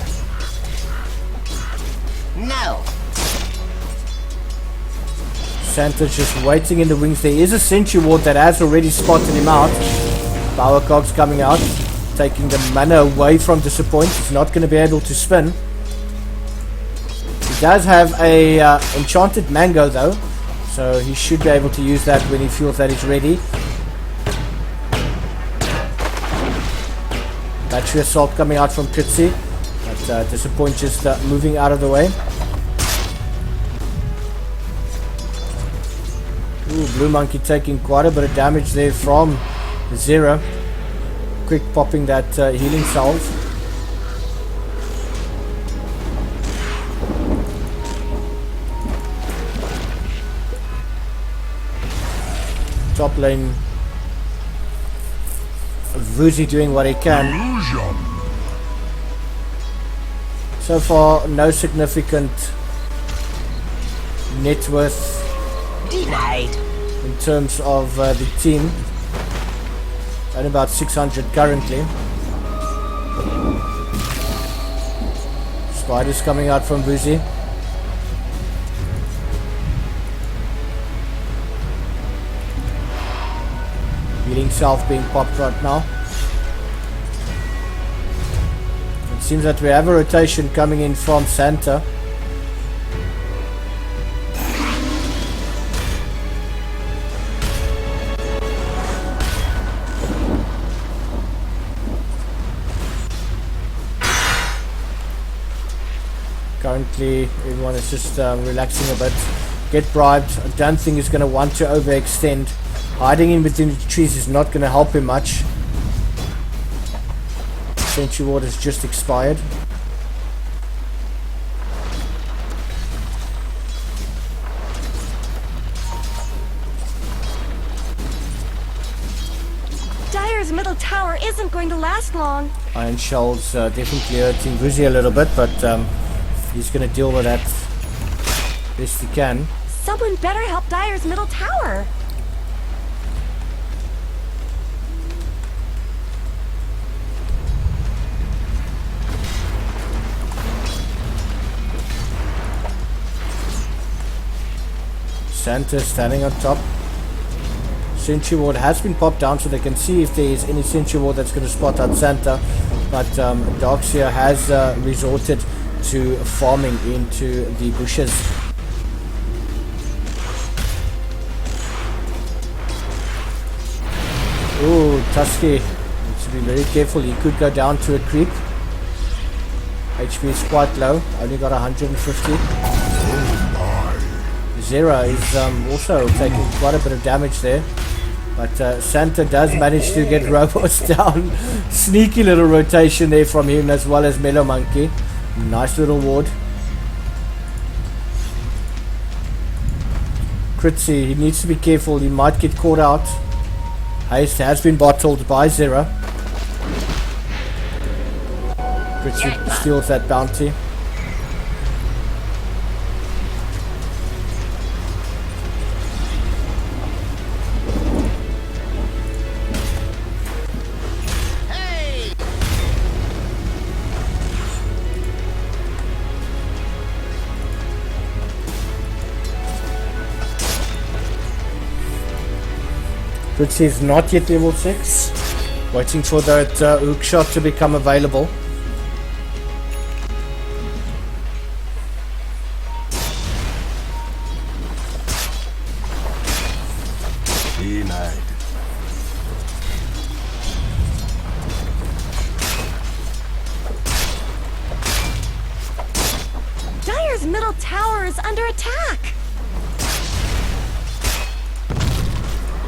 No. Santa's just waiting in the wings. There is a Sentry Ward that has already spotted him out. Power Cogs coming out, taking the mana away from Disappoint. He's not going to be able to spin. He does have a Enchanted Mango though, so he should be able to use that when he feels that he's ready. Battery Assault coming out from Critzy, but Disappoint just moving out of the way. Ooh, Blue Monkey taking quite a bit of damage there from Zera. Quick popping that healing salve. Top lane, Woozy doing what he can. So far, no significant net worth Denied. in terms of the team. At about 600 currently. Spiders coming out from Woozy. Healing self being popped right now. It seems that we have a rotation coming in from Santa. Currently, everyone is just relaxing a bit. Get Bribed. I don't think he's going to want to overextend. Hiding in between the trees is not going to help him much. Sentry Ward has just expired. middle tower isn't going to last long. Iron Shell's definitely hurting Vuzi a little bit, but he's going to deal with that best he can. Someone better help Dire's middle tower. Santa standing on top. Sentry ward has been popped down so they can see if there is any sentry ward that's going to spot out Santa, but Darkseer has resorted to farming into the bushes. Ooh, Tusky needs to be very careful. He could go down to a creep. HP is quite low, only got 150. Zera is also taking quite a bit of damage there, but Santa does manage to get robots down. Sneaky little rotation there from him, as well as Mellow Monkey. Nice little ward. Critzy, he needs to be careful, he might get caught out. Haste has been bottled by Zera. Critzy steals that bounty. Fritzy is not yet level 6. Waiting for that hook shot to become available. Denied. Dire's middle tower is under attack.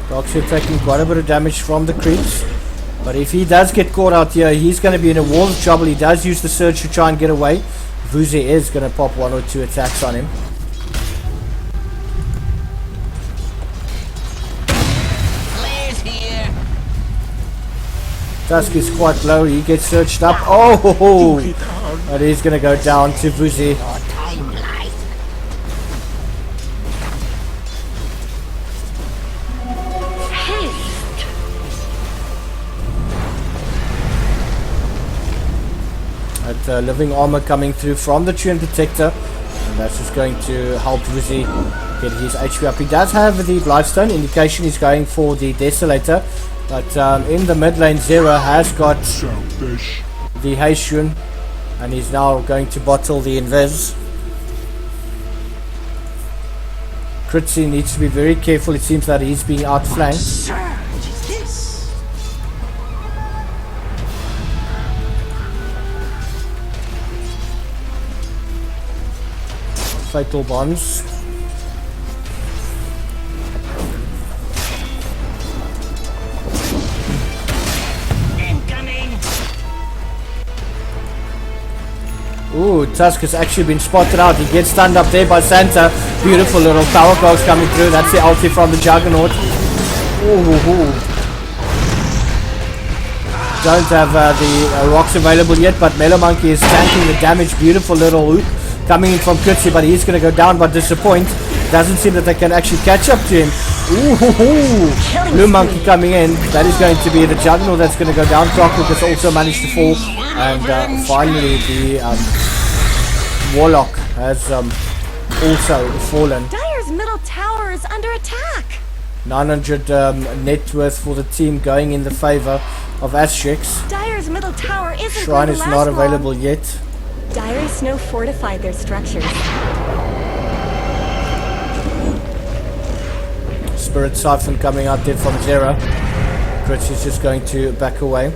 Darkseer taking quite a bit of damage from the creeps, but if he does get caught out here, he's going to be in a world of trouble. He does use the surge to try and get away. Vuzi is going to pop 1 or 2 attacks on him. Flares here. Tusk is quite low, he gets surged up. Oh, but he's going to go down to Vuzi. Living armor coming through from the Treant Detector, and that's just going to help Vuzi get his HP up. He does have the Blightstone, indication he's going for the Desolator, but in the mid lane Zera has got the Haste Rune, and he's now going to bottle the Invis. Critzy needs to be very careful, it seems that he's being outflanked. Fatal bombs. Incoming. Ooh, Tusk has actually been spotted out. He gets stunned up there by Santa. Beautiful little power box coming through. That's the ulti from the Juggernaut. Ooh. Don't have the rocks available yet, but Mellow Monkey is tanking the damage. Beautiful little hook coming in from Critzy, but he's going to go down but disappoint. Doesn't seem that they can actually catch up to him. Ooh, Blue Monkey coming in. That is going to be the Juggernaut that's going to go down. Clockwork has also managed to fall, and finally the Warlock has also fallen. Dire's middle tower is under attack. 900 net worth for the team going in the favor of AstriX. Dire's middle tower isn't Shrine going is to not last available long. yet. Dire Snow fortified their structures. Spirit Siphon coming out there from Zera. Critz is just going to back away.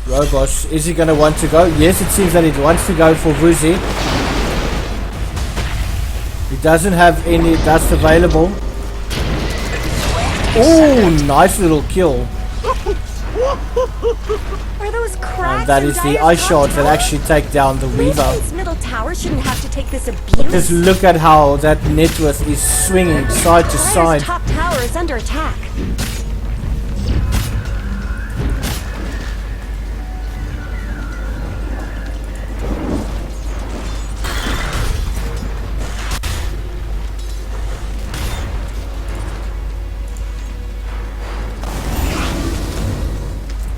Robos, is he going to want to go? Yes, it seems that he wants to go for Vuzi. He doesn't have any dust available. Oh, nice little kill. Are those cracks? And that is the ice shards that actually take down the Weaver. Radiant's middle tower shouldn't have to take this abuse. Just look at how that net worth is swinging side to Dire's side. top tower is under attack.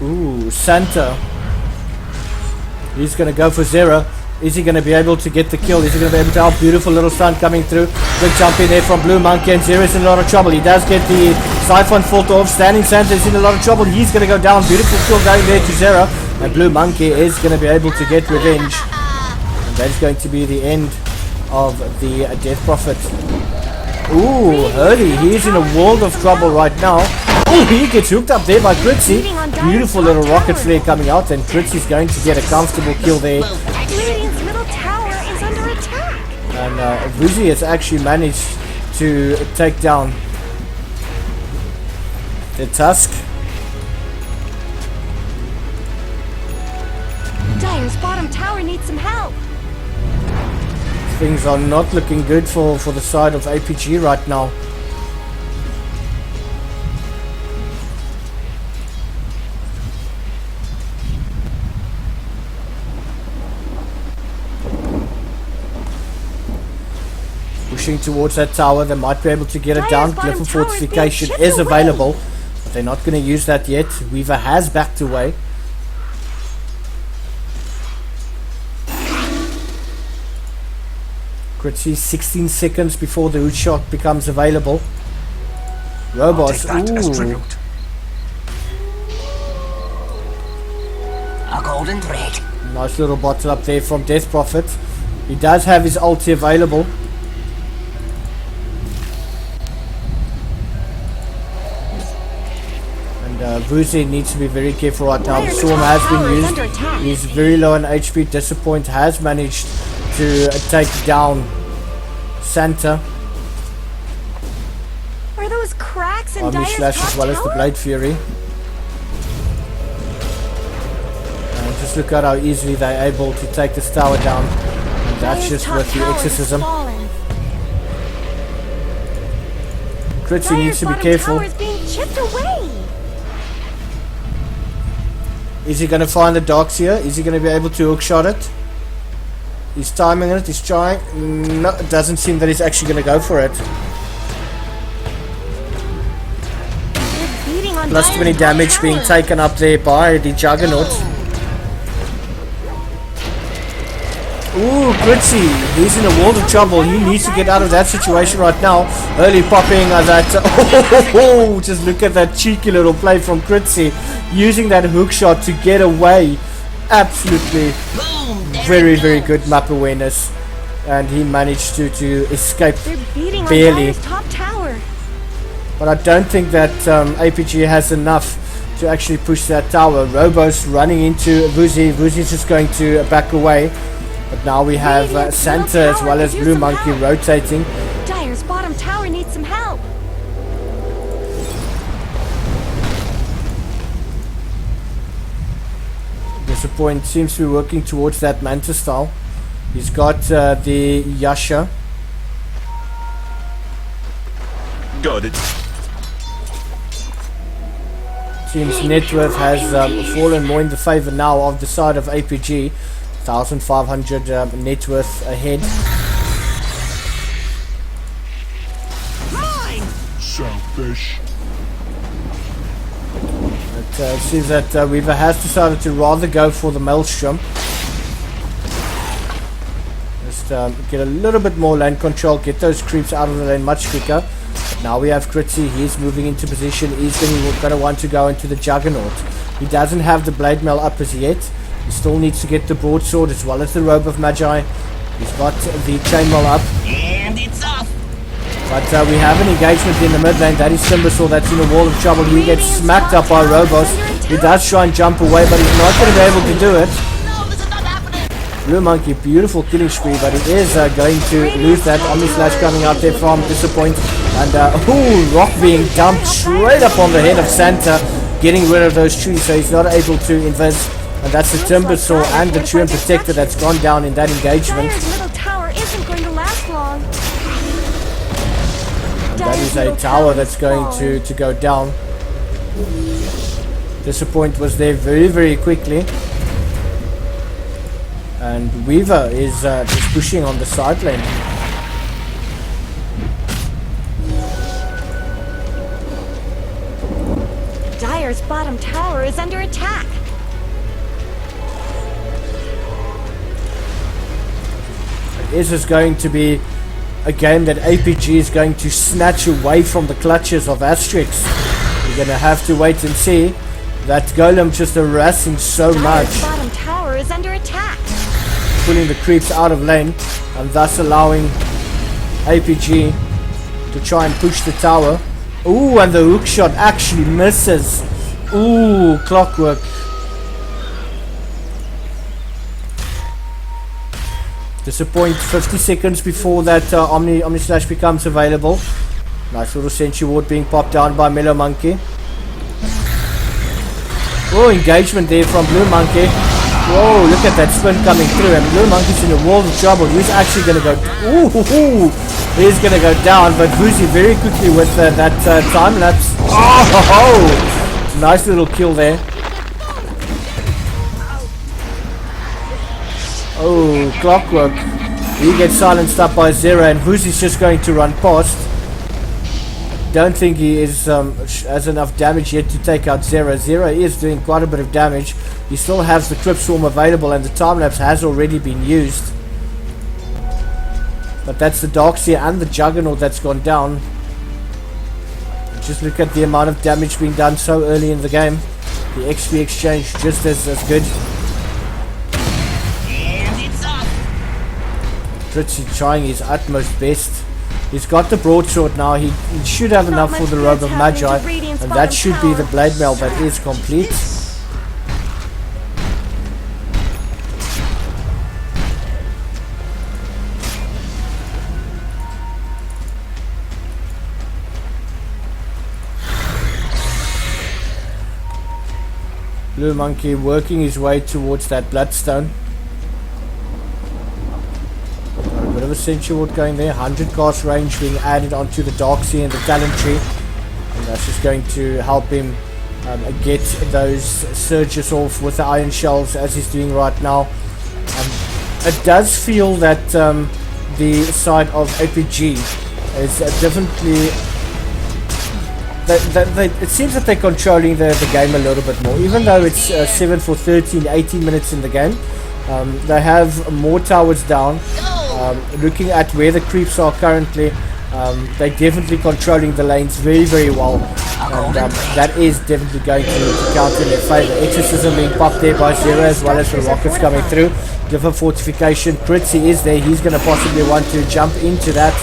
Ooh, Santa. He's going to go for 0. Is he going to be able to get the kill? Is he going to be able to help? Beautiful little stun coming through. Good jump in there from Blue Monkey, and 0 is in a lot of trouble. He does get the Siphon fault off. Standing Santa is in a lot of trouble. He's going to go down. Beautiful kill going there to 0. And Blue Monkey is going to be able to get revenge. And that is going to be the end of the Death Prophet. Ooh, Hurley. He's in a world of trouble right now. Oh, he gets hooked up there by Critzy. Beautiful little rocket flare coming out, and Critzy's going to get a comfortable kill there. Radiant's middle tower is under attack. And Vuzi has actually managed to take down the Tusk. Dire's bottom tower needs some help. Things are not looking good for the side of ApG right now. Pushing towards that tower, they might be able to get it down. Glyph of Fortification is available, but they're not going to use that yet. Weaver has backed away. Critzy 16 seconds before the hoot shot becomes available. Robots, ooh. A golden thread. Nice little bottle up there from Death Prophet. He does have his ulti available. Vuzi needs to be very careful right now. The Storm has been used. He's very low on HP. Disappoint has managed to take down Santa. Are those cracks in Army Dire's Slash top as well as the tower? Blade Fury. And just look at how easily they're able to take this tower down. And that's Dire's just top with the tower is exorcism. fallen. Critzy needs to be Dire's bottom careful. tower is being chipped away. Is he going to find the Darks here? Is he going to be able to hookshot it? He's timing it, he's trying. No, it doesn't seem that he's actually going to go for it. They're beating on Plus Dire's 20 top damage tower. being taken up there by the Juggernaut. Ooh, Critzy, he's in a world of trouble. He needs to get out of that situation right now. Early popping that. Oh, just look at that cheeky little play from Critzy, using that hook shot to get away. Absolutely very good map awareness, and he managed to escape They're beating on barely. Dire's top tower. But I don't think that ApG has enough to actually push that tower. Robo's running into Vuzi. Vuzi's just going to back away. But now we have Santa as well as Blue Monkey rotating. Dire's bottom tower needs some help. Disappoint seems to be working towards that Manta style. He's got the Yasha. Got it. Seems net worth has fallen more in the favor now of the side of ApG. 1,500 net worth ahead. Selfish. It seems that Weaver has decided to rather go for the Maelstrom. Just get a little bit more lane control, get those creeps out of the lane much quicker. But now we have Critzy, he's moving into position, he's going to want to go into the Juggernaut. He doesn't have the Blade Mail up as yet. He still needs to get the broadsword as well as the Robe of Magi. He's got the Chainmail up. And it's off. But we have an engagement in the mid lane. That is Timbersaw that's in a wall of trouble. He gets smacked up by Robos. He does try and jump away, but he's not going to be able to do it. No, this is not happening. Blue Monkey, beautiful killing spree, but he is going to lose that. Omni Slash coming out there from Disappoint. And, ooh, rock being dumped straight up on the head of Santa. getting rid of those trees, so he's not able to invest. And that's the Timber Saw and the Treant Protector that's gone down in that engagement. Dire's middle tower isn't going to last long. And that is a tower that's going to go down. Disappoint was there very, very quickly. And Weaver is just pushing on the side lane. Dire's bottom tower is under attack. This is going to be a game that ApG is going to snatch away from the clutches of AstriX. We're going to have to wait and see. That Golem just harassing so much. Dire's bottom tower is under attack. Pulling the creeps out of lane and thus allowing ApG to try and push the tower. Ooh, and the hook shot actually misses. Ooh, clockwork. Disappoint 50 seconds before that Omni Slash becomes available. Nice little Sentry Ward being popped down by Mellow Monkey. Oh, engagement there from Blue Monkey. Whoa, look at that spin coming through. And Blue Monkey's in a world of trouble. He's actually going to go... Ooh, he's going to go down. But Vuzi very quickly with that time lapse. Oh, nice little kill there. Oh, Clockwork. He gets silenced up by Zero, and Vuzi's just going to run past. Don't think he is has enough damage yet to take out Zero. Zero is doing quite a bit of damage. He still has the Crypt Swarm available, and the time lapse has already been used. But that's the Darkseer and the Juggernaut that's gone down. Just look at the amount of damage being done so early in the game. The XP exchange just as good. Fritzy trying his utmost best. He's got the broadsword now. He should have enough for the Robe of Magi, and that should be the blade mail that is complete. Blue Monkey working his way towards that Bloodstone. Bit of a Sentry Ward going there. 100 cast range being added onto the Darkseer and the Talent Tree, and that's just going to help him get those surges off with the Iron Shells as he's doing right now. It does feel that the side of ApG is definitely it seems that they're controlling the game a little bit more, even though it's 7 for 13, 18 minutes in the game. They have more towers down. Looking at where the creeps are currently, they're definitely controlling the lanes very, very well, and that is definitely going to count in their favor. Exorcism being popped there by Zero, as well as the rockets coming through. Different fortification. Pritzy is there. He's going to possibly want to jump into that.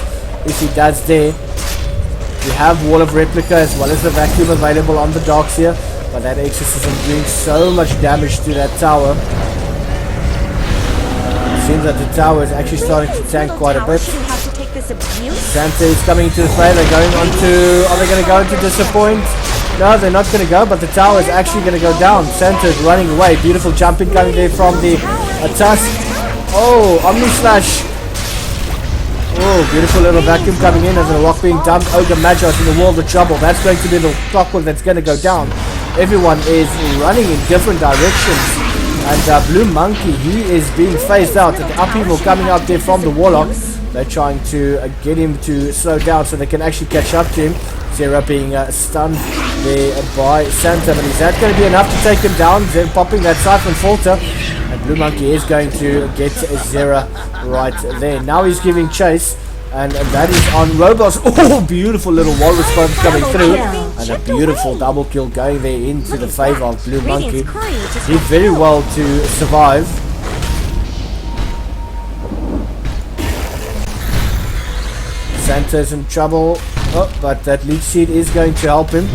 If he does there, we have Wall of Replica as well as the vacuum available on the Darkseer, but that Exorcism doing so much damage to that tower. Seems that the tower is actually starting to tank quite a bit. Santa is coming into the fray. They're going on to... Are they going to go into Disappoint? No, they're not going to go, but the tower is actually going to go down. Santa is running away. Beautiful jumping coming there from the Tusk. Oh, Omni Slash. Oh, beautiful little vacuum coming in as a rock being dumped. Ogre Magi is in the world of trouble. That's going to be the Clockwork that's going to go down. Everyone is running in different directions. And Blue Monkey, he is being phased out. And upheaval coming out there from the Warlock. They're trying to get him to slow down so they can actually catch up to him. Zero being stunned there by Santa. But is that going to be enough to take him down? Then popping that Siphon Filter. And Blue Monkey is going to get Zero right there. Now he's giving chase. And that is on Robos. Oh, beautiful little wall response coming through. And a beautiful double kill going there into the favor of Blue Monkey. Did very well to survive. Santa's in trouble. Oh, but that Leech Seed is going to help him.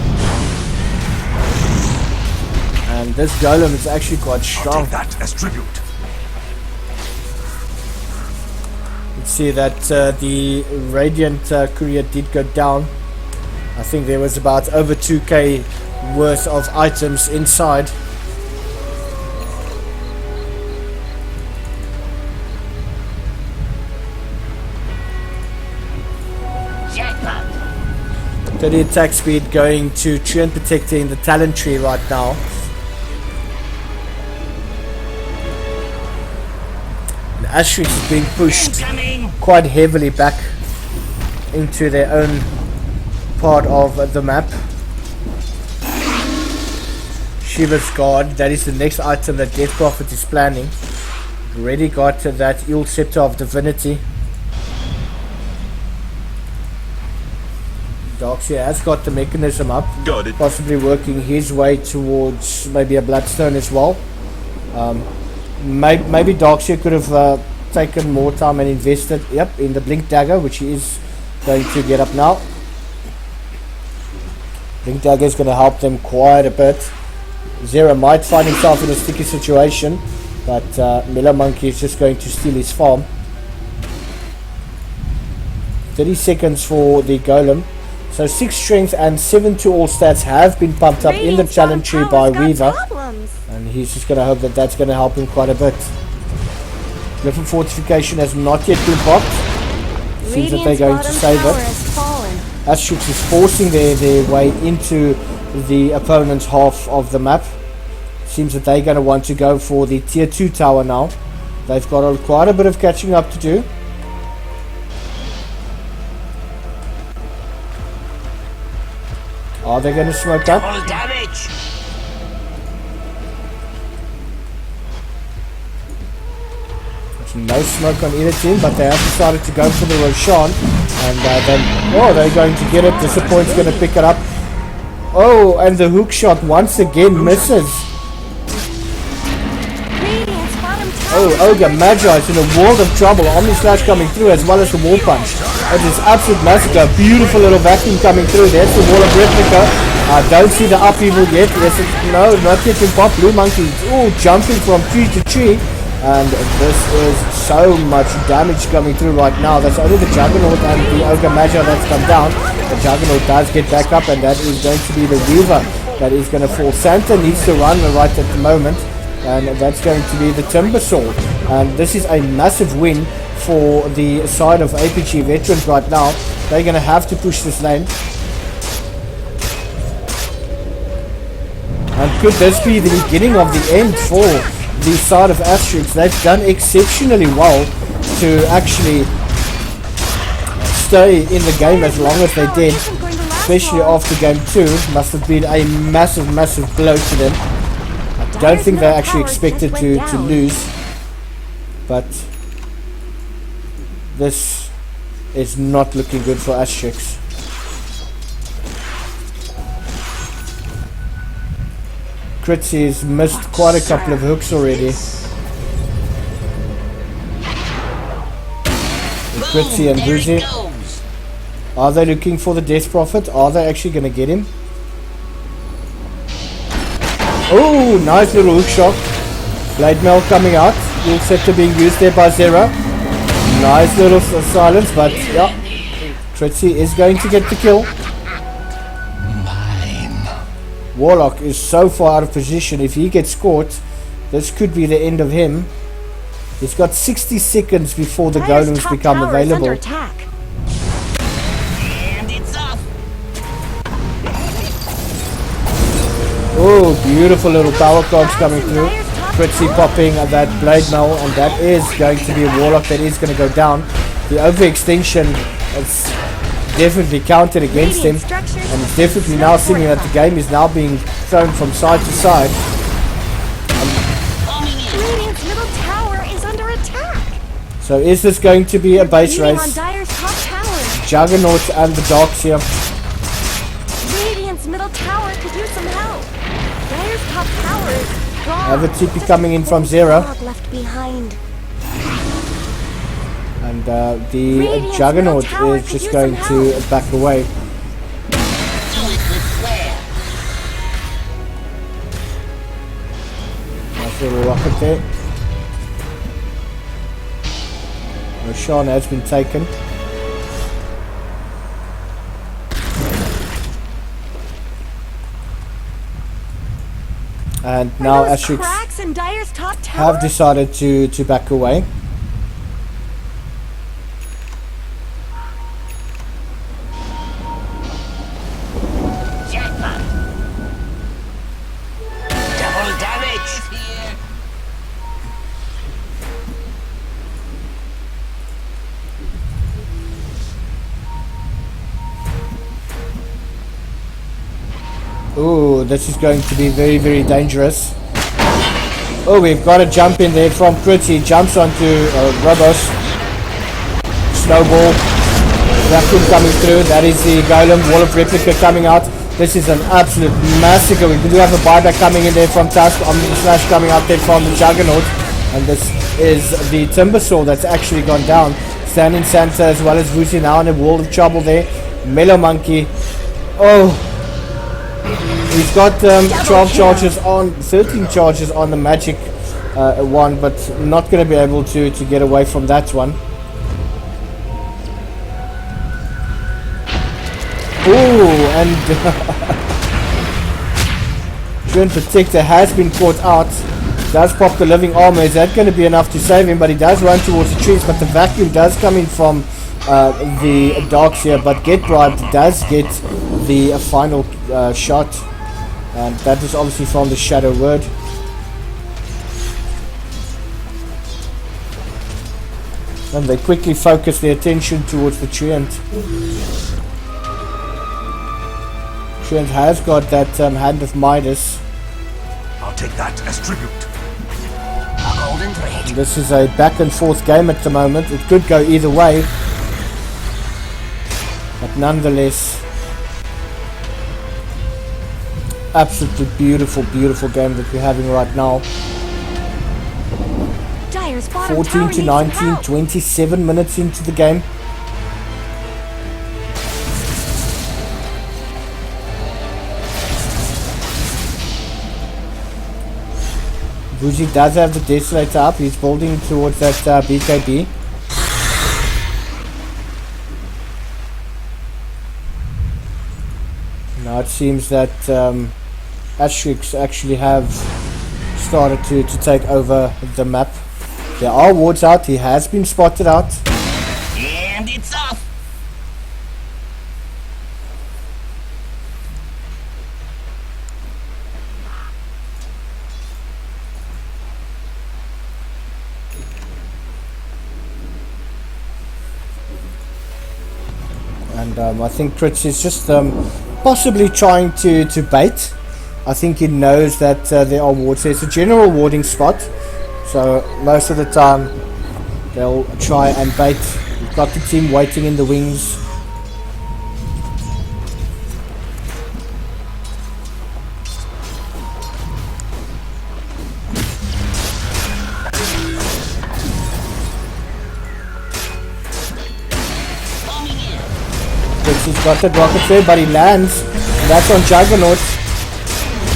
And this Golem is actually quite strong. I'll take that as tribute. See that the Radiant Courier did go down. I think there was about over 2k worth of items inside. Jackpot. 30 attack speed going to Treant Protector in the talent tree right now. And AstriX is being pushed Incoming. quite heavily back into their own part of the map. Shiva's Guard, that is the next item that Death Prophet is planning. Already got that Eel Scepter of Divinity. Darkseer has got the mechanism up, Got it. possibly working his way towards maybe a Bloodstone as well. Maybe Darkseer could have taken more time and invested, in the Blink Dagger, which he is going to get up now. Blink Dagger is going to help them quite a bit. Zera might find himself in a sticky situation, but Miller Monkey is just going to steal his farm. 30 seconds for the Golem. So 6 strength and 7 to all stats have been pumped up in the challenge tree by Weaver. And he's just going to hope that that's going to help him quite a bit. Glyph Fortification has not yet been popped. Seems that they're going to save it. AstriX is forcing their way into the opponent's half of the map. Seems that they're going to want to go for the tier 2 tower now. They've got quite a bit of catching up to do. Are they going to smoke up? Double damage. There's no smoke on either team, but they have decided to go for the Roshan. And they're going to get it. Disappoint's going to pick it up. Oh, and the hook shot once again misses. Oh, Ogre Magi is in a world of trouble. Omni Slash coming through as well as the Wall Punch. It is absolute massacre. Beautiful little vacuum coming through. There's the Wall of Replica. I don't see the upheaval yet. Yes, no, not yet in pop. Blue Monkey, jumping from tree to tree. And this is so much damage coming through right now. That's only the Juggernaut and the Ogre Magi that's come down. The Juggernaut does get back up, and that is going to be the Weaver that is going to fall. Santa needs to run right at the moment. And that's going to be the Timber Sword. And this is a massive win for the side of ApG Veterans right now. They're going to have to push this lane. And could this be the beginning of the end for the side of AstriX? They've done exceptionally well to actually stay in the game as long as they did. Especially after game 2. Must have been a massive blow to them. Don't think they actually expected to lose, but this is not looking good for AstriX. Kritzy has missed quite a couple of hooks already. Kritzy and Boozy, are they looking for the Death Prophet? Are they actually going to get him? Oh, nice little hook shot. Blade Mail coming out. Eel Scepter being used there by Zera. Nice little silence, but yeah, Kritzy is going to get the kill. Warlock is so far out of position. If he gets caught, this could be the end of him. He's got 60 seconds before the golems become available. Oh, beautiful little power cards coming through. Kritzy popping that Blade Mail, and that is going to be a Warlock that is going to go down. The overextension is definitely counted against him, and it's definitely now seeming that the game is now being thrown from side to side. Radiant's middle tower is under attack. So is this going to be a base race? Juggernaut and the Darkseer. Radiant's middle tower could use some help. Dire's top tower is strong. Have a TP coming in from Zera. Left behind. And the Juggernaut is just going to back away. Nice little rocket there. Roshan has been taken. And now Are those AstriX cracks in Dire's top tower? have decided to back away. Jackpot. Double damage. Here. Ooh, this is going to be very, very dangerous. Oh, we've got a jump in there from Crit. He jumps onto Robos. Snowball. Vacuum coming through. That is the Golem. Wall of Replica coming out. This is an absolute massacre. We do have a buyback coming in there from Tusk. Slash coming out there from the Juggernaut. And this is the Timbersaw that's actually gone down. Standing Santa as well as Vuzi now in a wall of trouble there. Mellow Monkey. Oh. He's got 12 charges on, 13 charges on the magic one, but not going to be able to get away from that one. Ooh, and Twin Protector has been caught out. Does pop the living armor. Is that going to be enough to save him? But he does run towards the trees, but the vacuum does come in from the darks here, but Get Bribed does get the final shot. And that is obviously from the Shadow Word. And they quickly focus their attention towards the Treant. Treant has got that Hand of Midas. I'll take that as tribute. A golden thread. This is a back and forth game at the moment. It could go either way. But nonetheless, absolutely beautiful, beautiful game that we're having right now. Dire's bottom 14 tower to needs 19, help. 27 minutes into the game. Vuzi does have the Desolator up. He's building towards that BKB. Now it seems that AstriX actually have started to take over the map. There are wards out. He has been spotted out. And it's off. And I think Critz is just possibly trying to bait. I think he knows that there are wards. There's a general warding spot, so most of the time they'll try and bait. We've got the team waiting in the wings. He's got that rocket there, but he lands. That's on Juggernaut.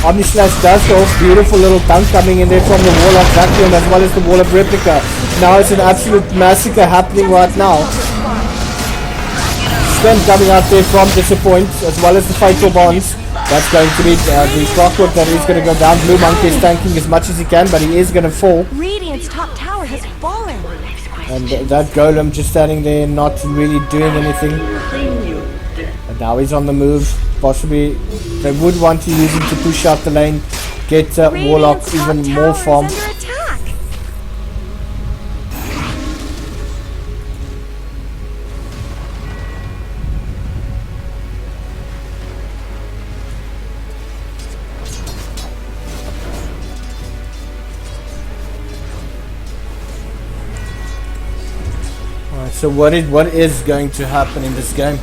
Omnislash does go off. Beautiful little dunk coming in there from the wall of Vacuum as well as the wall of Replica. Now it's an absolute massacre happening right now. Spin coming out there from Disappoint as well as the Fatal Bonds. That's going to be the Clockwork that is going to go down. Blue Monkey is tanking as much as he can, but he is going to fall. Radiant's top tower has fallen. And that Golem just standing there, not really doing anything. And now he's on the move. Possibly they would want to use him to push out the lane, get Warlock Radiant's top even more tower farm. is under attack. Alright, so what is going to happen in this game?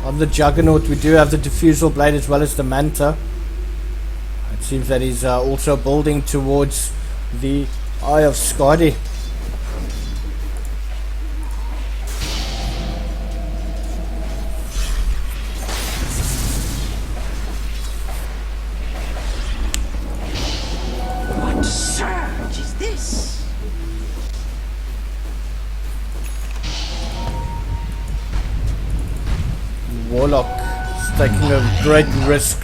On the Juggernaut we do have the Diffusal Blade as well as the Manta. It seems that he's also building towards the Eye of Skadi. What surge is this? Warlock is taking a great risk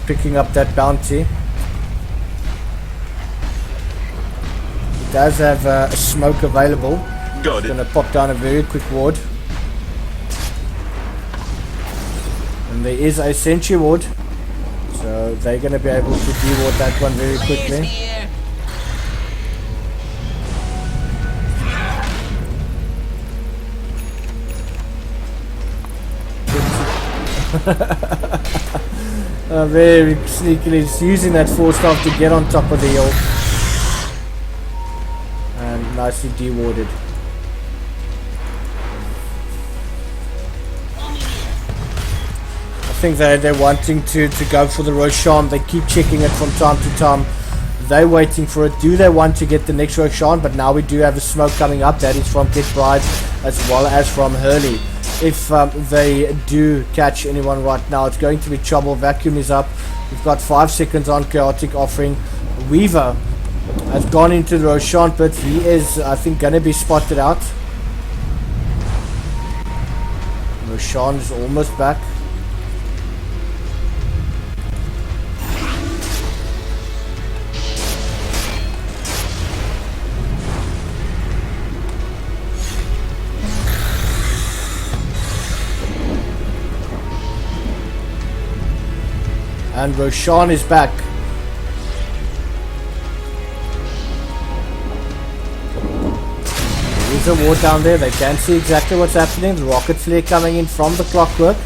picking up that bounty. He does have a smoke available. Got He's it. going to pop down a very quick ward. And there is a sentry ward. So they're going to be able to de-ward that one very quickly. Here. Very sneakily just using that 4-star to get on top of the hill. And nicely de-warded. I think they're wanting to go for the Roshan. They keep checking it from time to time. They're waiting for it. Do they want to get the next Roshan? But now we do have a smoke coming up. That is from Get Bride as well as from Hurley. If they do catch anyone right now, it's going to be trouble. Vacuum is up. We've got 5 seconds on Chaotic offering. Weaver has gone into the Roshan pit. He is, I think, going to be spotted out. Roshan is almost back. And Roshan is back. There's a ward down there. They can see exactly what's happening. The rocket flare coming in from the clockwork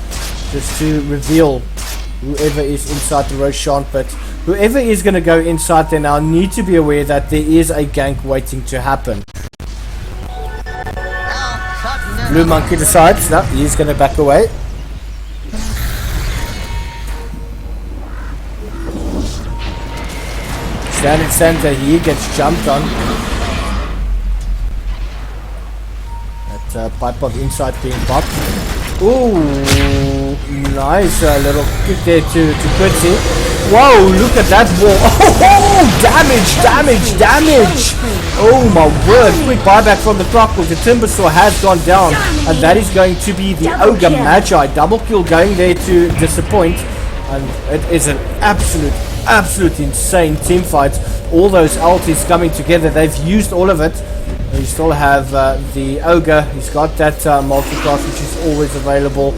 just to reveal whoever is inside the Roshan pit. Whoever is going to go inside there now need to be aware that there is a gank waiting to happen. Blue Monkey decides that he's going to back away. Standing center, he gets jumped on. That pipe of insight being popped. Ooh, nice little kick there to Quincy. Whoa, look at that wall. Oh, damage. Oh my word, quick buyback from the clockwork. The Timbersaw has gone down. And that is going to be the Ogre Magi. Double kill going there to disappoint. And it is an absolute insane team fight. All those ultis coming together, they've used all of it. We still have the Ogre. He's got that multi-class which is always available.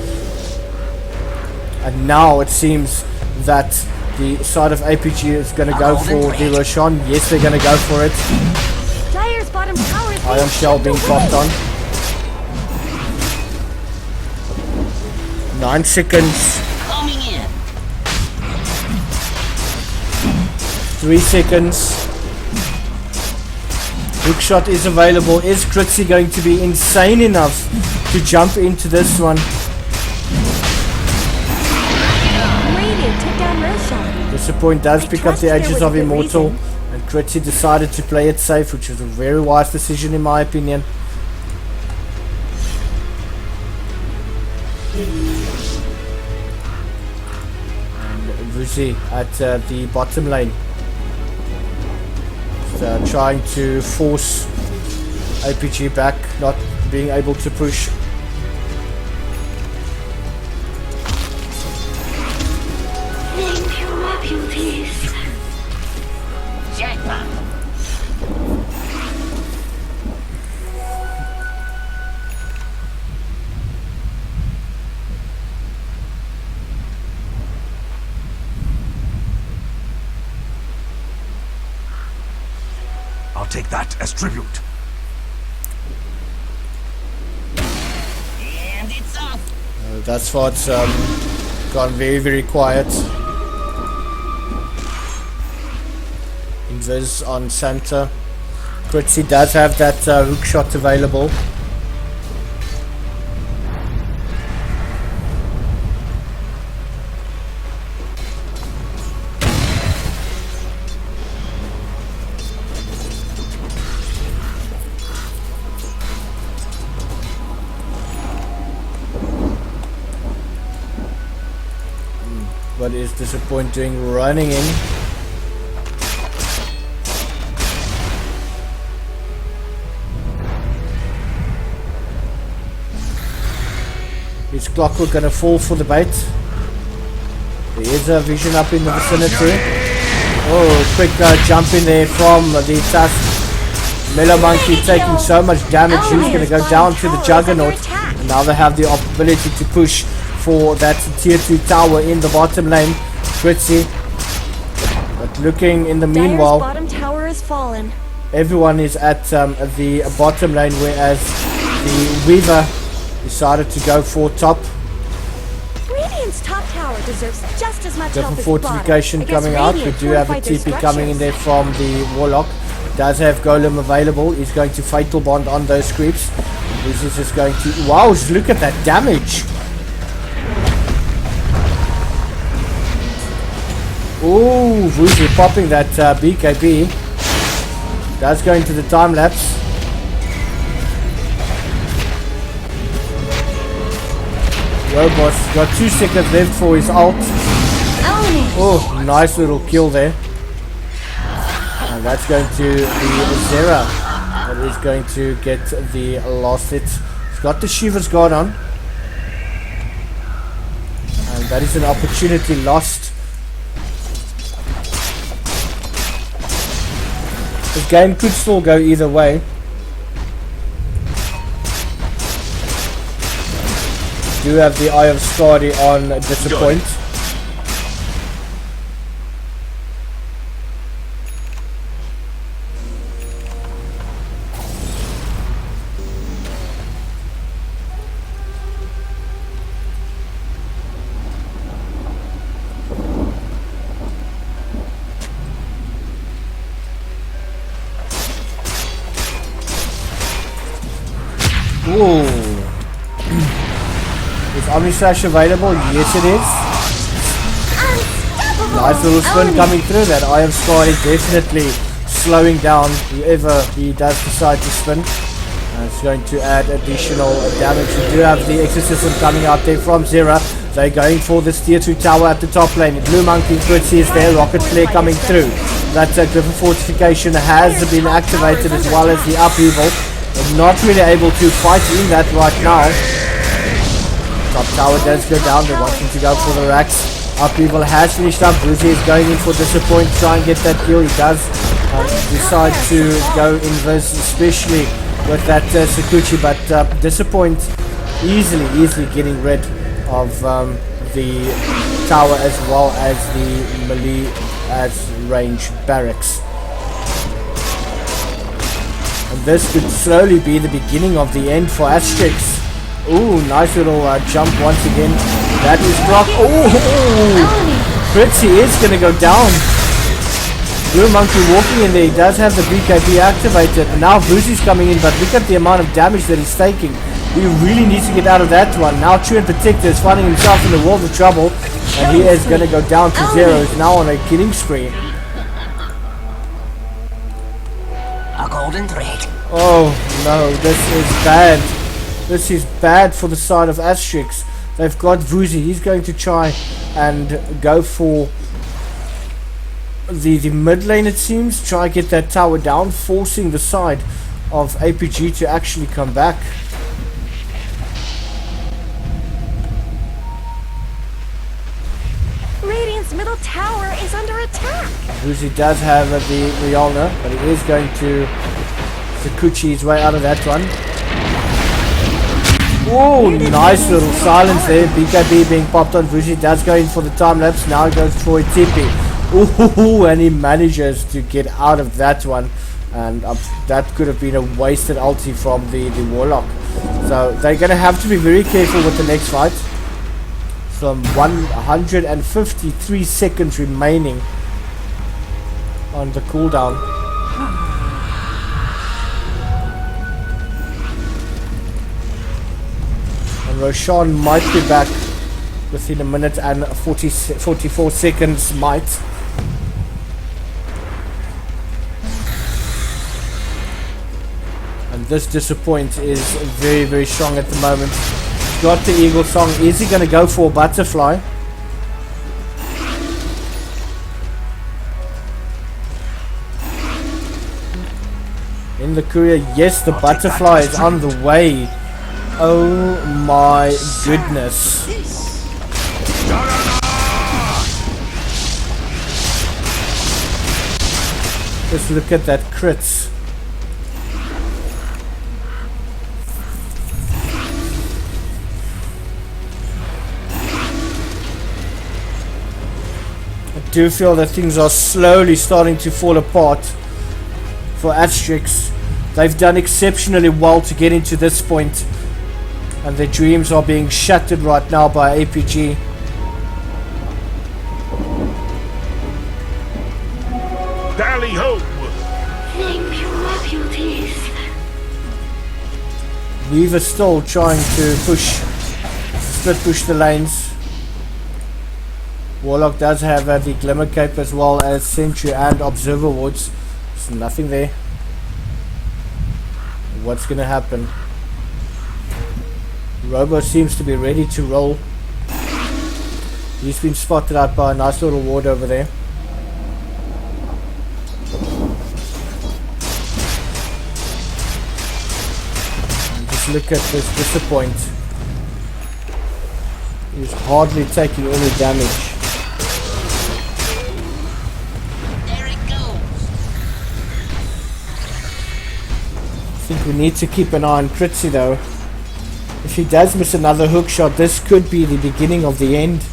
And now it seems that the side of ApG is going to go for the Roshan. Yes, they're going to go for it. Dire's bottom tower is Ion Shell being popped on. 9 seconds. 3 seconds. Hookshot is available. Is Kritzy going to be insane enough to jump into this one? Radiant took down Roshan. Disappoint does pick up the Aegis of Immortal. And Kritzy decided to play it safe, which was a very wise decision in my opinion. And Vuzi at the bottom lane. Trying to force ApG back, not being able to push. Name pure beauties. Jackpot. I'll take that as tribute. And it's off. That's why it's gone very quiet. Invis on Santa. Kritzy does have that hook shot available. But is disappointing, running in. Is Clockwork going to fall for the bait? There is a vision up in the vicinity. Oh, quick jump in there from the Tusk. Mellow Monkey taking so much damage. He's going to go down to the Juggernaut. And now they have the ability to push for that tier 2 tower in the bottom lane. Fritzy. But looking in the meanwhile, bottom tower has fallen. everyone is at the bottom lane, whereas the Weaver decided to go for top. Radiant's top tower deserves just as much help Different as fortification bottom. coming out. We do have a TP coming in there from the Warlock. Does have Golem available. He's going to Fatal Bond on those creeps. This is just going to... Wow, look at that damage. Ooh, Vuzi popping that BKB. That's going to the time lapse. Robot's got 2 seconds left for his ult. Oh, nice little kill there. And that's going to be Zera. That is going to get the last hit. He's got the Shiva's Guard on. And that is an opportunity lost. This game could still go either way. Do have the Eye of Skadi on Disappoint. Ooh. Is Omni Slash available? Yes it is. Nice little spin coming through. That Eye of Scar is definitely slowing down whoever he does decide to spin. It's going to add additional damage. We do have the Exorcism coming out there from Zera. They're going for this tier 2 tower at the top lane. Blue Monkey Fritzy is there. Rocket Flare coming through. That Griffin Fortification has been activated, as well as the Upheaval. I'm not really able to fight in that right now. Top tower does go down. They're wanting to go for the racks. Upheaval has finished up. Bruzy is going in for Disappoint. Try and get that kill. He does decide to go invis, especially with that Sakuchi. But Disappoint easily getting rid of the tower, as well as the melee as range barracks. And this could slowly be the beginning of the end for AstriX. Ooh, nice little jump once again. That is blocked. Ooh, Fritzy is going to go down. Blue Monkey walking in there. He does have the BKB activated. And now Vuzi's coming in, but look at the amount of damage that he's taking. He really needs to get out of that one. Now True and Protector is finding himself in a world of trouble. And he is going to go down to 0. He's now on a killing spree. A golden thread. Oh no, this is bad. This is bad for the side of AstriX. They've got Vuzi. He's going to try and go for the mid lane, it seems. Try and get that tower down, forcing the side of ApG to actually come back. Radiant's middle tower is under attack. Vuzi does have the Rialna, but he is going to Sakuchi his way out of that one. Oh, nice little silence there. BKB being popped on. Vuzi does go in for the time lapse. Now he goes for a TP. Ooh, and he manages to get out of that one. And that could have been a wasted ulti from the Warlock. So they're going to have to be very careful with the next fight. Some 153 seconds remaining on the cooldown. Roshan might be back within a minute and 44 seconds, might. And this Disappoint is very strong at the moment. He's got the Eagle Song. Is he going to go for a Butterfly? In the courier, yes, the Butterfly is on the way. Oh my goodness. Just look at that crits. I do feel that things are slowly starting to fall apart for AstriX. They've done exceptionally well to get into this point, and their dreams are being shattered right now by ApG. Dally ho! Thank you, love you, please. Weaver's still trying to split push the lanes. Warlock does have the Glimmer Cape as well as Sentry and Observer Wards. There's nothing there. What's gonna happen? Robo seems to be ready to roll. He's been spotted out by a nice little ward over there. And just look at this disappoint. He's hardly taking any damage. I think we need to keep an eye on Critzy though. If he does miss another hook shot, this could be the beginning of the end.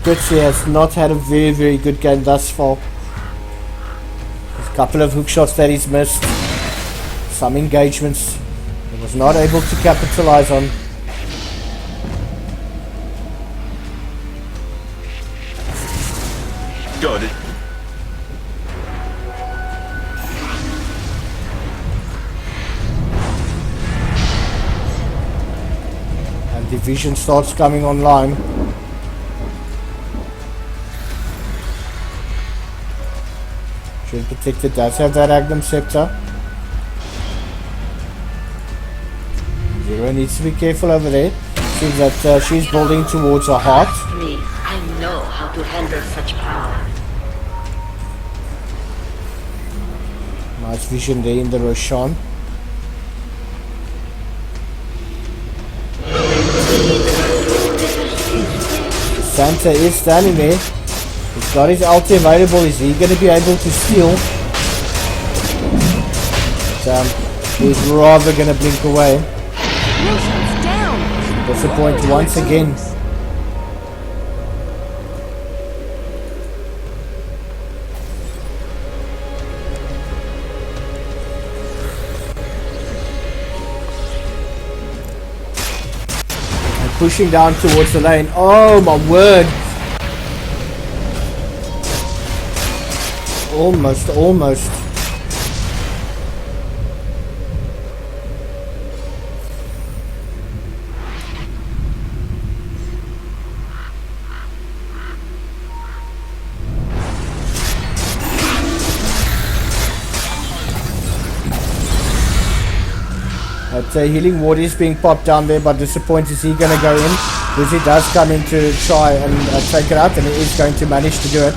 Critzy has not had a very, very good game thus far. There's a couple of hook shots that he's missed. Some engagements he was not able to capitalize on. Got it. The vision starts coming online. Shield Protector does have that Agnum Scepter. Zero needs to be careful over there. Seems that she's building towards a heart. Trust me, I know how to handle such power. Nice vision there in the Roshan. Santa is standing there. He's got his ulti available. Is he going to be able to steal? But, he's rather going to blink away. Roshan's down. Disappoint once again. Pushing down towards the lane. Oh my word. Almost. A healing ward is being popped down there, but Disappoint, is he going to go in? Because he does come in to try and take it out, and he is going to manage to do it.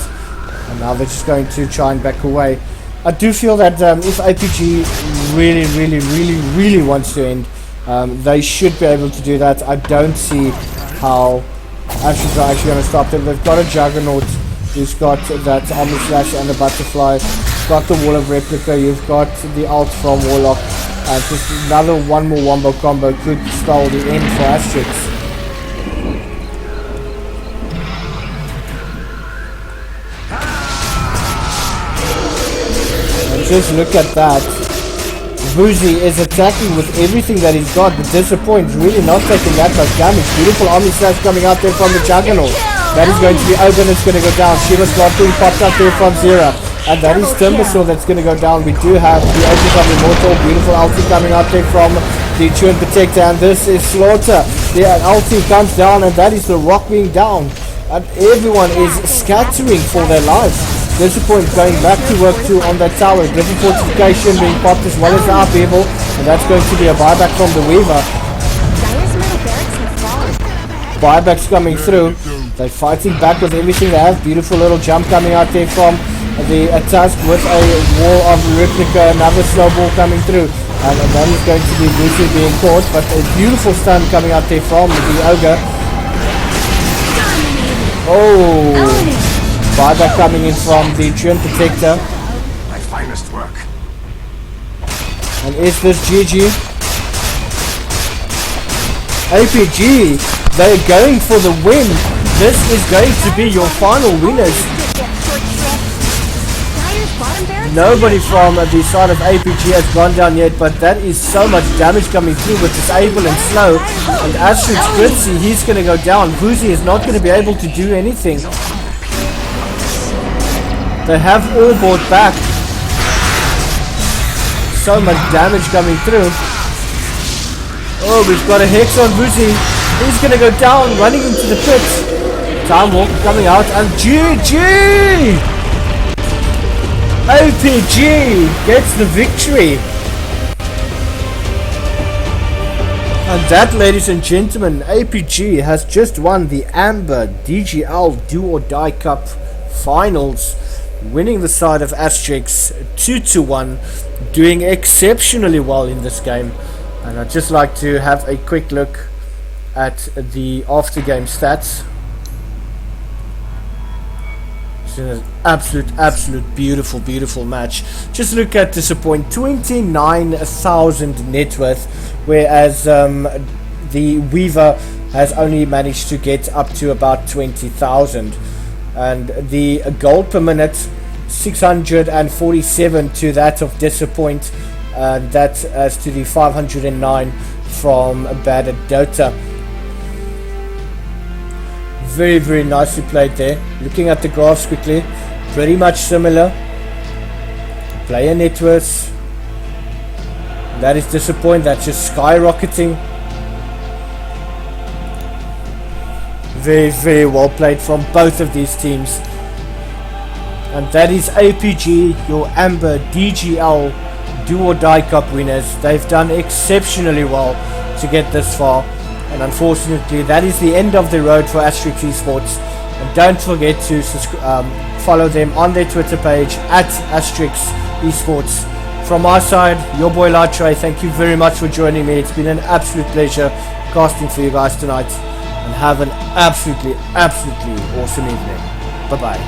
And now they're just going to try and back away. I do feel that if ApG really wants to end, they should be able to do that. I don't see how AstriX are actually going to stop them. They've got a Juggernaut who's got that Armor Slash and a Butterfly. You've got the Wall of Replica. You've got the ult from Warlock. Just another one more wombo combo could spell the end for AstriX. And just look at that. Boozy is attacking with everything that he's got, but Disappoint really not taking that much damage. Beautiful Omni Slash coming out there from the Juggernaut. That is going to be open, it's going to go down. Shiva's got being popped up there from Zera. And that is Timbersaw that's going to go down. We do have the Oceans of Immortal, beautiful ulti coming out there from the Tune Protector, and this is Slaughter. The ulti comes down, and that is the rock being down. And everyone is scattering for their lives. Disappoint going back to work too on that tower. Different fortification being popped as well as the upheaval, and that's going to be a buyback from the Weaver. Dire's middle barracks have fallen. Buybacks coming through. They're fighting back with everything they have. Beautiful little jump coming out there from the Tusk with a Wall of Replica, another snowball coming through. And that is going to be Lucy being caught, but a beautiful stun coming out there from the Ogre. Oh! Buyback coming in from the Tune Protector. My finest work. And is this GG? ApG, they're going for the win. This is going to be your final winners. Nobody from the side of ApG has gone down yet, but that is so much damage coming through with Disable and Slow. And AstriX.DotaAsX, he's going to go down. Vuzi is not going to be able to do anything. They have all bought back. So much damage coming through. Oh, we've got a Hex on Vuzi. He's going to go down, running into the pit. Time Walk coming out, and GG! ApG gets the victory. And that, ladies and gentlemen, ApG has just won the Amber DGL Do or Die Cup Finals, winning the side of AstriX 2-1, doing exceptionally well in this game. And I'd just like to have a quick look at the after game stats. An absolute beautiful match. Just look at this point, 29,000 net worth, whereas the Weaver has only managed to get up to about 20,000, and the gold per minute 647 to that of Disappoint, and that as to the 509 from Bad at Dota. Very nicely played there. Looking at the graphs quickly, pretty much similar. Player net worth, that is Disappoint, that's just skyrocketing. Very well played from both of these teams. And that is ApG, your Amber DGL Do or Die Cup winners. They've done exceptionally well to get this far. And unfortunately, that is the end of the road for AstriX Esports. And don't forget to follow them on their Twitter page at AstriX Esports. From our side, your boy Latre, thank you very much for joining me. It's been an absolute pleasure casting for you guys tonight. And have an absolutely awesome evening. Bye bye.